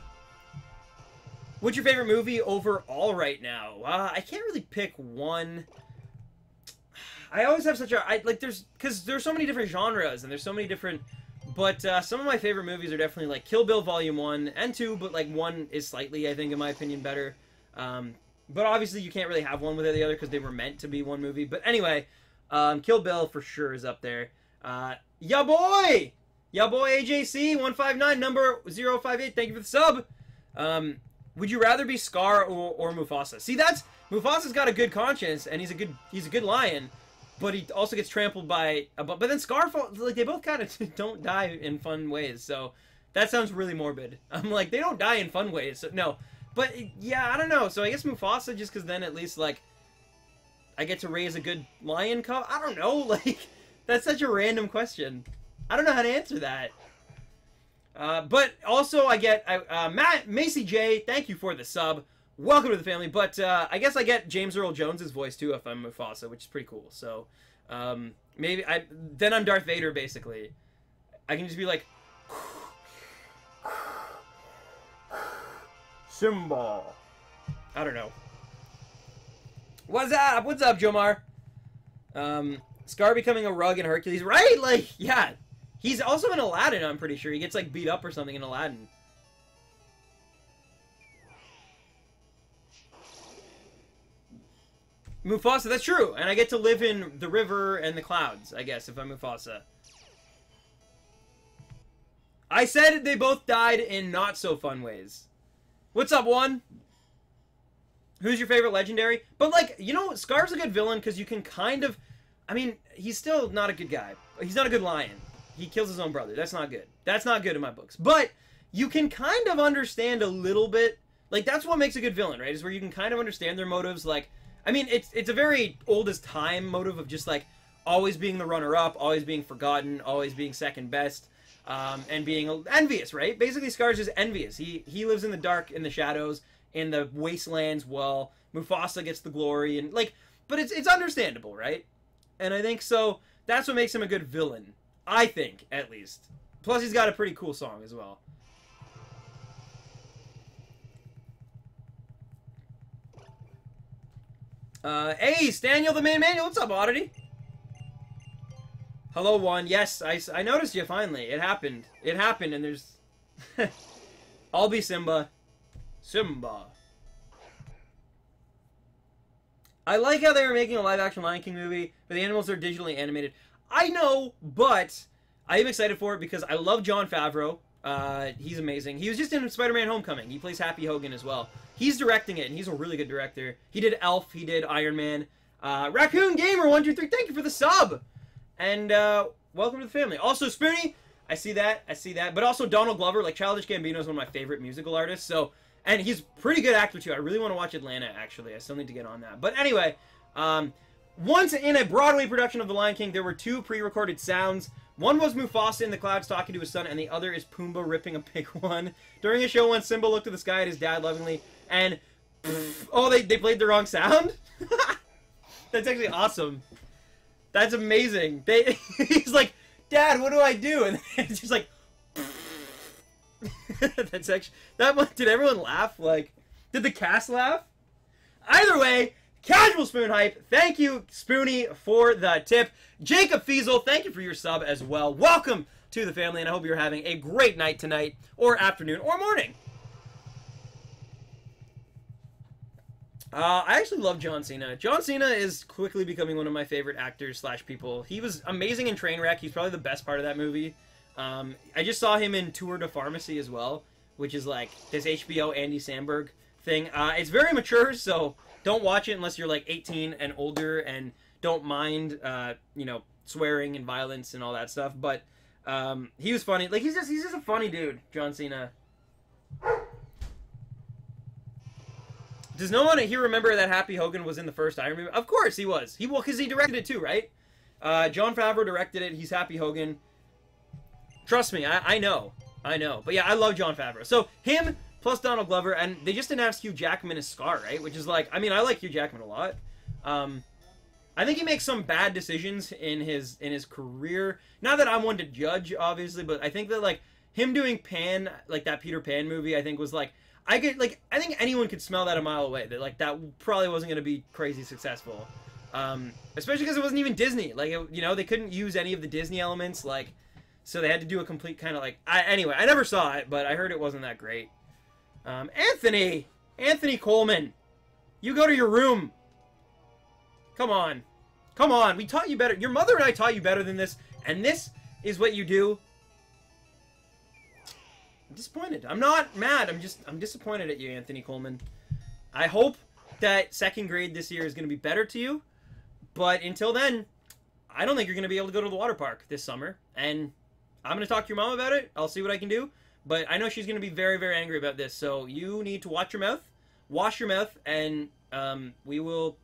What's your favorite movie overall right now? I can't really pick one. I always have such a, because there's so many different genres and there's so many different, but some of my favorite movies are definitely like Kill Bill Volume 1 and 2, but like 1 is slightly, I think, in my opinion, better. But obviously you can't really have one without the other because they were meant to be one movie. But anyway, Kill Bill for sure is up there. Ya boy! Ya boy AJC159, number 058, thank you for the sub! Would you rather be Scar or Mufasa? See, Mufasa's got a good conscience, and he's a good lion, but he also gets trampled by but then Scar, like, they both kind of don't die in fun ways, so that sounds really morbid. I'm like, they don't die in fun ways, so no. But, yeah, I don't know, so I guess Mufasa, just because then at least, like, I get to raise a good lion cub? I don't know, like, that's such a random question. I don't know how to answer that. But also I get Macy J. Thank you for the sub. Welcome to the family. But I guess I get James Earl Jones's voice too if I'm Mufasa, which is pretty cool. So maybe then I'm Darth Vader basically. I can just be like, Simba. I don't know. What's up? What's up, Jomar? Scar becoming a rug in Hercules, right? Like, yeah. He's also in Aladdin, I'm pretty sure. He gets, like, beat up or something in Aladdin. Mufasa, that's true. And I get to live in the river and the clouds, I guess, if I'm Mufasa. I said they both died in not-so-fun ways. What's up, one? Who's your favorite legendary? But, like, you know, Scar's a good villain because you can kind of... I mean, he's still not a good guy. He's not a good lion. He kills his own brother. That's not good. That's not good in my books. But you can kind of understand a little bit. Like, that's what makes a good villain, right? Is where you can kind of understand their motives. Like, I mean, it's a very oldest time motive of just, like, always being the runner-up, always being forgotten, always being second best, and being envious, right? Basically, Scar's just envious. He lives in the dark, in the shadows, in the wastelands, while Mufasa gets the glory. And, like, but it's understandable, right? And I think so. That's what makes him a good villain. I think, at least. Plus, he's got a pretty cool song as well. Hey, Staniel the main manual. What's up, Oddity? Hello, one. Yes, I noticed you finally. It happened. It happened, and there's... I'll be Simba. Simba. I like how they were making a live-action Lion King movie, but the animals are digitally animated. I know, but I am excited for it because I love Jon Favreau. He's amazing. He was just in Spider-Man Homecoming. He plays Happy Hogan as well. He's directing it, and he's a really good director. He did Elf. He did Iron Man. Raccoon Gamer 123, thank you for the sub, and welcome to the family. Also, Spoonie, I see that. I see that. But also Donald Glover, like Childish Gambino is one of my favorite musical artists. So, and he's a pretty good actor too. I really want to watch Atlanta. Actually, I still need to get on that. But anyway. Once in a Broadway production of The Lion King, there were two pre-recorded sounds. One was Mufasa in the clouds talking to his son, and the other is Pumbaa ripping a big one. During a show when Simba looked at the sky at his dad lovingly, and... oh, they played the wrong sound? That's actually awesome. That's amazing. He's like, Dad, what do I do? And it's just like... That's actually... That one, did everyone laugh? Like, did the cast laugh? Either way... Casual Spoon Hype, thank you, Spoonie, for the tip. Jacob Fiesel, thank you for your sub as well. Welcome to the family, and I hope you're having a great night tonight, or afternoon, or morning. I actually love John Cena. John Cena is quickly becoming one of my favorite actors / people. He was amazing in Trainwreck. He's probably the best part of that movie. I just saw him in Tour de Pharmacy as well, which is like this HBO Andy Samberg thing. It's very mature, so... Don't watch it unless you're like 18 and older and don't mind, you know, swearing and violence and all that stuff. But he was funny. Like he's just a funny dude, John Cena. Does no one here remember that Happy Hogan was in the first Iron Man? Of course he was. Because he directed it too, right? Jon Favreau directed it. He's Happy Hogan. Trust me, I know. But yeah, I love Jon Favreau. So him. Plus Donald Glover, and they just announced Hugh Jackman as Scar, right? Which is like, I mean, I like Hugh Jackman a lot. I think he makes some bad decisions in his career. Not that I'm one to judge, obviously, but I think that like him doing Pan, like that Peter Pan movie, I think was like, I think anyone could smell that a mile away. That like that probably wasn't going to be crazy successful, especially because it wasn't even Disney. Like you know, they couldn't use any of the Disney elements, like so they had to do a complete kind of like. Anyway, I never saw it, but I heard it wasn't that great. Anthony Coleman, you go to your room. Come on. We taught you better. Your mother and I taught you better than this, and this is what you do. I'm disappointed. I'm not mad. I'm disappointed at you, Anthony Coleman. I hope that second grade this year is going to be better to you, but until then, I don't think you're going to be able to go to the water park this summer, and I'm going to talk to your mom about it. I'll see what I can do. But I know she's going to be very, very angry about this. So you need to watch your mouth, wash your mouth, and we will...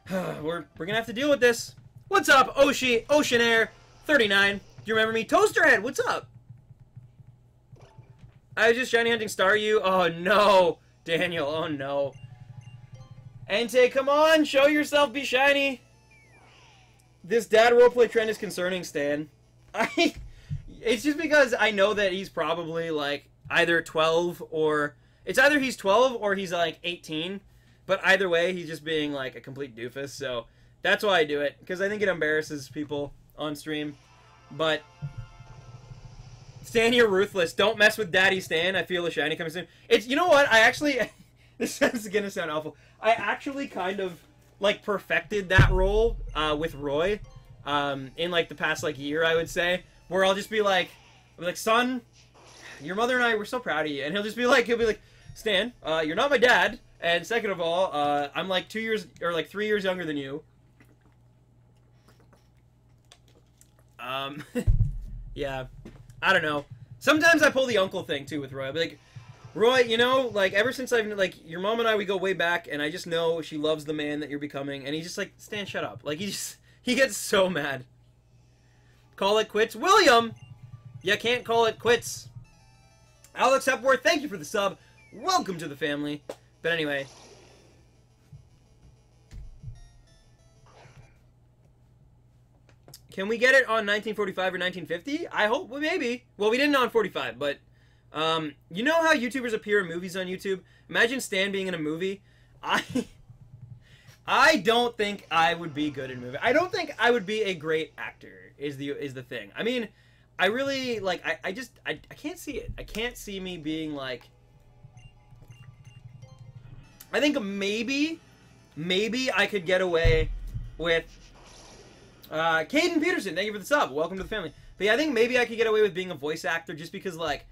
we're going to have to deal with this. What's up, Ocean Air 39? Do you remember me? Toasterhead, what's up? I was just shiny hunting Staryu. Oh, no. Daniel, oh, no. Entei, come on. Show yourself. Be shiny. This dad roleplay trend is concerning, Stan. It's just because I know that he's probably, like, either 12 or... It's either he's 12 or he's, like, 18. But either way, he's just being, like, a complete doofus. So that's why I do it. Because I think it embarrasses people on stream. But... Stan, you're ruthless. Don't mess with Daddy Stan. I feel a shiny coming soon. It's, you know what? I actually... This is gonna sound awful. I actually kind of, like, perfected that role with Roy in, like, the past, like, year, I would say. Where I'll just be like, son, your mother and I were so proud of you. And he'll be like, Stan, you're not my dad. And second of all, I'm, like, 2 years, or, like, 3 years younger than you. Yeah. I don't know. Sometimes I pull the uncle thing, too, with Roy. I'll be like, Roy, you know, like, ever since I've, like, your mom and I, we go way back, and I just know she loves the man that you're becoming, and he's just like, Stan, shut up. Like, he gets so mad. Call it quits. William! You can't call it quits. Alex Hepworth, thank you for the sub. Welcome to the family. But anyway... Can we get it on 1945 or 1950? I hope, well, maybe. Well, we didn't on 45, but... you know how YouTubers appear in movies on YouTube? Imagine Stan being in a movie. I don't think I would be good in a movie. I don't think I would be a great actor, is the thing. I mean, I really, like, I can't see it. I can't see me being, like... I think maybe I could get away with... Caden Peterson, thank you for the sub. Welcome to the family. But yeah, I think maybe I could get away with being a voice actor just because, like,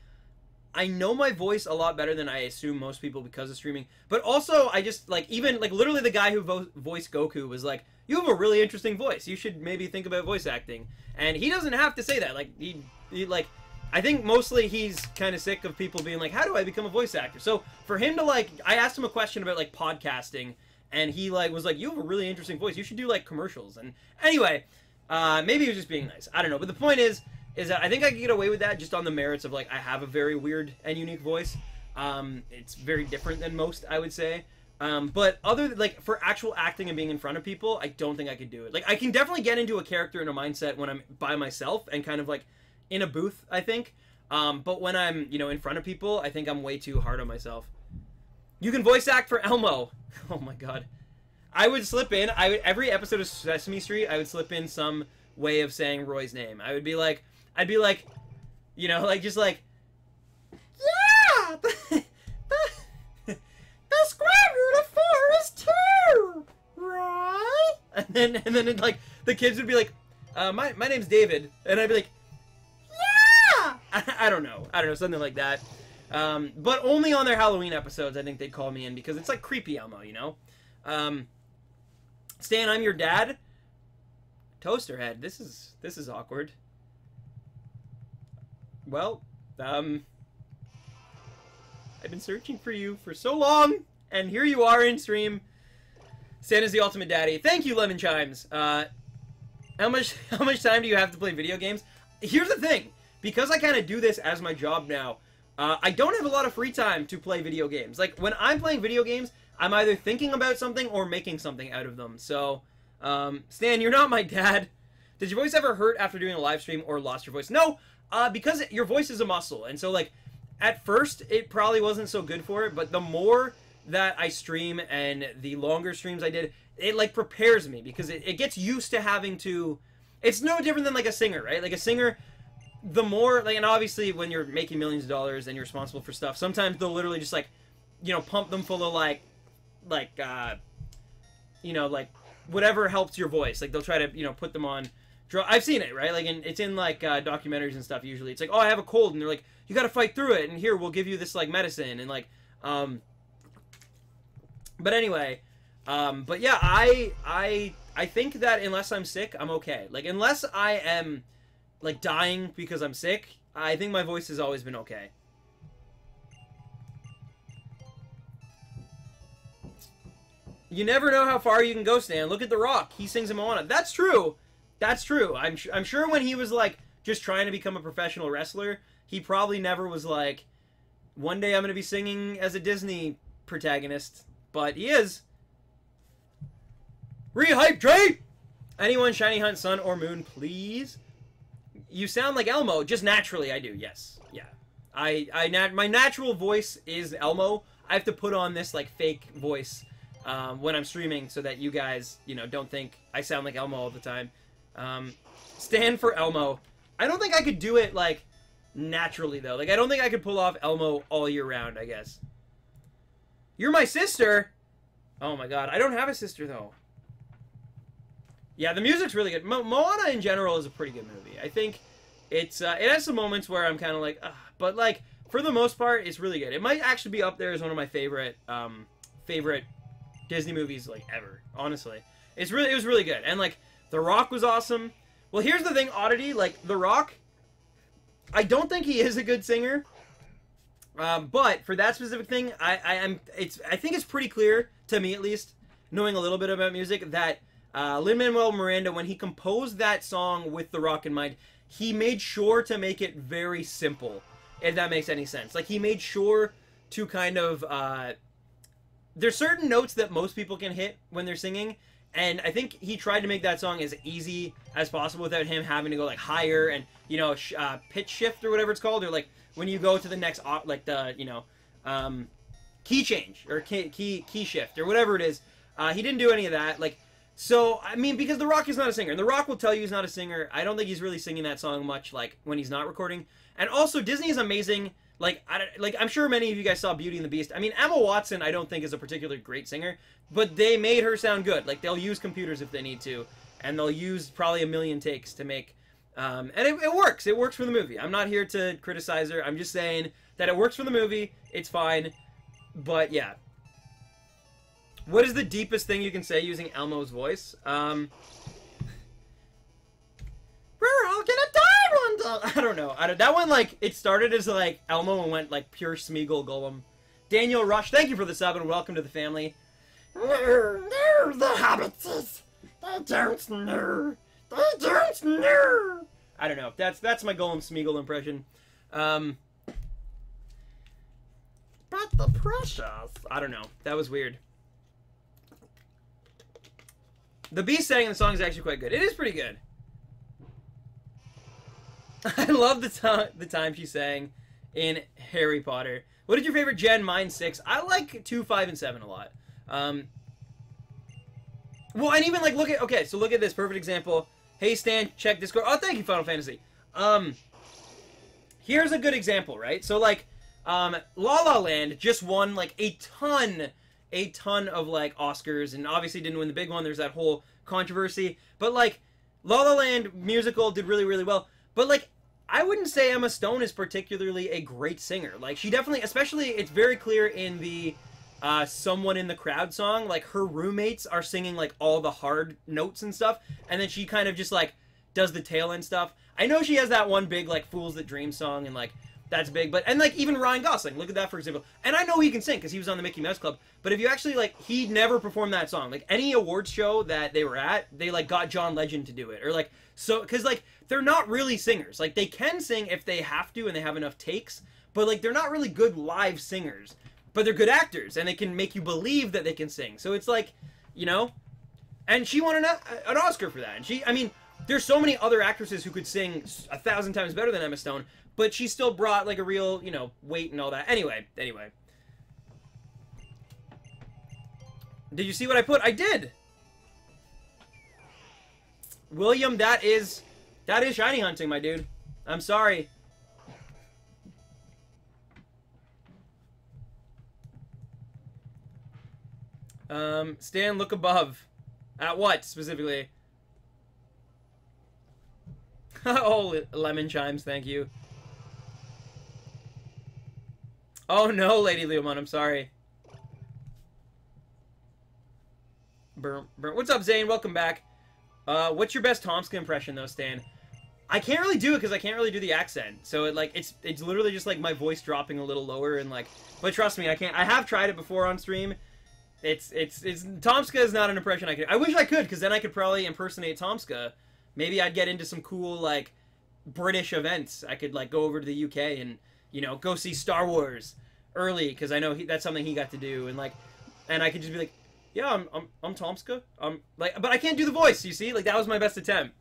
I know my voice a lot better than I assume most people because of streaming. But also, I just, like, even, like, literally the guy who voiced Goku was like, you have a really interesting voice. You should maybe think about voice acting. And he doesn't have to say that. Like, he like, I think mostly he's kind of sick of people being like, how do I become a voice actor? So, for him to, like, I asked him a question about, like, podcasting. And he, like, was like, you have a really interesting voice. You should do, like, commercials. And anyway, maybe he was just being nice. I don't know. But the point is that I think I could get away with that just on the merits of, like, I have a very weird and unique voice. It's very different than most, I would say. But other than, like, for actual acting and being in front of people, I don't think I could do it. Like, I can definitely get into a character and a mindset when I'm by myself and kind of, like, in a booth, I think. But when I'm, you know, in front of people, I think I'm way too hard on myself. You can voice act for Elmo. Oh my god. I would slip in, every episode of Sesame Street, I would slip in some way of saying Roy's name. I'd be like, you know, like, just like, yeah! The square root of 4 is 2, Roy! And then, like, the kids would be like, my name's David. And I'd be like, yeah! I don't know, something like that. But only on their Halloween episodes, I think they'd call me in because it's like creepy Elmo, you know? Stan, I'm your dad? Toasterhead, this is awkward. Well, I've been searching for you for so long, and here you are in stream. Stan is the ultimate daddy. Thank you, Lemon Chimes. How much time do you have to play video games? Here's the thing. Because I kind of do this as my job now, I don't have a lot of free time to play video games. Like, when I'm playing video games, I'm either thinking about something or making something out of them. So, Stan, you're not my dad. Did your voice ever hurt after doing a live stream or lost your voice? No, because your voice is a muscle. And so, like, at first, it probably wasn't so good for it. But the more that I stream and the longer streams I did, it, like, prepares me. Because it gets used to having to... It's no different than, like, a singer, right? Like, a singer... The more, like, and obviously when you're making millions of dollars and you're responsible for stuff, sometimes they'll literally just, like, you know, pump them full of, you know, like, whatever helps your voice. Like, they'll try to, you know, put them on, I've seen it, right? Like, it's in, like, documentaries and stuff usually. It's like, oh, I have a cold, and they're like, you gotta fight through it, and here, we'll give you this, like, medicine, and, like, but anyway, but yeah, I think that unless I'm sick, I'm okay. Like, unless I am... like, dying because I'm sick, I think my voice has always been okay. You never know how far you can go, Stan. Look at The Rock. He sings in Moana. That's true. That's true. I'm sure when he was, like, just trying to become a professional wrestler, he probably never was, like, one day I'm going to be singing as a Disney protagonist. But he is. Rehype, Dre! Anyone shiny hunt sun or moon, please? You sound like Elmo. Just naturally, I do. Yes. Yeah. My natural voice is Elmo. I have to put on this, like, fake voice when I'm streaming so that you guys, you know, don't think I sound like Elmo all the time. Stand for Elmo. I don't think I could do it, like, naturally, though. Like, I don't think I could pull off Elmo all year round, I guess. You're my sister? Oh, my God. I don't have a sister, though. Yeah, the music's really good. Moana, in general, is a pretty good movie. I think it's it has some moments where I'm kind of like, ugh. But, like, for the most part, it's really good. It might actually be up there as one of my favorite Disney movies, like, ever. Honestly. It was really good. And, like, The Rock was awesome. Well, here's the thing, oddity. Like, The Rock, I don't think he is a good singer. But for that specific thing, I think it's pretty clear, to me at least, knowing a little bit about music, that Lin-Manuel Miranda, when he composed that song with The Rock in mind, he made sure to make it very simple, if that makes any sense. Like, he made sure to kind of, there's certain notes that most people can hit when they're singing, and I think he tried to make that song as easy as possible without him having to go, like, higher and, you know, pitch shift or whatever it's called, or, like, when you go to the next, like, the, you know, key change, or key shift, or whatever it is. He didn't do any of that, like, so, I mean, because The Rock is not a singer, and The Rock will tell you he's not a singer. I don't think he's really singing that song much, like, when he's not recording. And also, Disney is amazing. Like, I'm sure many of you guys saw Beauty and the Beast. I mean, Emma Watson, I don't think is a particularly great singer, but they made her sound good. Like, they'll use computers if they need to, and they'll use probably a million takes to make, and it works. It works for the movie. I'm not here to criticize her. I'm just saying that it works for the movie. It's fine. But, yeah. What is the deepest thing you can say using Elmo's voice? We're all gonna die one day! I don't know. That one, like, it started as, like, Elmo and went, like, pure Smeagol Golem. Daniel Rush, thank you for the sub and welcome to the family. No, the hobbitses. They don't know. They don't know. I don't know. That's my Golem Smeagol impression. But the precious. I don't know. That was weird. The Beast setting in the song is actually quite good. It is pretty good. I love the time she sang in Harry Potter. What is your favorite gen? Mine 6. I like 2, 5, and 7 a lot. Well, and even, like, look at this perfect example. Hey, Stan, check Discord. Oh, thank you, Final Fantasy. Here's a good example, right? So, like, La La Land just won, like, a ton of, like, Oscars, and obviously didn't win the big one. There's that whole controversy. But, like, La La Land musical did really, really well. But, like, I wouldn't say Emma Stone is particularly a great singer. Like, she definitely, especially, it's very clear in the Someone in the Crowd song, like, her roommates are singing, like, all the hard notes and stuff, and then she kind of just, like, does the tail end stuff. I know she has that one big, like, Fools That Dream song, and, like, that's big, but, and, like, even Ryan Gosling, look at that, for example. And I know he can sing, because he was on the Mickey Mouse Club, but if you actually, like, he never performed that song. Like, any awards show that they were at, they, like, got John Legend to do it, or, like, so, because, like, they're not really singers. Like, they can sing if they have to, and they have enough takes, but, like, they're not really good live singers. But they're good actors, and they can make you believe that they can sing. So it's like, you know, and she won an Oscar for that. And she, I mean, there's so many other actresses who could sing 1,000 times better than Emma Stone, but she still brought, like, a real, you know, weight and all that. Anyway. Did you see what I put? I did! William, that is shiny hunting, my dude. I'm sorry. Stan, look above. At what, specifically? Oh, lemon chimes, thank you. Oh no, Lady Leomon, I'm sorry. What's up, Zane? Welcome back. What's your best Tomska impression, though, Stan? I can't really do it because I can't really do the accent. So it's literally just like my voice dropping a little lower and like. But trust me, I can't. I have tried it before on stream. It's Tomska is not an impression I could. I wish I could, because then I could probably impersonate Tomska. Maybe I'd get into some cool like British events. I could like go over to the UK and, you know, go see Star Wars early because I know that's something he got to do, and like, and I could just be like, yeah, I'm Tomska. Like, but I can't do the voice. You see, like that was my best attempt.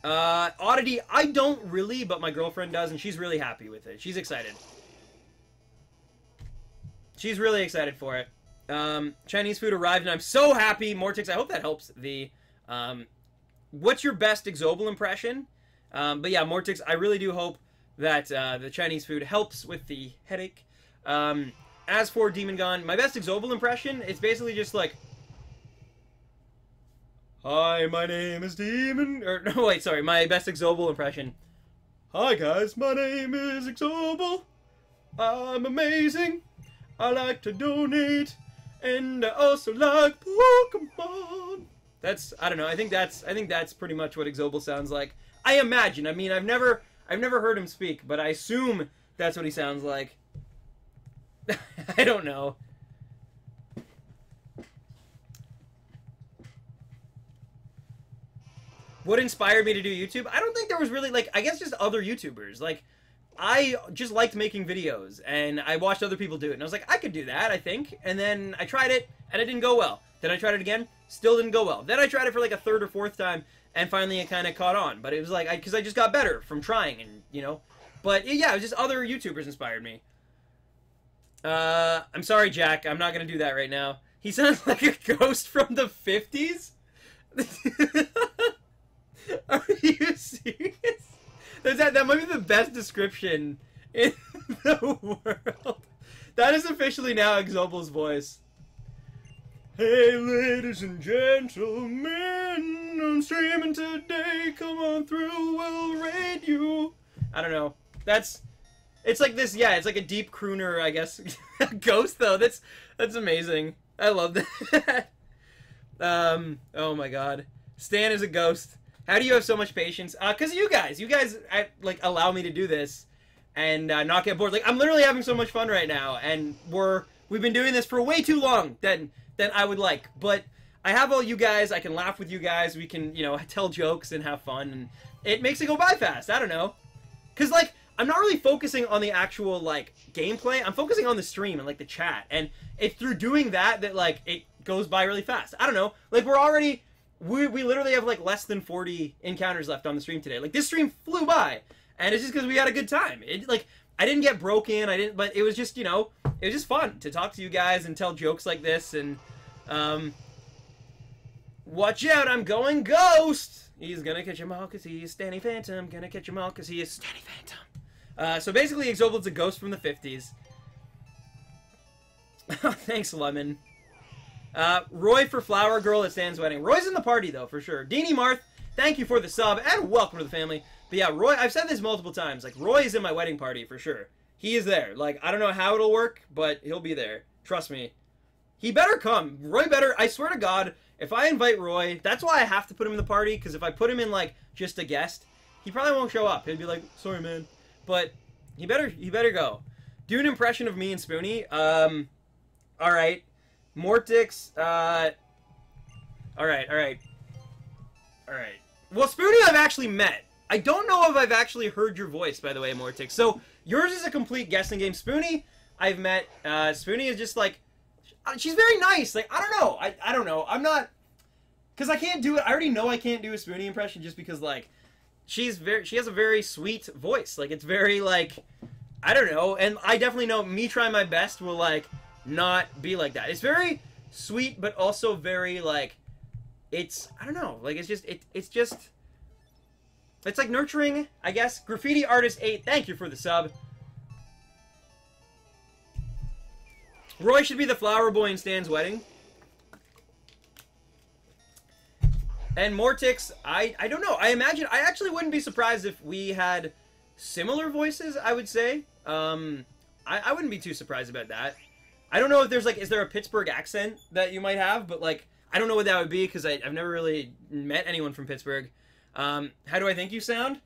Oddity, I don't really, but my girlfriend does, and she's really happy with it. She's excited. She's really excited for it. Chinese food arrived, and I'm so happy. Mortix, I hope that helps. What's your best Exobal impression? But yeah, Mortix, I really do hope that the Chinese food helps with the headache. As for Demon Gun, my best Exobal impression is basically just like, hi, my name is Demon... Or, no, wait, sorry. My best Exobal impression. Hi, guys. My name is Exobal. I'm amazing. I like to donate. And I also like Pokemon. That's... I don't know. I think that's pretty much what Exobal sounds like. I imagine. I mean, I've never heard him speak, but I assume that's what he sounds like. I don't know. What inspired me to do YouTube? I don't think there was really, like, I guess just other YouTubers. Like, I just liked making videos, and I watched other people do it, and I was like, I could do that, I think. And then I tried it, and it didn't go well. Then I tried it again, still didn't go well. Then I tried it for, like, a third or fourth time, and finally it kind of caught on. But it was like, because I just got better from trying, and, you know. But, yeah, it was just other YouTubers inspired me. I'm sorry, Jack, I'm not going to do that right now. He sounds like a ghost from the 50s? Are you serious? That might be the best description in the world. That is officially now Exobal's voice. Hey, ladies and gentlemen, I'm streaming today. Come on through, we'll raid you. I don't know. It's like this. Yeah, it's like a deep crooner, I guess. Ghost though. That's amazing. I love that. Oh my god. Stan is a ghost. How do you have so much patience? Cause you guys like allow me to do this and not get bored. Like I'm literally having so much fun right now, and we've been doing this for way too long than I would like. But I have all you guys. I can laugh with you guys. We can, you know, tell jokes and have fun, and it makes it go by fast. I don't know, cause like I'm not really focusing on the actual like gameplay. I'm focusing on the stream and like the chat, and it's through doing that like it goes by really fast. I don't know. Like we literally have like less than 40 encounters left on the stream today. Like this stream flew by, and it's just because we had a good time. It like I didn't get broken. But it was just, you know, it was just fun to talk to you guys and tell jokes like this. And watch out, I'm going ghost. He's gonna catch them all because he is Stanny Phantom. Gonna catch them all because he is Stanny Phantom. So basically, Exobal's a ghost from the 50s. Thanks, Lemon. Roy for Flower Girl at Stan's wedding. Roy's in the party, though, for sure. Deanie Marth, thank you for the sub, and welcome to the family. But yeah, Roy, I've said this multiple times. Like, Roy is in my wedding party, for sure. He is there. Like, I don't know how it'll work, but he'll be there. Trust me. He better come. Roy better. I swear to God, if I invite Roy, that's why I have to put him in the party, because if I put him in, like, just a guest, he probably won't show up. He'll be like, sorry, man. But he better go. Do an impression of me and Spoonie. Alright. Mortix, alright. Well, Spoonie I've actually met. I don't know if I've actually heard your voice, by the way, Mortix. So, yours is a complete guessing game. Spoonie, I've met. Spoonie is just, like, she's very nice. Like, I don't know. I don't know. I'm not, because I can't do it. I already know I can't do a Spoonie impression just because, like, she has a very sweet voice. Like, it's very, like, I don't know. And I definitely know me trying my best will, like, not be like that. It's very sweet, but also very, like, it's, I don't know, like, it's like nurturing, I guess. Graffiti Artist 8, thank you for the sub. Roy should be the flower boy in Stan's wedding. And Mortix, I don't know, I imagine, I actually wouldn't be surprised if we had similar voices, I would say. I wouldn't be too surprised about that. I don't know if there's, like, is there a Pittsburgh accent that you might have, but, like, I don't know what that would be, because I've never really met anyone from Pittsburgh. How do I think you sound?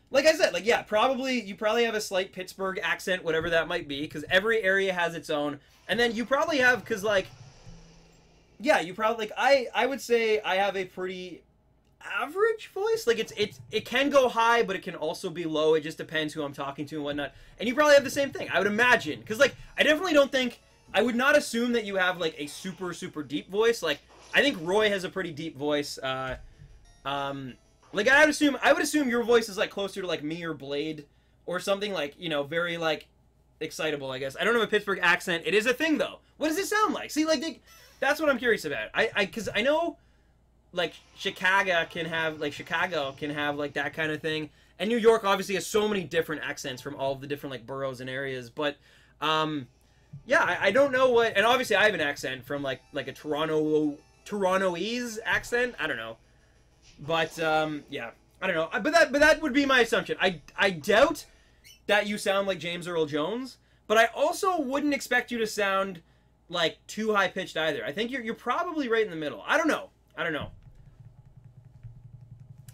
Like I said, like, yeah, you probably have a slight Pittsburgh accent, whatever that might be, because every area has its own. And then you probably have, because, like, yeah, you probably, like, I would say I have a pretty, average voice. Like it can go high, but it can also be low. It just depends who I'm talking to and whatnot. And you probably have the same thing, I would imagine, because like I definitely don't think, I would not assume that you have like a super deep voice. Like I think Roy has a pretty deep voice. Like I would assume your voice is like closer to like me or Blade or something, like, you know, very like excitable, I guess. I don't have a Pittsburgh accent. It is a thing though. What does it sound like? See, like that's what I'm curious about. Because I know like Chicago can have like that kind of thing, and New York obviously has so many different accents from all of the different like boroughs and areas. But yeah, I don't know what, and obviously I have an accent from like a Torontoese accent. I don't know, but yeah, I don't know. But that would be my assumption. I doubt that you sound like James Earl Jones, but I also wouldn't expect you to sound like too high pitched either. I think you're probably right in the middle. I don't know.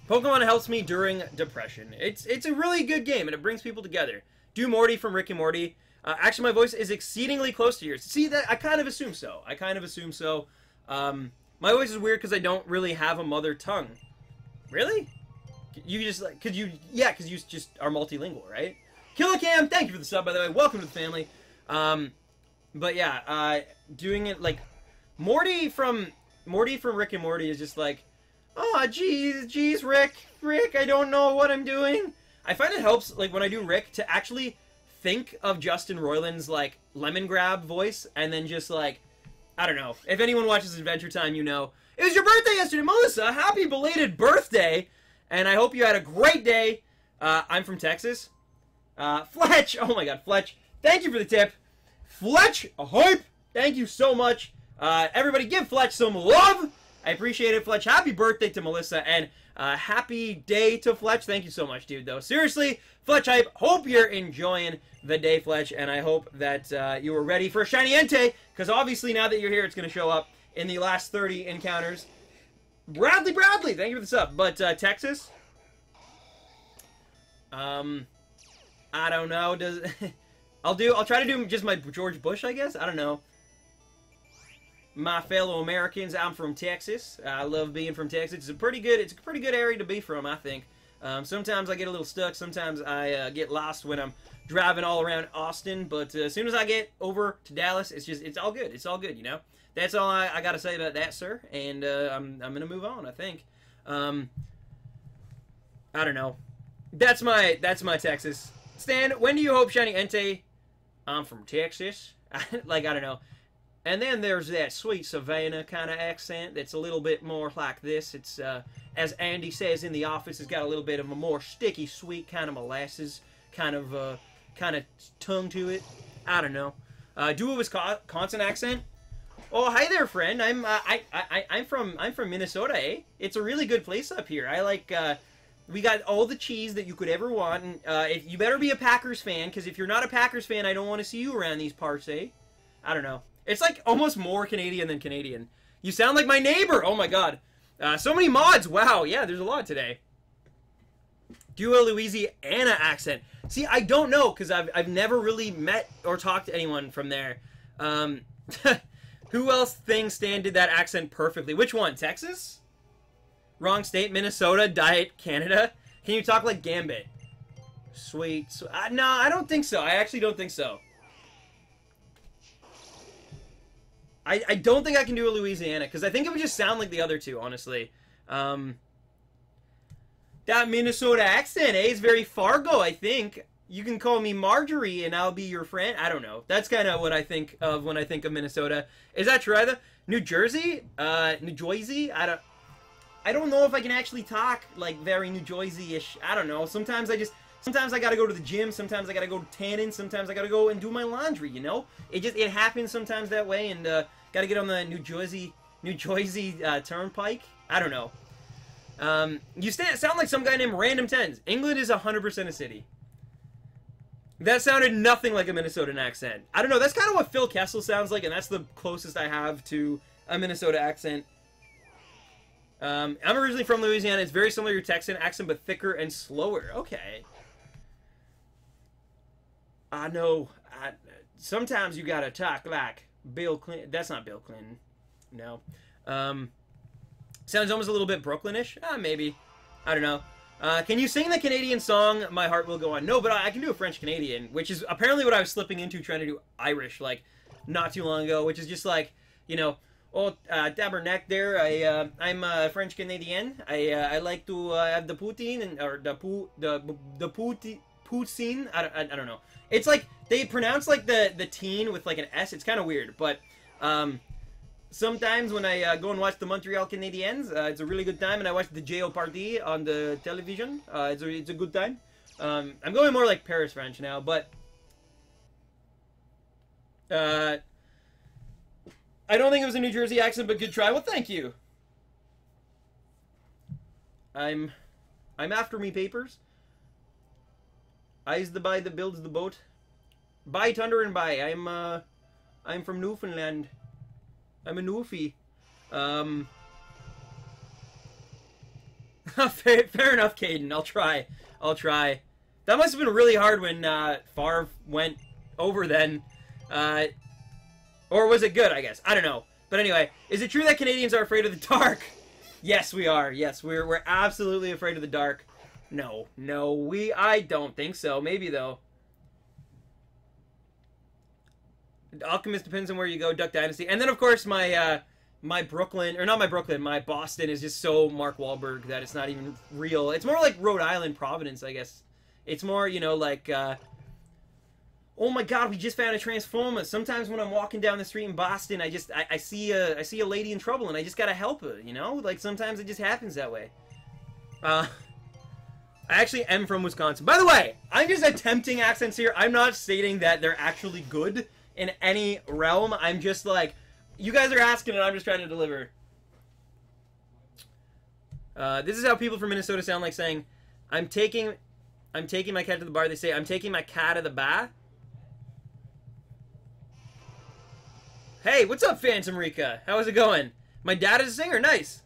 Pokemon helps me during depression. It's a really good game, and it brings people together. Do Morty from Rick and Morty. Actually, my voice is exceedingly close to yours. See, that I kind of assume so. My voice is weird because I don't really have a mother tongue. Really? You just like, because you just are multilingual, right? Killicam, thank you for the sub, by the way. Welcome to the family. But yeah, doing it like Morty from Rick and Morty is just like, oh, geez, Rick, I don't know what I'm doing. I find it helps, like, when I do Rick, to actually think of Justin Roiland's, like, lemon grab voice, and then just, like, I don't know. If anyone watches Adventure Time, you know. It was your birthday yesterday, Melissa! Happy belated birthday! And I hope you had a great day. I'm from Texas. Fletch! Oh my god, Fletch. Thank you for the tip. Fletch, ahoy! Thank you so much. Everybody give Fletch some love! I appreciate it, Fletch. Happy birthday to Melissa, and happy day to Fletch. Thank you so much, dude, though. Seriously, Fletch Hype, hope you're enjoying the day, Fletch, and I hope that you were ready for Shiny Entei, because obviously now that you're here, it's going to show up in the last 30 encounters. Bradley, thank you for the sub. But Texas? I don't know. I'll try to do just my George Bush, I guess. I don't know. My fellow Americans, I'm from Texas. I love being from Texas. It's a pretty good area to be from, I think. Sometimes I get a little stuck. Sometimes I get lost when I'm driving all around Austin. But as soon as I get over to Dallas, it's all good. It's all good, you know. That's all I got to say about that, sir. And I'm gonna move on, I think. I don't know. That's my Texas. Stan, when do you hope Shiny Entei? I'm from Texas. Like, I don't know. And then there's that sweet Savannah kind of accent that's a little bit more like this. It's, as Andy says in the office, it's got a little bit of a more sticky, sweet kind of molasses kind of tongue to it. I don't know. Do a Wisconsin accent. Oh, hi there, friend. I'm from Minnesota, eh? It's a really good place up here. I like, we got all the cheese that you could ever want. And, if you better be a Packers fan, because if you're not a Packers fan, I don't want to see you around these parts, eh? I don't know. It's like almost more Canadian than Canadian. You sound like my neighbor! Oh my god. So many mods! Wow, yeah, there's a lot today. Do a Louisiana accent. See, I don't know, because I've never really met or talked to anyone from there. Who else thinks Stan did that accent perfectly? Which one? Texas? Wrong state. Minnesota. Diet. Canada. Can you talk like Gambit? Sweet. No, I don't think so. I actually don't think so. I don't think I can do a Louisiana, because I think it would just sound like the other two, honestly. That Minnesota accent, eh, is very Fargo, I think. You can call me Marjorie, and I'll be your friend. I don't know. That's kind of what I think of when I think of Minnesota. Is that true either? New Jersey? New Jersey? I don't know if I can actually talk, like, very New Jersey-ish. I don't know. Sometimes I gotta go to the gym, sometimes I gotta go to tanning, sometimes I gotta go and do my laundry, you know? It happens sometimes that way, and gotta get on the New Jersey turnpike. I don't know. You sound like some guy named Random Tens. England is 100% a city. That sounded nothing like a Minnesotan accent. I don't know, that's kind of what Phil Kessel sounds like, and that's the closest I have to a Minnesota accent. I'm originally from Louisiana. It's very similar to your Texan accent, but thicker and slower. Okay. I know. Sometimes you gotta talk like Bill Clinton. That's not Bill Clinton. No. Sounds almost a little bit Brooklynish. Maybe. I don't know. Can you sing the Canadian song, My Heart Will Go On? No, but I can do a French-Canadian, which is apparently what I was slipping into trying to do Irish, like, not too long ago, which is just like, you know, oh, tabernacle there, I'm French-Canadian. I like to have the poutine, and, or the poutine, I don't know. It's like, they pronounce, like, the teen with, like, an S. It's kind of weird, but, sometimes when I go and watch the Montreal Canadiens, it's a really good time, and I watch the Jeopardy on the television. It's a good time. I'm going more like Paris French now, but I don't think it was a New Jersey accent, but good try. Well, thank you. I'm after me papers. I's the buy that builds the boat. Buy thunder and buy. I'm from Newfoundland. I'm a Newfie. Fair enough, Caden. I'll try. That must have been really hard when Favre went over then. Or was it good, I guess? I don't know. But anyway, is it true that Canadians are afraid of the dark? Yes, we are. Yes, we're absolutely afraid of the dark. No, I don't think so. Maybe, though. Alchemist depends on where you go. Duck Dynasty. And then, of course, my Brooklyn, or not my Brooklyn, my Boston is just so Mark Wahlberg that it's not even real. It's more like Rhode Island, Providence, I guess. It's more, you know, like, oh my god, we just found a Transformer. Sometimes when I'm walking down the street in Boston, I see a lady in trouble and I just gotta help her, you know? Like, sometimes it just happens that way. I actually am from Wisconsin. By the way, I'm just attempting accents here. I'm not stating that they're actually good in any realm. I'm just like, you guys are asking and I'm just trying to deliver. This is how people from Minnesota sound like saying, I'm taking my cat to the bar. They say, I'm taking my cat to the bar. Hey, what's up, Phantom Rika? How's it going? My dad is a singer. Nice.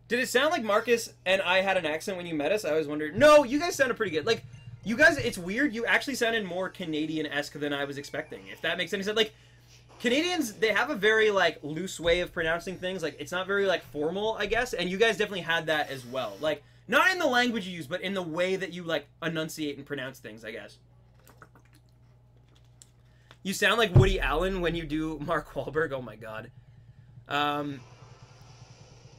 Did it sound like Marcus and I had an accent when you met us? I always wondered. No, you guys sounded pretty good. Like, you guys, it's weird. You actually sounded more Canadian-esque than I was expecting, if that makes any sense. Like, Canadians, they have a very, like, loose way of pronouncing things. Like, it's not very, like, formal, I guess. And you guys definitely had that as well. Like, not in the language you use, but in the way that you, like, enunciate and pronounce things, I guess. You sound like Woody Allen when you do Mark Wahlberg. Oh, my God.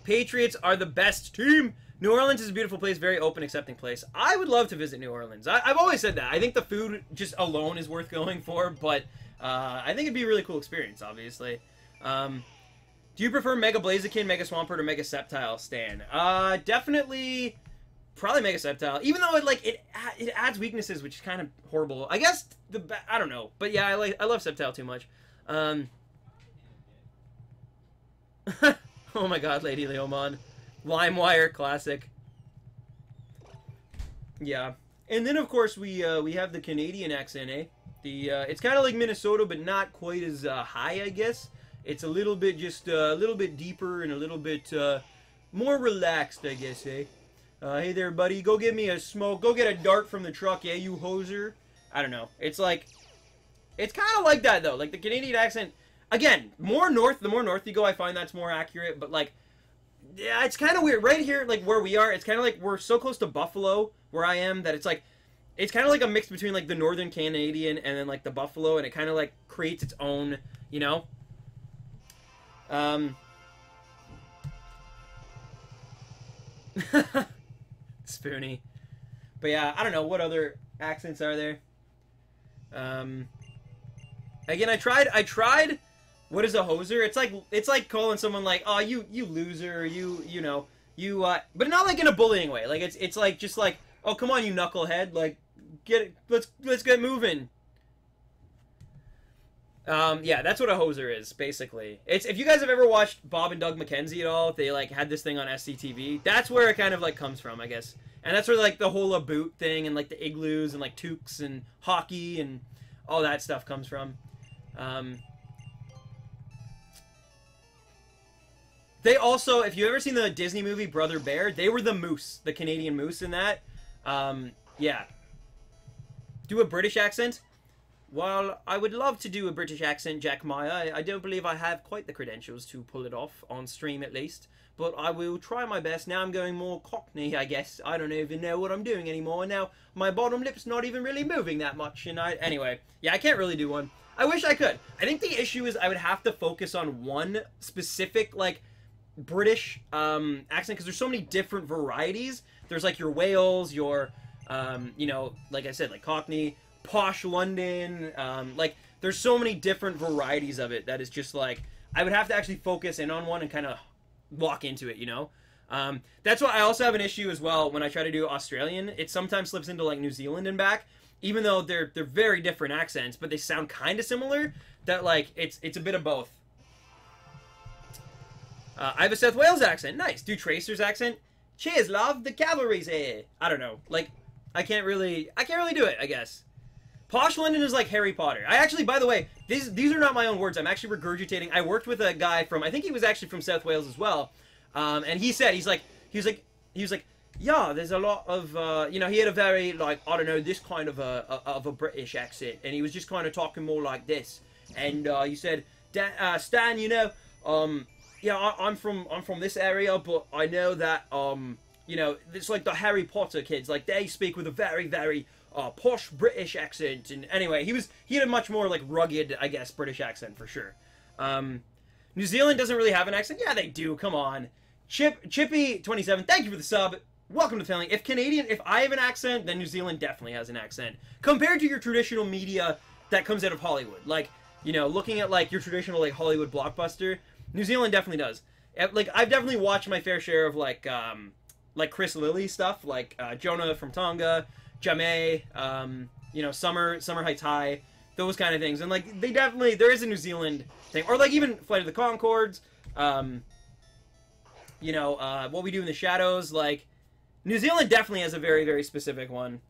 Patriots are the best team. New Orleans is a beautiful place, very open, accepting place. I would love to visit New Orleans. I've always said that. I think the food just alone is worth going for, but I think it'd be a really cool experience, obviously. Do you prefer Mega Blaziken, Mega Swampert, or Mega Sceptile, Stan? Definitely, probably Mega Sceptile. Even though it adds weaknesses, which is kind of horrible. I guess I don't know, but yeah, I love Sceptile too much. Oh my God, Lady Leomon. LimeWire classic. Yeah, and then of course we have the Canadian accent, eh? It's kind of like Minnesota, but not quite as high, I guess. It's a little bit deeper and a little bit more relaxed, I guess, eh? Hey there, buddy. Go get me a smoke. Go get a dart from the truck, yeah, you hoser. I don't know. It's like, it's kind of like that though. Like the Canadian accent. Again, more north. The more north you go, I find that's more accurate. But like. Yeah, it's kind of weird. Right here, like, where we are, it's kind of like we're so close to Buffalo, where I am, that it's like, it's kind of like a mix between, like, the Northern Canadian and then, like, the Buffalo, and it kind of, like, creates its own, you know? Spoony. But yeah, I don't know, what other accents are there? Again, I tried... What is a hoser? It's like calling someone like, oh, you loser, you know, but not like in a bullying way. Like it's like just like, oh, come on, you knucklehead, like let's get moving. Yeah, that's what a hoser is basically. It's if you guys have ever watched Bob and Doug McKenzie at all, if they like had this thing on SCTV, that's where it kind of like comes from, I guess. And that's where like the hula boot thing and like the igloos and like toques and hockey and all that stuff comes from. They also, if you've ever seen the Disney movie Brother Bear, they were the moose, the Canadian moose in that. Yeah. Do a British accent? while I would love to do a British accent, Jack Meyer, I don't believe I have quite the credentials to pull it off, on stream at least. But I will try my best. Now I'm going more Cockney, I guess. I don't even know what I'm doing anymore. Now my bottom lip's not even really moving that much. And anyway, yeah, I can't really do one. I wish I could. I think the issue is I would have to focus on one specific, like, British accent, because there's so many different varieties. There's, like, your Wales, your, you know, like I said, like Cockney, posh London, like, there's so many different varieties of it that is just, like, I would have to actually focus in on one and kind of walk into it, you know? That's why I also have an issue as well when I try to do Australian. It sometimes slips into, like, New Zealand and back, even though they're very different accents, but they sound kind of similar, that, like, it's a bit of both. I have a South Wales accent. Nice. Do Tracer's accent. Cheers, love. The cavalry's here. I don't know. Like, I can't really do it, I guess. Posh London is like Harry Potter. I actually, by the way, these are not my own words. I'm actually regurgitating. I worked with a guy from, I think he was actually from South Wales as well. And he said, he was like, yeah, there's a lot of, you know, he had a very, like, I don't know, this kind of a British accent. And he was just kind of talking more like this. And he said, Stan, you know, yeah, I'm from this area, but I know that, you know, it's like the Harry Potter kids. Like, they speak with a very, very posh British accent. And anyway, he had a much more, like, rugged, I guess, British accent for sure. New Zealand doesn't really have an accent. Yeah, they do. Come on. Chippy27, thank you for the sub. Welcome to the family. If I have an accent, then New Zealand definitely has an accent. Compared to your traditional media that comes out of Hollywood. Like, you know, looking at, like, your traditional, like, Hollywood blockbuster, New Zealand definitely does. Like, I've definitely watched my fair share of, like Chris Lilly stuff, like, Jonah from Tonga, Jamie, you know, Summer Heights High, those kind of things. And, like, there is a New Zealand thing. Or, like, even Flight of the Conchords, you know, What We Do in the Shadows, like, New Zealand definitely has a very, very specific one.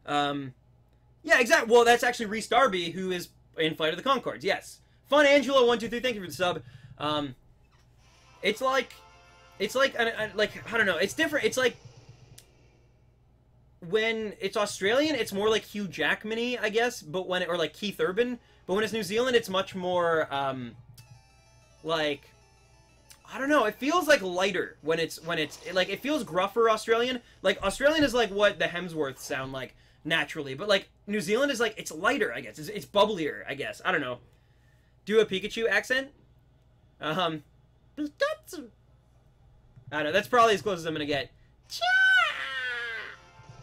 Yeah, exactly. Well, that's actually Reese Darby, who is in Flight of the Conchords, yes. Fun Angela 123, thank you for the sub. It's like, I don't know, it's different. It's like, when it's Australian, it's more like Hugh Jackman-y, I guess, but or like Keith Urban, but when it's New Zealand, it's much more, like, I don't know, it feels like lighter when it's, like, it feels gruffer Australian. Like, Australian is like what the Hemsworths sound like naturally, but, like, New Zealand is like, it's lighter, I guess. It's bubblier, I guess. I don't know. Do a Pikachu accent? Pikachu. I don't know, that's probably as close as I'm gonna get.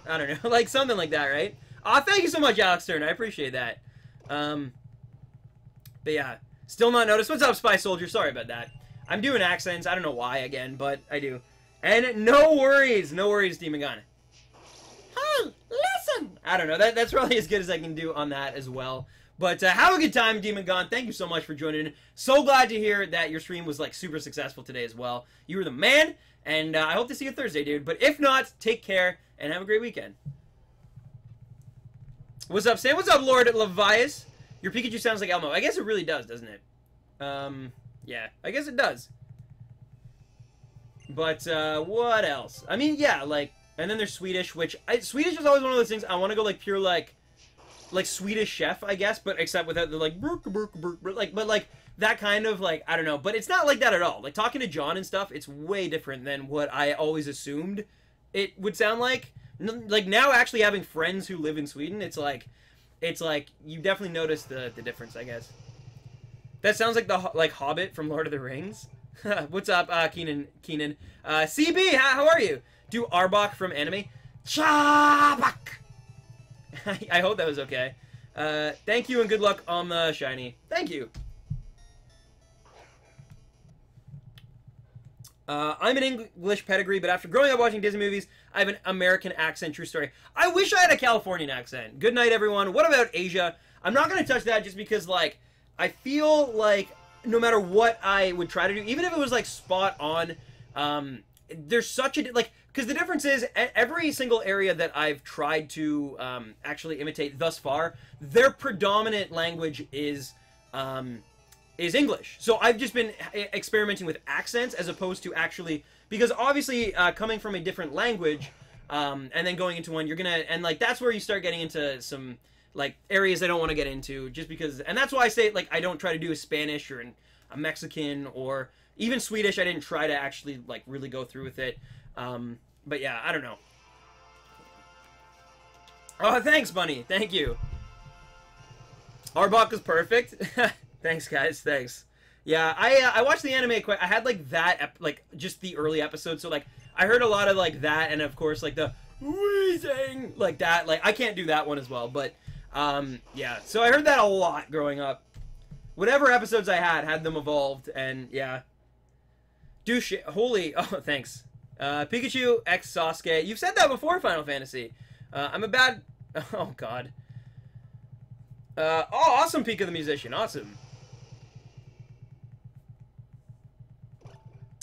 I don't know, like something like that, right? Aw, thank you so much, Alex Stern. I appreciate that. But yeah, still not noticed. What's up, Spy Soldier? Sorry about that. I'm doing accents. I don't know why, again, but I do. And no worries, Demon Gun. Hey, listen! I don't know, that's probably as good as I can do on that as well. But have a good time, Demon Gon. Thank you so much for joining in. So glad to hear that your stream was, like, super successful today as well. You were the man, and I hope to see you Thursday, dude. But if not, take care, and have a great weekend. What's up, Sam? What's up, Lord Levias? Your Pikachu sounds like Elmo. I guess it really does, doesn't it? Yeah, I guess it does. But, what else? I mean, yeah, like, and then there's Swedish, which, Swedish is always one of those things I want to go, like, pure, like Swedish Chef, I guess, but except without the, like, like, but, like, that kind of, like, I don't know, but it's not like that at all. Like, talking to John and stuff, it's way different than what I always assumed it would sound like. Like, now actually having friends who live in Sweden, it's like, you definitely notice the difference, I guess. That sounds like the, like, Hobbit from Lord of the Rings. What's up, Keenan? CB, how are you? Do Arbok from anime. Chabak! I hope that was okay. Thank you and good luck on the shiny. Thank you. I'm an English pedigree, but after growing up watching Disney movies, I have an American accent. True story. I wish I had a Californian accent. Good night, everyone. What about Asia? I'm not going to touch that just because, like, I feel like no matter what I would try to do, even if it was, like, spot on, there's such a, like, because the difference is, every single area that I've tried to actually imitate thus far, their predominant language is English. So I've just been experimenting with accents as opposed to actually, because obviously coming from a different language and then going into one, you're gonna, and like that's where you start getting into some like areas I don't want to get into, just because. And that's why I say like I don't try to do a Spanish or a Mexican or even Swedish. I didn't try to actually like really go through with it. But yeah, I don't know. Oh, thanks, Bunny. Thank you. Arbok is perfect. Thanks, guys. Thanks. Yeah, I watched the anime quite. I had like that, like just the early episodes. So like I heard a lot of like that, and of course like the wheezing like that. Like I can't do that one as well, but yeah. So I heard that a lot growing up. Whatever episodes I had them evolved, and yeah. Douche. Holy. Oh, thanks. Pikachu X Sasuke. You've said that before, Final Fantasy. I'm a bad. Oh God. Oh, awesome, Pika the Musician. Awesome.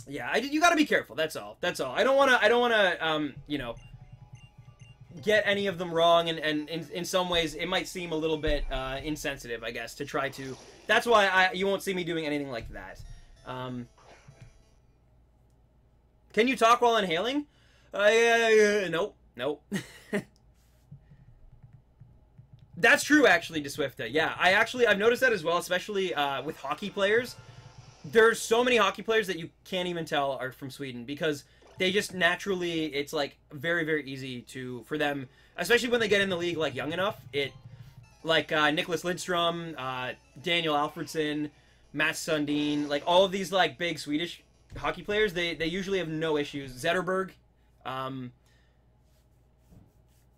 Yeah, you gotta be careful. That's all. That's all. I don't wanna, you know, get any of them wrong, and in some ways it might seem a little bit insensitive, I guess, to try to. That's why you won't see me doing anything like that. Can you talk while inhaling? Nope. Nope. That's true, actually, DeSwifta. Yeah, I've noticed that as well, especially with hockey players. There's so many hockey players that you can't even tell are from Sweden because they just naturally, it's like very, very easy for them, especially when they get in the league like young enough. Like Nicholas Lidstrom, Daniel Alfredsson, Mats Sundin, like all of these like big Swedish hockey players, they usually have no issues. Zetterberg,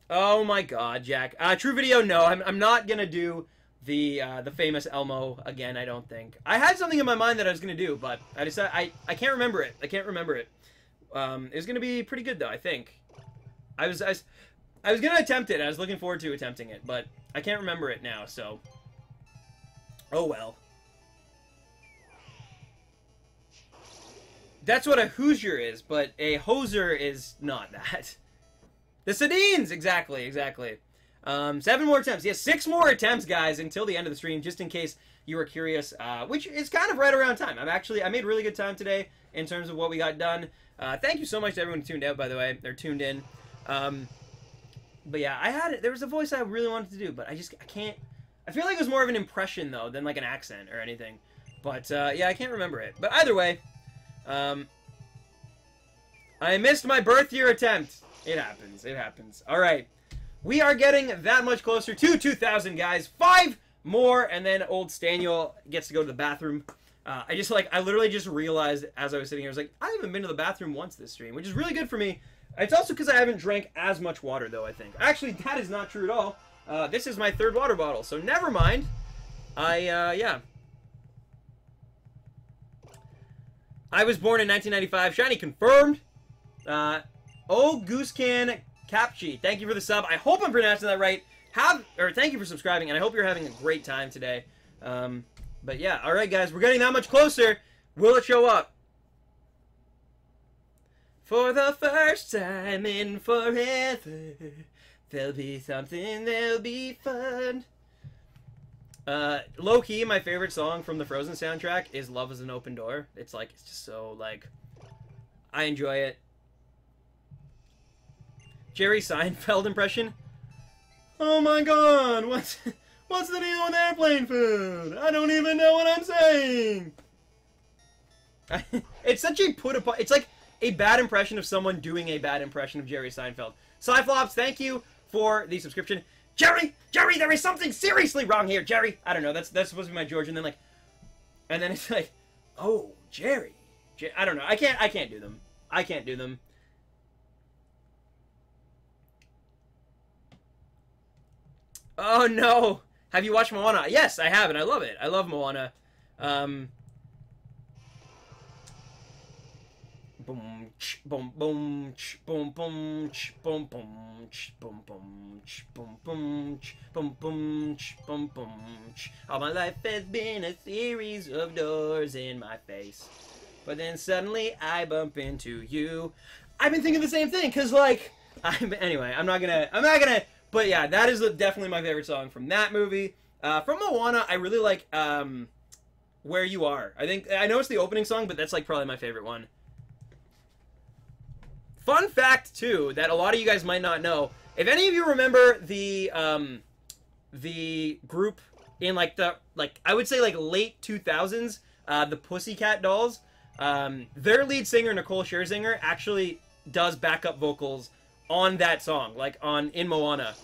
oh my God, Jack. True Video, no, I'm not gonna do the famous Elmo again. I don't think I had something in my mind that I was gonna do, but I decided I can't remember it. I can't remember it. It was gonna be pretty good though. I think I was gonna attempt it. I was looking forward to attempting it, but I can't remember it now. So, oh well. That's what a Hoosier is, but a Hoser is not that. The Sedines! Exactly, exactly. 7 more attempts. Yes, 6 more attempts, guys, until the end of the stream, just in case you were curious, which is kind of right around time. I made really good time today in terms of what we got done. Thank you so much to everyone who tuned out, by the way. They're tuned in. But yeah, there was a voice I really wanted to do, but I can't. I feel like it was more of an impression, though, than like an accent or anything. But, yeah, I can't remember it. But either way, I missed my birth year attempt. It happens. It happens. All right. We are getting that much closer to 2,000, guys. 5 more, and then old Staniel gets to go to the bathroom. I literally just realized as I was sitting here, I was like, I haven't been to the bathroom once this stream, which is really good for me. It's also because I haven't drank as much water, though, I think. Actually, that is not true at all. This is my 3rd water bottle, so never mind. Yeah. I was born in 1995. Shiny confirmed. Oh, Goosecan Capchi, thank you for the sub. I hope I'm pronouncing that right. Thank you for subscribing, and I hope you're having a great time today. But yeah, all right, guys, we're getting that much closer. Will it show up? For the first time in forever, there'll be something, there'll be fun. Low-key, my favorite song from the Frozen soundtrack is Love is an Open Door. It's just so, like, I enjoy it. Jerry Seinfeld impression? Oh my God, what's the deal with airplane food? I don't even know what I'm saying. It's such a it's like a bad impression of someone doing a bad impression of Jerry Seinfeld. Cyflops, thank you for the subscription. Jerry, there is something seriously wrong here, Jerry. I don't know, that's supposed to be my George, and then it's like, oh, Jerry. I don't know, I can't do them. I can't do them. Oh no! Have you watched Moana? Yes, I have, and I love it. I love Moana. Boom, boom, boom, boom, boom, boom, boom, boom, boom, boom, boom, boom, boom, boom. All my life has been a series of doors in my face, but then suddenly I bump into you. I've been thinking the same thing, cause like, anyway, I'm not gonna. But yeah, that is definitely my favorite song from that movie. From Moana, I really like Where You Are. I know it's the opening song, but that's like probably my favorite one. Fun fact, too, that a lot of you guys might not know. If any of you remember the the group in like I would say like late 2000s, the Pussycat Dolls. Their lead singer Nicole Scherzinger actually does backup vocals on that song, like in Moana.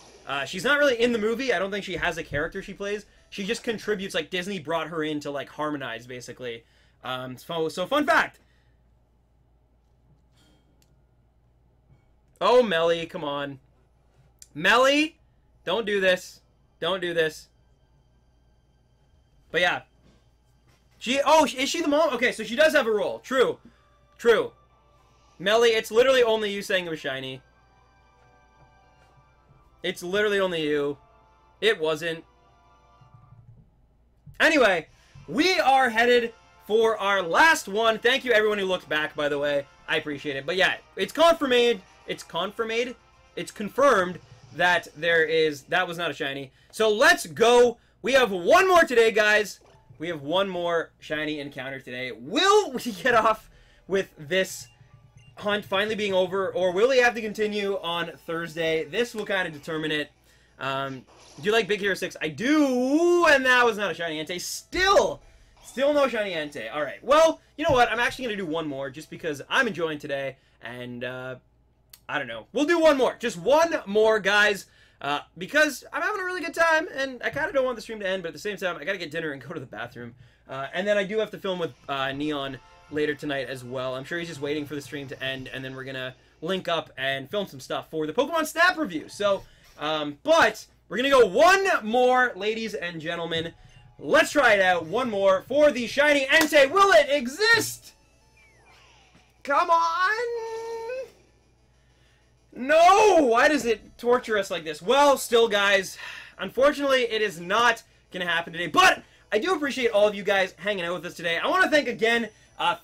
She's not really in the movie. I don't think she has a character she plays. She just contributes, like Disney brought her in to like harmonize basically. So fun fact. Oh, Melly, come on. Melly, don't do this. Don't do this. But yeah. Is she the mom? Okay, so she does have a role. True. True. Melly, it's literally only you saying it was shiny. It's literally only you. It wasn't. Anyway, we are headed for our last one. Thank you everyone who looked back, by the way. I appreciate it. But yeah, it's confirmed. It's confirmed that that was not a shiny. So let's go. We have one more today, guys. We have one more shiny encounter today. Will we get off with this hunt finally being over, or will we have to continue on Thursday? This will kind of determine it. Do you like Big Hero 6? I do, and that was not a shiny Entei. Still no shiny Entei. All right. Well, you know what? I'm actually going to do one more just because I'm enjoying today, and I don't know. We'll do one more. Just one more, guys, because I'm having a really good time, and I kind of don't want the stream to end, but at the same time, I got to get dinner and go to the bathroom. And then I do have to film with Neon later tonight as well. I'm sure he's just waiting for the stream to end, and then we're going to link up and film some stuff for the Pokemon Snap review. So, but we're going to go one more, ladies and gentlemen. Let's try it out. One more for the shiny Entei. Will it exist? Come on! No! Why does it torture us like this? Well, still, guys, unfortunately, it is not going to happen today. But I do appreciate all of you guys hanging out with us today. I want to thank again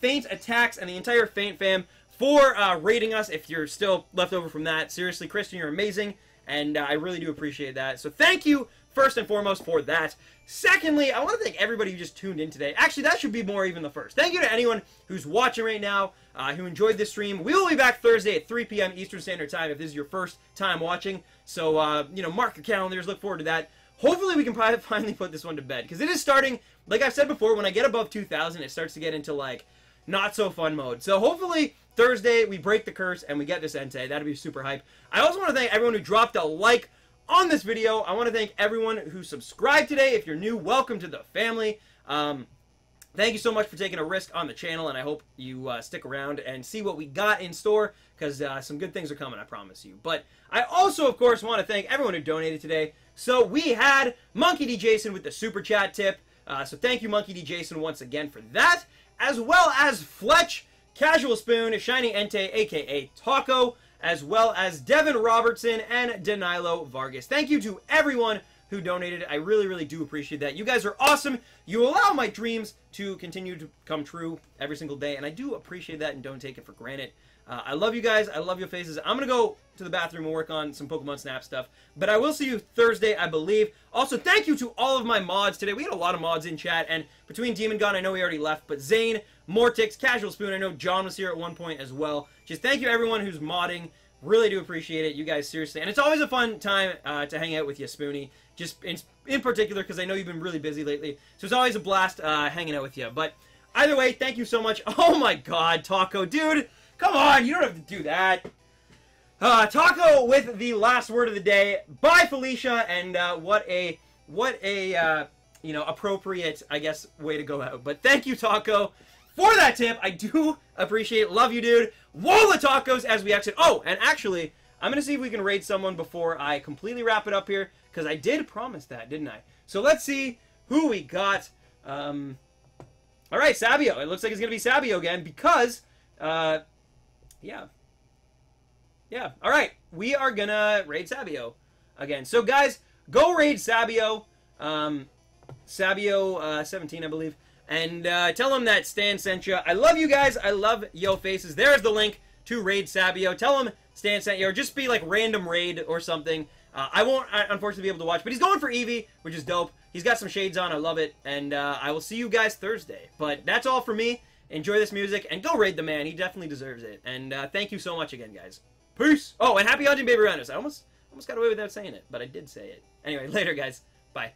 Faint Attacks and the entire Faint fam for rating us. If you're still left over from that, seriously, Kristen, you're amazing, and I really do appreciate that. So thank you first and foremost for that. Secondly, I want to thank everybody who just tuned in today. Actually, that should be more even the first. Thank you to anyone who's watching right now, who enjoyed this stream. We will be back Thursday at 3 p.m. Eastern Standard Time if this is your first time watching. So, you know, mark your calendars. Look forward to that. Hopefully we can probably finally put this one to bed, because it is starting, like I've said before, when I get above 2,000, it starts to get into, like, not so fun mode. So hopefully Thursday we break the curse and we get this Entei. That'd be super hype. I also want to thank everyone who dropped a like on this video. I want to thank everyone who subscribed today. If you're new, welcome to the family. Thank you so much for taking a risk on the channel, and I hope you stick around and see what we got in store, because some good things are coming, I promise you. But I also, of course, want to thank everyone who donated today. So we had Monkey D. Jason with the Super Chat tip. So thank you, Monkey D. Jason, once again for that. As well as Fletch, Casual Spoon, Shiny Entei, a.k.a. Taco, as well as Devin Robertson and Danilo Vargas. Thank you to everyone who donated. I really, really do appreciate that. You guys are awesome. You allow my dreams to continue to come true every single day, and I do appreciate that and don't take it for granted. I love you guys. I love your faces. I'm going to go to the bathroom and work on some Pokemon Snap stuff, but I will see you Thursday, I believe. Also, thank you to all of my mods today. We had a lot of mods in chat, and between Demon Gun, I know he already left, but Zane, Mortix, Casual Spoon, I know John was here at one point as well. Just thank you everyone who's modding. Really do appreciate it, you guys, seriously. And it's always a fun time to hang out with you, Spoonie. Just in particular, because I know you've been really busy lately. So it's always a blast hanging out with you. But either way, thank you so much. Oh my god, Taco. Dude, come on, you don't have to do that. Taco with the last word of the day. Bye, Felicia. And what a you know, appropriate, I guess, way to go out. But thank you, Taco, for that tip. I do appreciate it. Love you, dude. Wall of tacos as we exit. Oh, and actually, I'm going to see if we can raid someone before I completely wrap it up here, because I did promise that, didn't I? So let's see who we got. All right, Sabio. It looks like it's going to be Sabio again, because, yeah. Yeah, all right. We are going to raid Sabio again. So, guys, go raid Sabio. Sabio 17, I believe. And tell him that Stan sent you. I love you guys. I love yo faces. There's the link to raid Sabio. Tell him Stan sent you, or just be like random raid or something. I won't, unfortunately, be able to watch, but he's going for Eevee, which is dope. He's got some shades on. I love it. And I will see you guys Thursday. But that's all for me. Enjoy this music, and go raid the man. He definitely deserves it. And thank you so much again, guys. Peace! Oh, and happy hunting, baby rounders. I almost got away without saying it, but I did say it. Anyway, later, guys. Bye.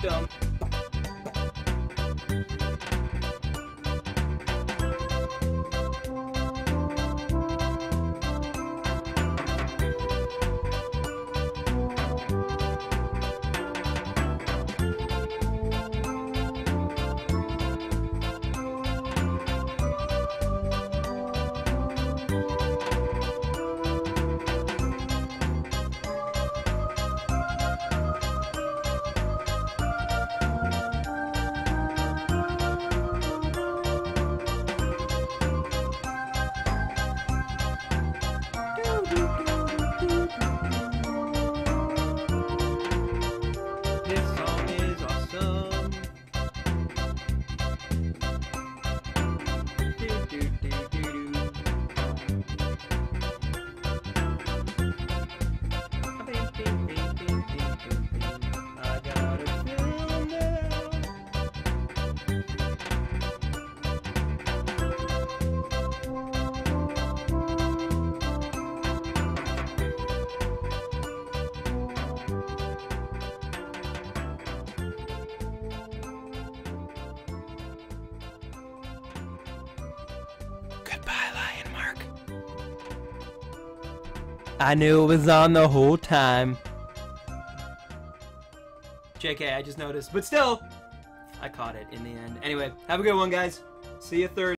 Dum. I knew it was on the whole time. JK, I just noticed. But still, I caught it in the end. Anyway, have a good one, guys. See you Thursday.